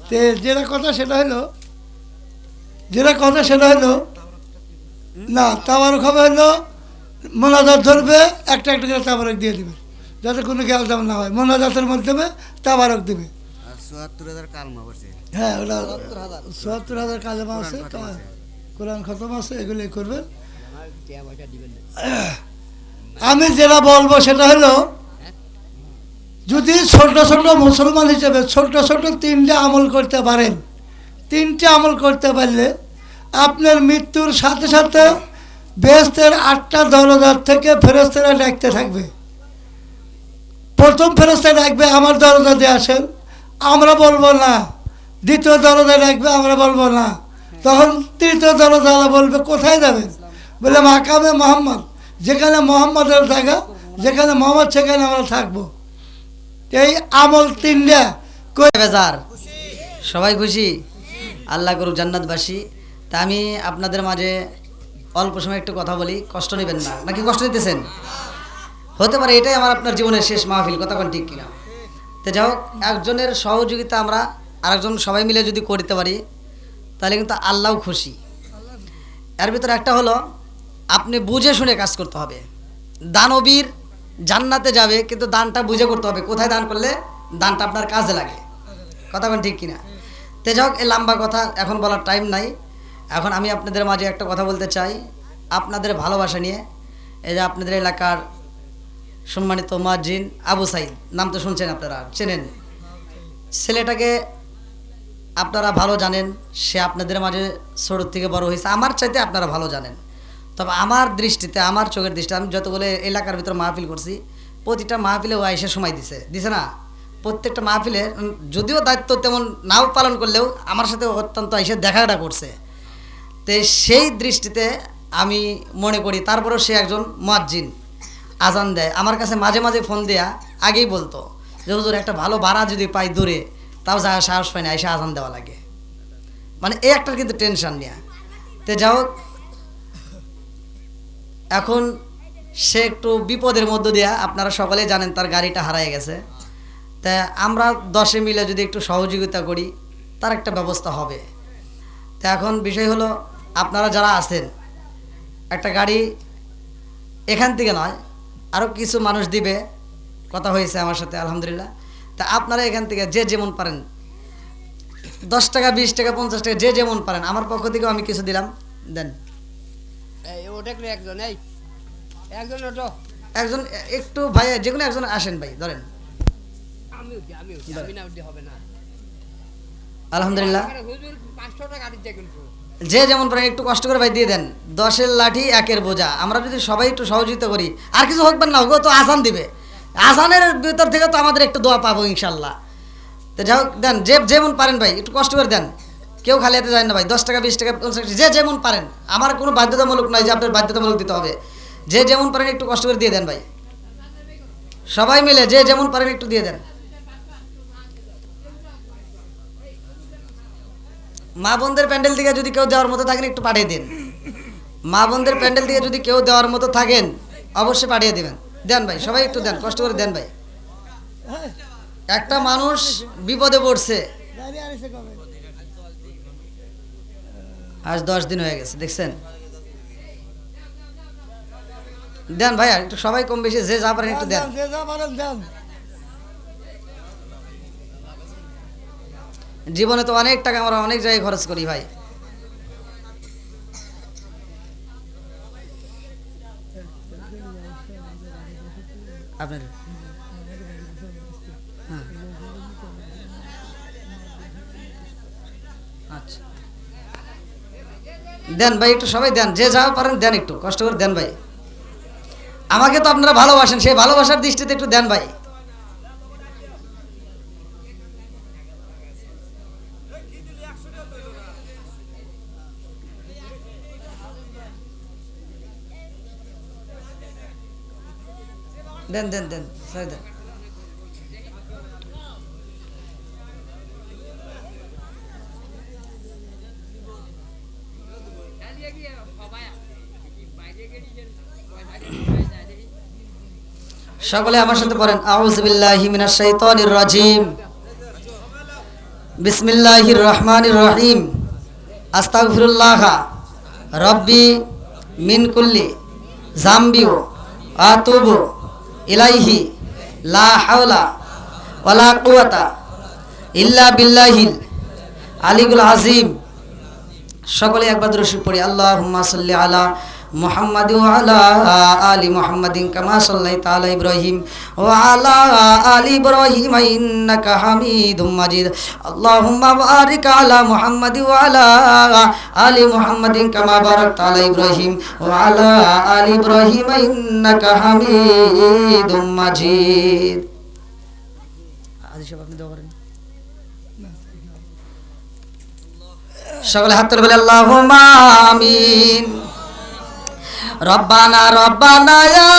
তো যেটা কথা সেটা হলো না, তাবারক হবে হলো মোনাজাত ধরবে, একটা একটা করে তাবারক দিয়ে দিবে, যাতে কোনো গ্যালজাম না হয়। মোনাজাতের মাধ্যমে তাবারক দিবে। ৭৪,০০০ কালমা পড়ছে। হ্যাঁ, ওটা ৭৪,০০০ কালেমা আছে, কোরআন খতম আছে, এগুলি করবেন। আমার টিয়া পয়সা দিবেন না। আমি যেটা বলবো সেটা হলো, যদি ছোট ছোট মুসলমান হিসেবে ছোট ছোট 3টে আমল করতে পারেন, 3টে আমল করতে পারলে আপনার মৃত্যুর সাথে সাথে বেহেশতের 8টা দরজার থেকে ফেরেশতারা ডাকতে থাকবে। প্রথম ফেরেশতা ডাকবে আমার দরজা দিয়ে আসেন, আমরা বলবো না। দ্বিতীয় দরজা ডাকবে, আমরা বলবো না। তখন তৃতীয় দরজা বলবে কোথায় যাবেন, বলে মাকামে মোহাম্মদ, যেখানে মোহাম্মদের জায়গা, যেখানে মোহাম্মদ সেখানে আমরা থাকবো। এই আমল 3টা কই বেজার, সবাই খুশি, আল্লাহ করুক জান্নাতবাসী। তা আমি আপনাদের মাঝে অল্প সময় একটু কথা বলি, কষ্ট নেবেন না, নাকি কষ্ট নিতেছেন? হতে পারে এটাই আমার আপনার জীবনের শেষ মাহফিল, কথা কোন ঠিক কিনা? তো যাই হোক, একজনের সহযোগিতা আমরা আরেকজন সবাই মিলে যদি করতে পারি তাহলে কিন্তু আল্লাহও খুশি। এর ভিতরে একটা হলো আপনি বুঝে শুনে কাজ করতে হবে। দানবীর জান্নাতে যাবে, কিন্তু দানটা বুঝে করতে হবে, কোথায় দান করলে দানটা আপনার কাজে লাগে, কথা কোন ঠিক কিনা? তো যাই হোক, এই লম্বা কথা এখন বলার টাইম নাই। এখন আমি আপনাদের মাঝে একটা কথা বলতে চাই আপনাদের ভালোবাসা নিয়ে। এই যে আপনাদের এলাকার সম্মানিত মুয়াজ্জিন আবু সাইদ, নাম তো শুনছেন, আপনারা চেনেন ছেলেটাকে, আপনারা ভালো জানেন। সে আপনাদের মাঝে ছোট থেকে বড় হয়েছে, আমার চাইতে আপনারা ভালো জানেন। তবে আমার দৃষ্টিতে, আমার চোখের দৃষ্টিতে, আমি যতগুলো এলাকার ভিতরে মাহফিল করছি, প্রতিটা মাহফিলে ও আইসে সময় দিছে না, প্রত্যেকটা মাহফিলে যদিও দায়িত্ব তেমন নাও পালন করলেও আমার সাথে অত্যন্ত আইসে দেখাটা করছে। তো সেই দৃষ্টিতে আমি মনে করি, তারপরেও সে একজন মুয়াজ্জিন, আজান দেয়। আমার কাছে মাঝে মাঝে ফোন দেয়া আগেই বলতো যে হুজুর একটা ভালো ভাড়া যদি পাই দূরে, তাও যা সাহস পায় না, এসে আজান দেওয়া লাগে, মানে এই একটা কিন্তু টেনশন নিয়ে। তো যাই হোক, এখন সে একটু বিপদের মধ্য দিয়া, আপনারা সকলেই জানেন তার গাড়িটা হারিয়ে গেছে। তা আমরা 10 মিলে যদি একটু সহযোগিতা করি তার একটা ব্যবস্থা হবে। তা এখন বিষয় হলো, আপনারা যারা আছেন, একটা গাড়ি এখান থেকে নয়, আরও কিছু মানুষ দিবে, কথা হয়েছে আমার সাথে আলহামদুলিল্লাহ। তা আপনারা এখান থেকে যে যেমন পারেন, 10 টাকা, 20 টাকা, 50 টাকা, যে যেমন পারেন, আমার পক্ষ থেকেও আমি কিছু দিলাম, দেন। এই ওটা একটু একজন এই একজন ওটো একজন একটু ভাই যে কোনো একজন আসেন ভাই ধরেন। আমি উঠি আমি না উঠতে হবে না। আলহামদুলিল্লাহ, হুজুর 500 টাকা দিতে কিন্তু যে যেমন পারেন একটু কষ্ট করে ভাই দিয়ে দেন। 10-এর লাঠি 1-এর বোঝা, আমরা যদি সবাই একটু সহযোগিতা করি, আর কিছু হোক বা না হোক, ও তো আজান দিবে, আজানের ভিতর থেকে তো আমাদের একটু দোয়া পাবো ইনশাল্লাহ। তো যাই হোক দেন, যে যেমন পারেন ভাই একটু কষ্ট করে দেন, কেউ খালি হাতে যায় না ভাই। 10 টাকা 20 টাকা 50 টাকা যে যেমন পারেন, আমার কোনো বাধ্যতামূলক নয় যে আপনার বাধ্যতামূলক দিতে হবে। যে যেমন পারেন একটু কষ্ট করে দিয়ে দেন ভাই, সবাই মিলে যে যেমন পারেন একটু দিয়ে দেন। মা বোনদের প্যান্ডেল থেকে যদি কেউ দেওয়ার মতো থাকেন একটু পাঠিয়ে দিন। মা বোনদের প্যান্ডেল থেকে যদি কেউ দেওয়ার মতো থাকেন অবশ্যই পাঠিয়ে দেবেন। দেন ভাই, সবাই একটু দেন, কষ্ট করে দেন ভাই। একটা মানুষ বিপদে পড়ছে, আজ 10 দিন হয়ে গেছে, দেখছেন? দেন ভাই, একটু সবাই কম বেশি যে যা পারেন একটু দেন। জীবনে তো অনেক টাকা আমরা অনেক জায়গায় খরচ করি ভাই। আপনার হ্যাঁ, আচ্ছা দেন ভাই, একটু সবাই দেন, যে যা পারেন দেন, একটু কষ্ট করে দেন ভাই। আমাকে তো আপনারা ভালোবাসেন, সেই ভালোবাসার দৃষ্টিতে একটু দেন ভাই। দেন দেন দেন, সবাই দেন। সকলে আমার সাথে পড়েন, আউযু বিল্লাহি মিনাশ শাইতানির রাজিম, বিসমিল্লাহির রহমানির রহিম, আস্তাগফিরুল্লাহ রব্বি মিন কুল্লি যামবি ওয়া আতুবু ইলাইহি লা হাওলা ওয়ালা কুওয়াতা ইল্লা বিল্লাহিল আলিয়্যিল আযীম। সকলে একবার দরুদ শরীফ পড়ি, আল্লাহুম্মা সাল্লি আলা মুহাম্মাদি ওয়া আলা আলি মুহাম্মাদিন কামা সাল্লাইতা আলা ইব্রাহিম ওয়া আলা আলি ইব্রাহিম ইন্নাকা হামিদুম মাজিদ। আল্লাহুম্মা বারিক আলা মুহাম্মাদি ওয়া আলা আলি মুহাম্মাদিন কামা বারাকতা আলা ইব্রাহিম ওয়া আলা আলি ইব্রাহিম ইন্নাকা হামিদুম মাজিদ। আজ সব আপনি দোয়া করেন। সকলে হাত তুলে বলে আল্লাহুম্মা আমিন। রব্বানা রব্বানা ইয়া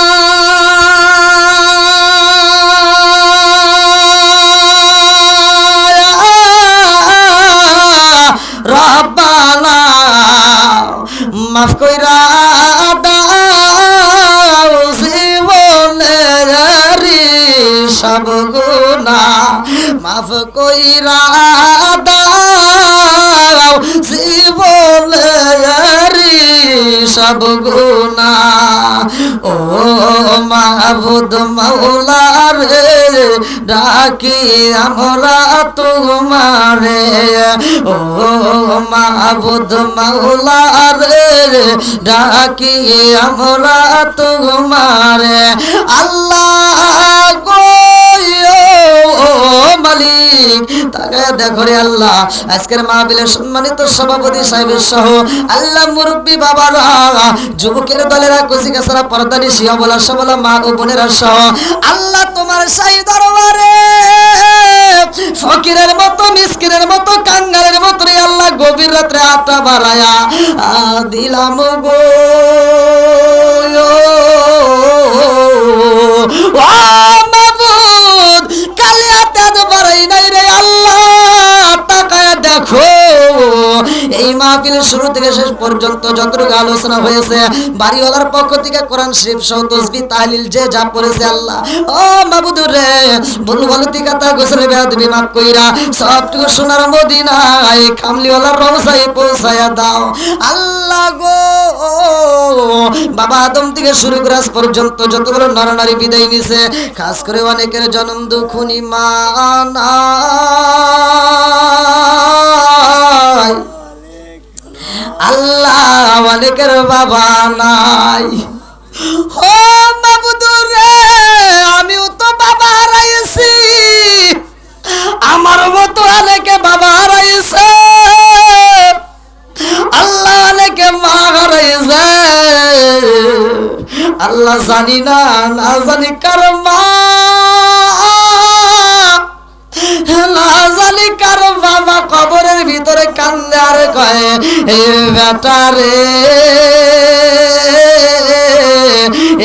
রব্বানা মাফ কইরা দাও জীবনের সব গুনাহ, মাফ কইরা দাও জীবনের সব গুনাহ। ও মাবুদ মাওলা রে, ডাকি আমরা তোমারে। ও মাবুদ মাওলা রে, ডাকি আমরা তোমারে। আল্লাহ গো মালিক, তাকায় দেখো রে আল্লাহ, আজকের মাহফিলের সম্মানিত সভাপতি সাহেবের সহ আল্লাহ মুরব্বী বাবারা, যুবকের দলেরা, কচিকাছারা, পর্দানিশী, অবলা সবলা মা ও বোনেরা সহ আল্লাহ তোমার শাহী দরবারে ফকিরের মতো, মিসকিনের মতো, কাঙ্গালের মতো রে আল্লাহ গভীর রাত্রে আটা বাড়ায়া দিলাম গো। ও মাবুদ, কালে হাতে আজ বাড়াই নাই রে আল্লাহ, তাকায় দেখো এই মাহফিলের শুরু থেকে শেষ পর্যন্ত যতটুকু আলোচনা হয়েছে, বাড়িওয়ালার পক্ষ থেকে কোরআন শরীফ সহ তাসবিহ তাহলিল যে যা পড়েছে আল্লাহ, ও মাবুদ রে, ভুল ভুলতি কথা গোসলে বেয়াদবি মাফ কইরা সবটুকু সোনার মদিনায় কামলিওয়ালার রওজায় পৌঁছায়া দাও আল্লাহ গো। বাবা আদম থেকে শুরু করে আজ পর্যন্ত যতগুলো নরনারী বিদায় নিছে, খাস করে অনেকের জন্ম দুঃখুনি মা নাই আল্লাহ, অনেকের বাবা নাই। ও মাবুদুর রে, আমিও তো বাবা হারাইছি, আমার মতো অনেকে বাবা হারাইছে, আল্লাহ অনেকে মা হারাইছে। আল্লাহ জানি না, না জানি কার মা, না জানি কার বাবা কবরের ভিতরে কান্দে আর কয়, এ বেটা রে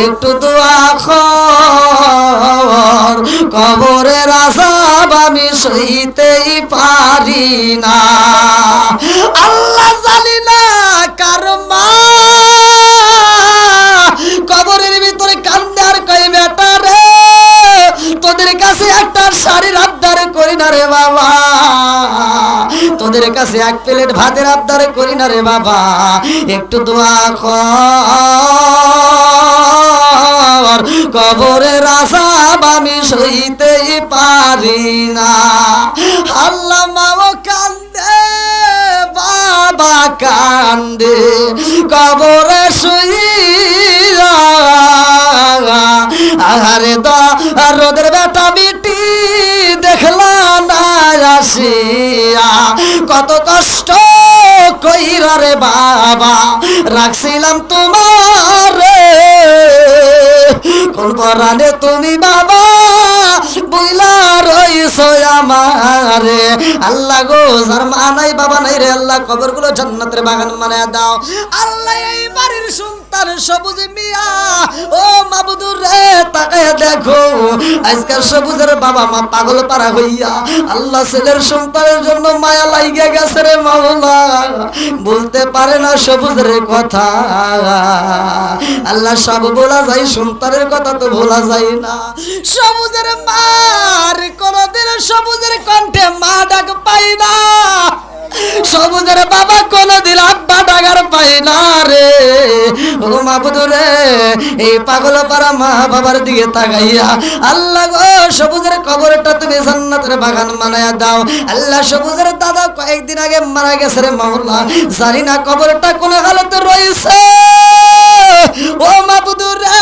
একটু দোয়া কর, কবরের আযাব আমি সইতেই পারি না। আল্লাহ জানি না কার মা কবরের ভিতরে কান্দে আর কয়, বেটা রে তোদের কাছে একটা শাড়ির আবদার করি না রে বাবা, তোদের কাছে এক প্লেট ভাতের আবদার করি না রে বাবা, একটু দোয়া কর, কবরের আযাব আমি সইতেই পারি না। আল্লাহ মাও কান্দে, বাবা কান্দে, কবরে শুইয়া, আরে রোদের বেটা বিটি দেখলা না আসিয়া, কত কষ্ট কইরা রে বাবা রাখছিলাম তোমারে, কোন পরাণে তুমি বাবা বুইলা রইছো আমারে। আল্লাহ গো, যার মা নাই বাবা নাই রে আল্লাহ, কবরগুলো জান্নাতের বাগান বানায়া দাও। আল্লাহ এই বাড়ির সন্তান সবুজ মিয়া, ও মাবুদুর রে তাকায়া দেখো, আজকাল সবুজের বাবা মা পাগল পারা হইয়া আল্লাহ ছেলের সন্তানের জন্য মায়া লাইগা গেছে রে মাওলা, বলতে পারে না সবুজের কথা। আল্লাহ সব বলা যায়, সন্তানের কথা তো বলা যায় না। সবুজের মার কোনদিন সবুজের কণ্ঠে মা ডাক পাই না, সবুজের বাবা কোনদিন আব্বা ডাকার পাই না রে। ও মাবুদ রে, এই পাগল পারা মা বাবার দিকে তাকাইয়া আল্লাহ গো সবুজের কবরটা তুমি জান্নাতের বাগান বানায়া দাও। আল্লাহ সবুজের দাদা কয়েকদিন আগে মারা গেছে রে মাওলা, জানি না কবরটা কোন হালতে রয়েছে। ও মাবুদ রে,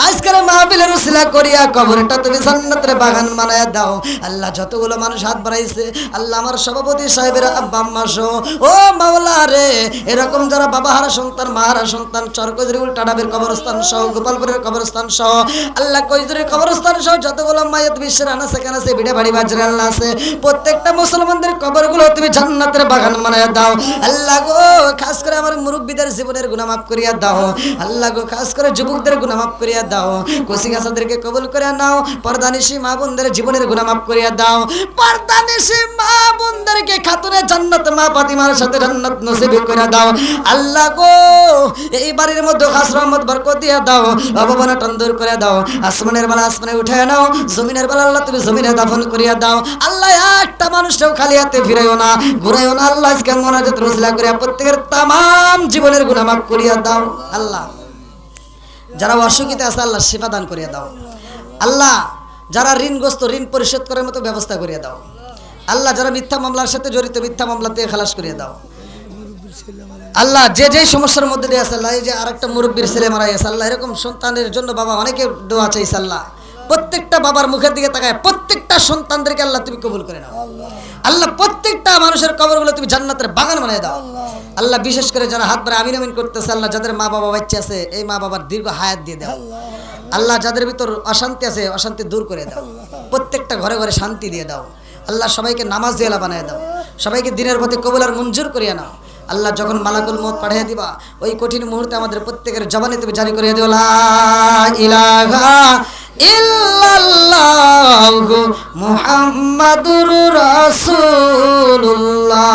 আজকের মাহফিলের উসিলা করিয়া কবরটা তুমি জান্নাতের বাগান বানায়া দাও। আল্লাহ যতগুলো মানুষ হাত বাড়াইছে, আল্লাহ আমার সভাপতি সাহেবের আব্বা আম্মা সহ, ও মাওলা রে, এরকম যারা বাবা হারা সন্তান মা হারা সন্তান, চরকজরি উল্টাডাবের কবরস্থান সহ, গোপালপুরের কবরস্থান সহ, আল্লাহ কৈজুরের কবরস্থান সহ যতগুলো মায়াত বিশ্বের আনা সেখানে আছে, বিড়ে বাড়ি বাজারে আল্লাহ আছে, প্রত্যেকটা মুসলমানদের কবরগুলো তুমি জান্নাতের বাগান বানায়া দাও। আল্লাহ গো, খাস করে আমার মুরব্বীদের জীবনের গুনাহ মাফ করিয়া দাও। আল্লাহ গো, খাস করে যুবকদের গুনাহ মাফ করিয়া দাও, কচিকাচাদেরকে কবুল করে নাও। পর্দানিশী মা বোনদের জীবনের গুনাহ মাফ করিয়া দাও। পর্দানিশী মা বোনদেরকে খাতুনে জান্নাত মা ফাতিমার সাথে জান্নাত নসিব করে দাও। আল্লাহ গো, এই বাড়ির মধ্যে খাস রহমত বরকত দিয়া দাও, অভাবনা টন্দর করে দাও। আসমানের বেলা আসমানে উঠে নাও, জমিনের বেলা আল্লাহ তুমি জমিনে দাফন করিয়া দাও। আল্লাহ একটা মানুষটাও খালি হাতে ফিরাইও না, ঘুরাইও না। আল্লাহ আজকে মোনাজাত রসিলা করিয়া প্রত্যেকের তামাম জীবনের গুনাহ মাফ করিয়া দাও। আল্লাহ যারা অসুখীতে আছে আল্লাহ শিফা দান করিয়া দাও। আল্লাহ যারা ঋণগ্রস্ত ঋণ পরিশোধ করার মতো ব্যবস্থা করিয়া দাও। আল্লাহ যারা মিথ্যা মামলার সাথে জড়িত মিথ্যা মামলা থেকে খালাস করিয়া দাও। আল্লাহ যে যেই সমস্যার মধ্যে দিয়ে আছে, আল্লাহ এই যে আরেকটা মুরব্বীর ছেলে মারা গেছে, আল্লাহ এরকম সন্তানের জন্য বাবা অনেকে দোয়া চাইছে। আল্লাহ প্রত্যেকটা বাবার মুখের দিকে তাকায় প্রত্যেকটা সন্তানদেরকে আল্লাহ তুমি কবুল করে নাও। আল্লাহ প্রত্যেকটা মানুষের কবরগুলো তুমি জান্নাতের বাগান বানিয়ে দাও। আল্লাহ বিশেষ করে যারা হাত বাড়ে আমিন আমিন করতেছে, আল্লাহ যাদের মা বাবা বাচ্চা আছে এই মা বাবার দীর্ঘ হায়াত দিয়ে দাও। আল্লাহ যাদের ভিতর অশান্তি আছে অশান্তি দূর করে দাও, প্রত্যেকটা ঘরে ঘরে শান্তি দিয়ে দাও। আল্লাহ সবাইকে নামাজ দিয়ালা বানিয়ে দাও, সবাইকে দিনের পথে কবুল আর মঞ্জুর করিয়া নাও। আল্লাহ যখন মালাকুল মউত পাঠিয়ে দিবা ওই কঠিন মুহূর্তে আমাদের প্রত্যেকের জবানে তুমি জারি করিয়ে দিও লা ইলাহা ইল্লাল্লাহু মুহাম্মাদুর রাসূলুল্লাহ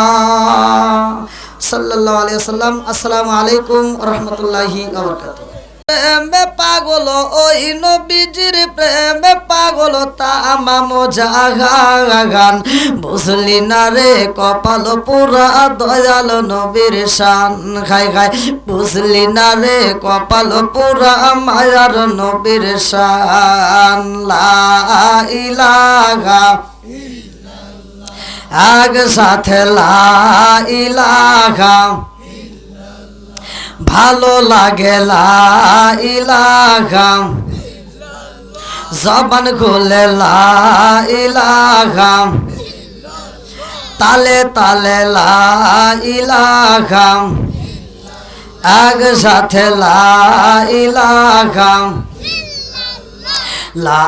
সাল্লাল্লাহু আলাইহি ওয়াসাল্লাম। আসসালামু আলাইকুম ওয়া রাহমাতুল্লাহি ওয়া বারাকাতুহু। প্রেমে পাগল ওই নবীজির প্রেমে পাগল তামাম জাহান, বুঝলি না রে কপাল পুরা দয়াল নবীর শান। খাই খাই বুঝলি না রে কপাল পুরা মায়ার নবীর শান। লা ইলাহা আগ সাথে লা ইলাহা ভালো লাগে লা ইলাহা জবান খুলে লা ইলাহা তালে তালে লা ইলাহা একসাথে লা ইলাহা লা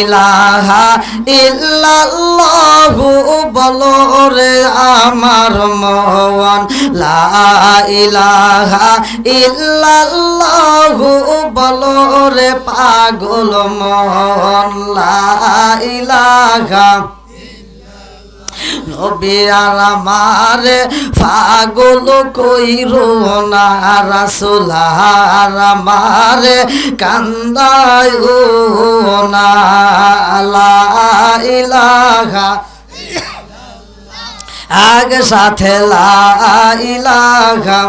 ইলাহা ইল্লাল্লাহু বলো রে আমার মন লা ইলাহা ইল্লাল্লাহু বলো রে পাগল মন লা ইলাহা নবী আর আমারে পাগল কইরো না রাসূল আর আমারে কান্দায়ো না লা ইলাহা আগে সাথে লা ইলাহা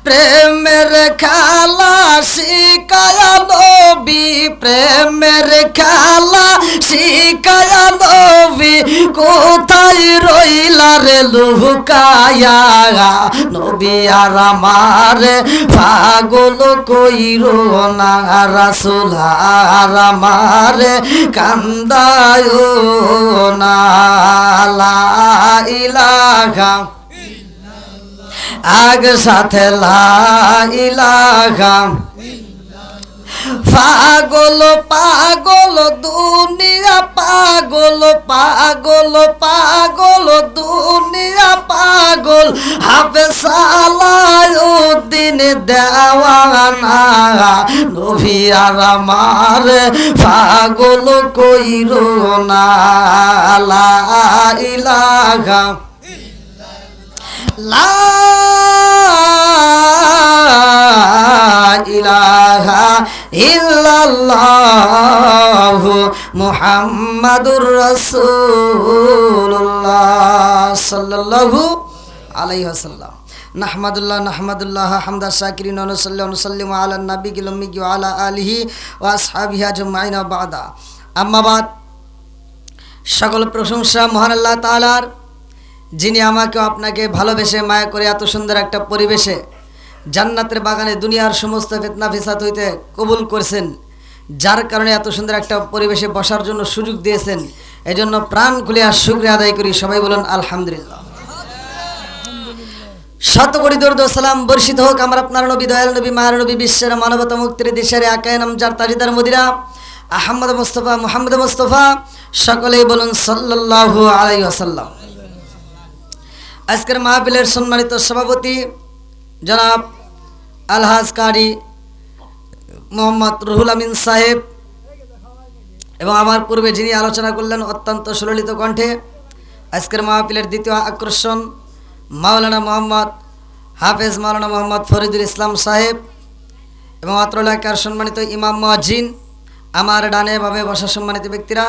প্রেমের খেলা শিকায়া নবী প্রেমের খেলা শিকায়া নবী কোথায় রইলা রে লুকায়া নবী আর আমারে পাগল কইরো না রাসূল আর আমারে কান্দায়ো না লা ইলাহা আগ সাথে লা ইলাহা পাগল পাগল দুনিয়া পাগল পাগল পাগল দুনিয়া পাগল হাফেজ সালাউদ্দিন দেওয়ানা নবী আর আমার পাগল কইরো না লা ইলাহা লা ইলাহা ইল্লাল্লাহু মুহাম্মাদুর রাসূলুল্লাহ সাল্লাল্লাহু আলাইহি ওয়াসাল্লাম নাহমাদুল্লাহ হামদা শাকিরিন ওয়া নুসাল্লিমু আলা নাবিয়িল উম্মি ওয়া আলা আলিহি ওয়া আসহাবিহি আজমাইন বাদা আম্মা বাদ সকল প্রশংসা মহান আল্লাহ তাআলার যিনি আমাকে আপনাকে ভালোবেসে মায়া করে এত সুন্দর একটা পরিবেশে জান্নাতের বাগানে দুনিয়ার সমস্ত ফিতনা ফিসাদ হইতে কবুল করেছেন, যার কারণে এত সুন্দর একটা পরিবেশে বসার জন্য সুযোগ দিয়েছেন। এজন্য প্রাণ খুলে আর শুকরিয়া আদায় করি। সবাই বলুন আলহামদুলিল্লাহ। শত কোটি দরুদ ও সালাম বর্ষিত হোক আমার আপনার নবী দয়াল নবী মায়ের নবী বিশ্বের মানবতা মুক্তির দেশের একাই নাম যার তাজিদার মদিরা আহমদ মুস্তফা মুহাম্মদ মুস্তফা সকলেই বলুন সাল্লাল্লাহু আলাইহি ওয়াসাল্লাম। আজকের মাহফিলের সম্মানিত সভাপতি জনাব আলহাজ কারি মোহাম্মদ রুহুল আমিন সাহেব এবং আমার পূর্বে যিনি আলোচনা করলেন অত্যন্ত সুললিত কণ্ঠে, আজকের মাহফিলের দ্বিতীয় আকর্ষণ মাওলানা মোহাম্মদ হাফেজ মাওলানা মোহাম্মদ ফরিদুল ইসলাম সাহেব এবং অত্র এলাকার সম্মানিত ইমাম মুয়াজ্জিন, আমার ডানে ভাবে বসা সম্মানিত ব্যক্তিরা,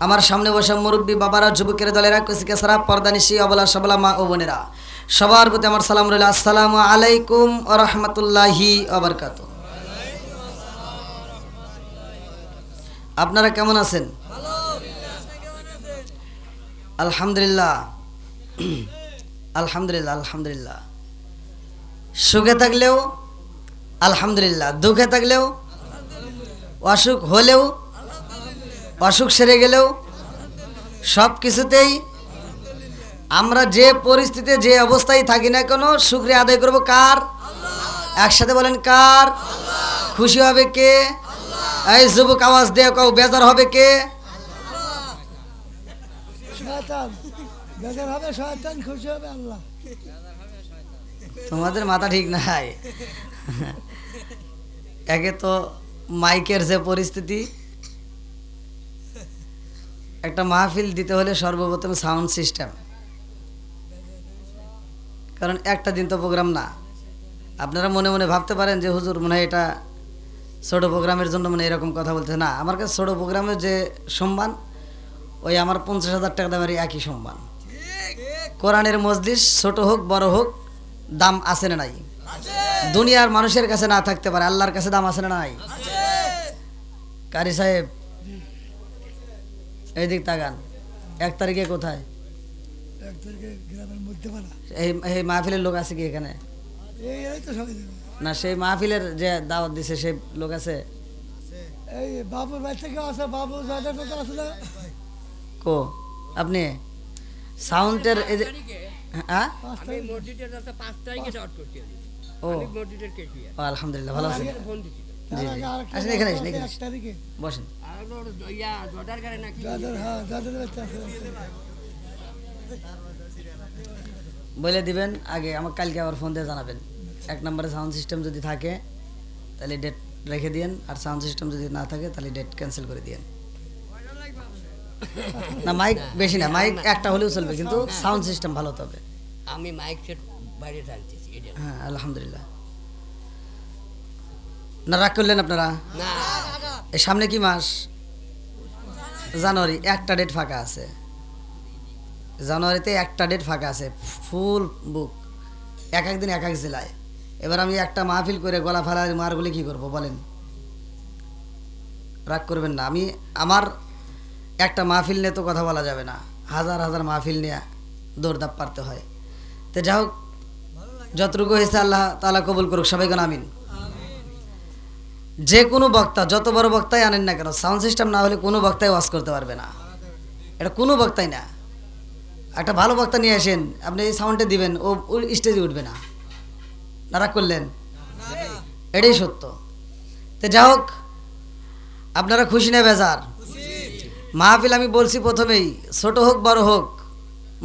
আমার সামনে বসা মুরব্বী বাবারা, যুবকের দলেরা, কচিকেসারা, পর্দানিশি, অবলা সবলা মা ও বোনেরা, সবার প্রতি আমার সালাম রইল। আসসালামু আলাইকুম ওয়া রাহমাতুল্লাহি ওয়া বারাকাতুহু। আপনারা কেমন আছেন? আলহামদুলিল্লাহ আলহামদুলিল্লাহ আলহামদুলিল্লাহ। সুখে থাকলেও আলহামদুলিল্লাহ, দুঃখে থাকলেও, অসুখ হলেও, অসুখ সেরে গেলেও, সব কিছুতেই আমরা যে পরিস্থিতিতে যে অবস্থায় থাকি না কেন শুকরিয়া আদায় করব কার? একসাথে বলেন কার? খুশি হবে কে? এই যুবক আওয়াজ দিয়ে কাউ বেজার হবে কে? তোমাদের মাথা ঠিক নাই। একে তো মাইকের যে পরিস্থিতি, একটা মাহফিল দিতে হলে সর্বপ্রথম সাউন্ড সিস্টেম, কারণ একটা দিন তো প্রোগ্রাম না। আপনারা মনে মনে ভাবতে পারেন যে হুজুর মনে হয় এটা ছোটো প্রোগ্রামের জন্য মানে এরকম কথা বলতে। না, আমার কাছে ছোটো প্রোগ্রামের যে সম্মান ওই আমার 50,000 টাকা দামের একই সম্মান। কোরআনের মজলিস ছোট হোক বড় হোক দাম আছে না নাই? দুনিয়ার মানুষের কাছে না থাকতে পারে, আল্লাহর কাছে দাম আছে না নাই? কারি সাহেব এইদিক তাকান, 1 তারিখে কোথায়? এই মাহফিলের লোক আছে কি এখানে? এই তো সবাই দেবে। না সেই মাহফিলের যে দাওয়াত দিছে সেই লোক আছে? এই বাবুর বাড়ি থেকে আছে, বাবু জয়দেব কথা আছে না? কো আপনি সাউন্ডের এই যে হ্যাঁ আমি মসজিদের রাস্তা 5 তারিখে শর্ট করছি আমি। ও আমি মসজিদের কেশিয়ার ও, আলহামদুলিল্লাহ ভালো আছেন? ফোন দিছিল জি তার জি আগে আরেকটা আসেন এখানে আসেন আছে, এখানে 1 আসেন। তারিখে। বসেন। আর হলো ইয়া জর্দার গাড়ি নাকি যাদের হ্যাঁ যাদের বাচ্চা আছে। বলে দিবেন আগে, আমাকে কালকে আবার ফোন দিয়ে জানাবেন। 1 নম্বরে সাউন্ড সিস্টেম যদি থাকে তাহলে ডেট রেখে দিন, আর সাউন্ড সিস্টেম যদি না থাকে তাহলে ডেট ক্যান্সেল করে দিন। না মাইক বেশি না, মাইক একটা হলেও চলবে, কিন্তু সাউন্ড সিস্টেম ভালো হতে হবে। আমি মাইক সেট বাইরে টানতেছি এটা হ্যাঁ আলহামদুলিল্লাহ। না রাগ করলেন আপনারা? না এই সামনে কি মাস? জানুয়ারি। একটা ডেট ফাঁকা আছে জানুয়ারিতে, একটা ডেট ফাঁকা আছে, ফুল বুক, এক একদিন এক এক জেলায়। এবার আমি একটা মাহফিল করে গলা ফালা মারগুলি কি করব বলেন? রাগ করবেন না। আমি আমার একটা মাহফিল নিয়ে তো কথা বলা যাবে না, হাজার হাজার মাহফিল নিয়ে দৌড়দাপ পারতে হয়। তো যাই হোক, যতটুকু হয়েছে আল্লাহ তাআলা কবুল করুক, সবাই কোন আমিন। যে কোনো বক্তা, যত বড় বক্তাই আনেন না কেন, সাউন্ড সিস্টেম না হলে কোনো বক্তাই ওয়াজ করতে পারবে না। এটা কোনো বক্তাই না। একটা ভালো বক্তা নিয়ে আসেন, আপনি এই সাউন্ডে দিবেন, ও স্টেজে উঠবে না। নারাক করলেন? এটাই সত্য। তো যাই হোক, আপনারা খুশি না বেজার? মাহফিল আমি বলছি প্রথমেই, ছোট হোক বড় হোক,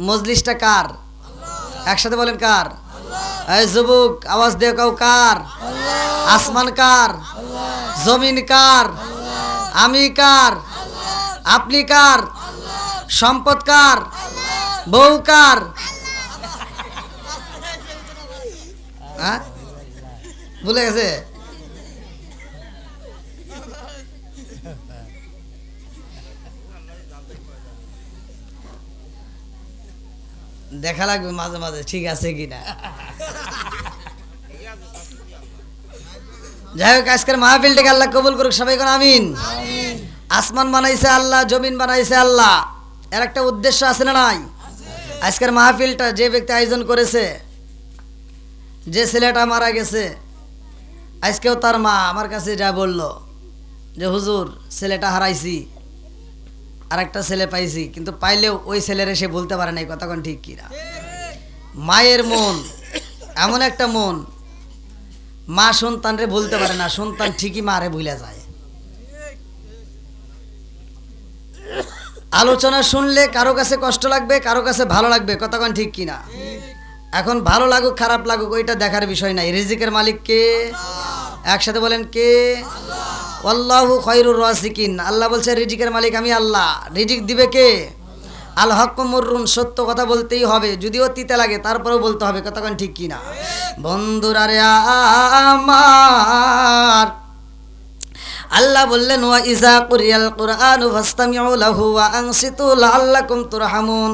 মজলিসটা কার? একসাথে বলেন কার? এই যুবক আওয়াজ দিয়ে কাউ কার? আসমান কার? জমিন কার? আমি কার? আপনি কার? সম্পদ কার? বউ কার? হ্যাঁ ভুলে গেছে? দেখা লাগবে মাঝে মাঝে ঠিক আছে কিনা। যাই হোক, আজকের মাহফিলটাকে আল্লাহ কবুল করুক, সবাই কোন আমিন। আসমান বানাইছে আল্লাহ, জমিন বানাইছে আল্লাহ, এর একটা উদ্দেশ্য আছে না নাই? আজকের মাহফিলটা যে ব্যক্তি আয়োজন করেছে, যে ছেলেটা মারা গেছে, আজকেও তার মা আমার কাছে যা বলল যে হুজুর ছেলেটা হারাইছি, আর একটা ছেলে পাইছি, কিন্তু পাইলেও ওই ছেলের সে বলতে পারে নাই, কথা কোন ঠিক কিনা? মায়ের মন এমন একটা মন, মা সন্তানরে বলতে পারে না, সন্তান ঠিকই মারে ভুলে যায়। আলোচনা শুনলে কারো কাছে কষ্ট লাগবে, কারো কাছে ভালো লাগবে, কথা কোন ঠিক কিনা? এখন ভালো লাগুক খারাপ লাগুক ওইটা দেখার বিষয় নাই। রিজিকের মালিক কে? একসাথে বলেন কে? আল্লাহু খায়রুর রাজিকিন। আল্লাহ বলছে রিজিকের মালিক আমি আল্লাহ। রিজিক দিবে কে? আল হক মুররুন, সত্য কথা বলতেই হবে, যদিও তিতে লাগে তারপরেও বলতে হবে, কথা কোন ঠিক কিনা? বন্ধুরা রে আমার, আল্লাহ বললেন ওয়া ইজা কুরিয়াল কুরআনু ফাসতামিউ লাহু ওয়া আনসিতু লাআল্লাকুম তুরহামুন।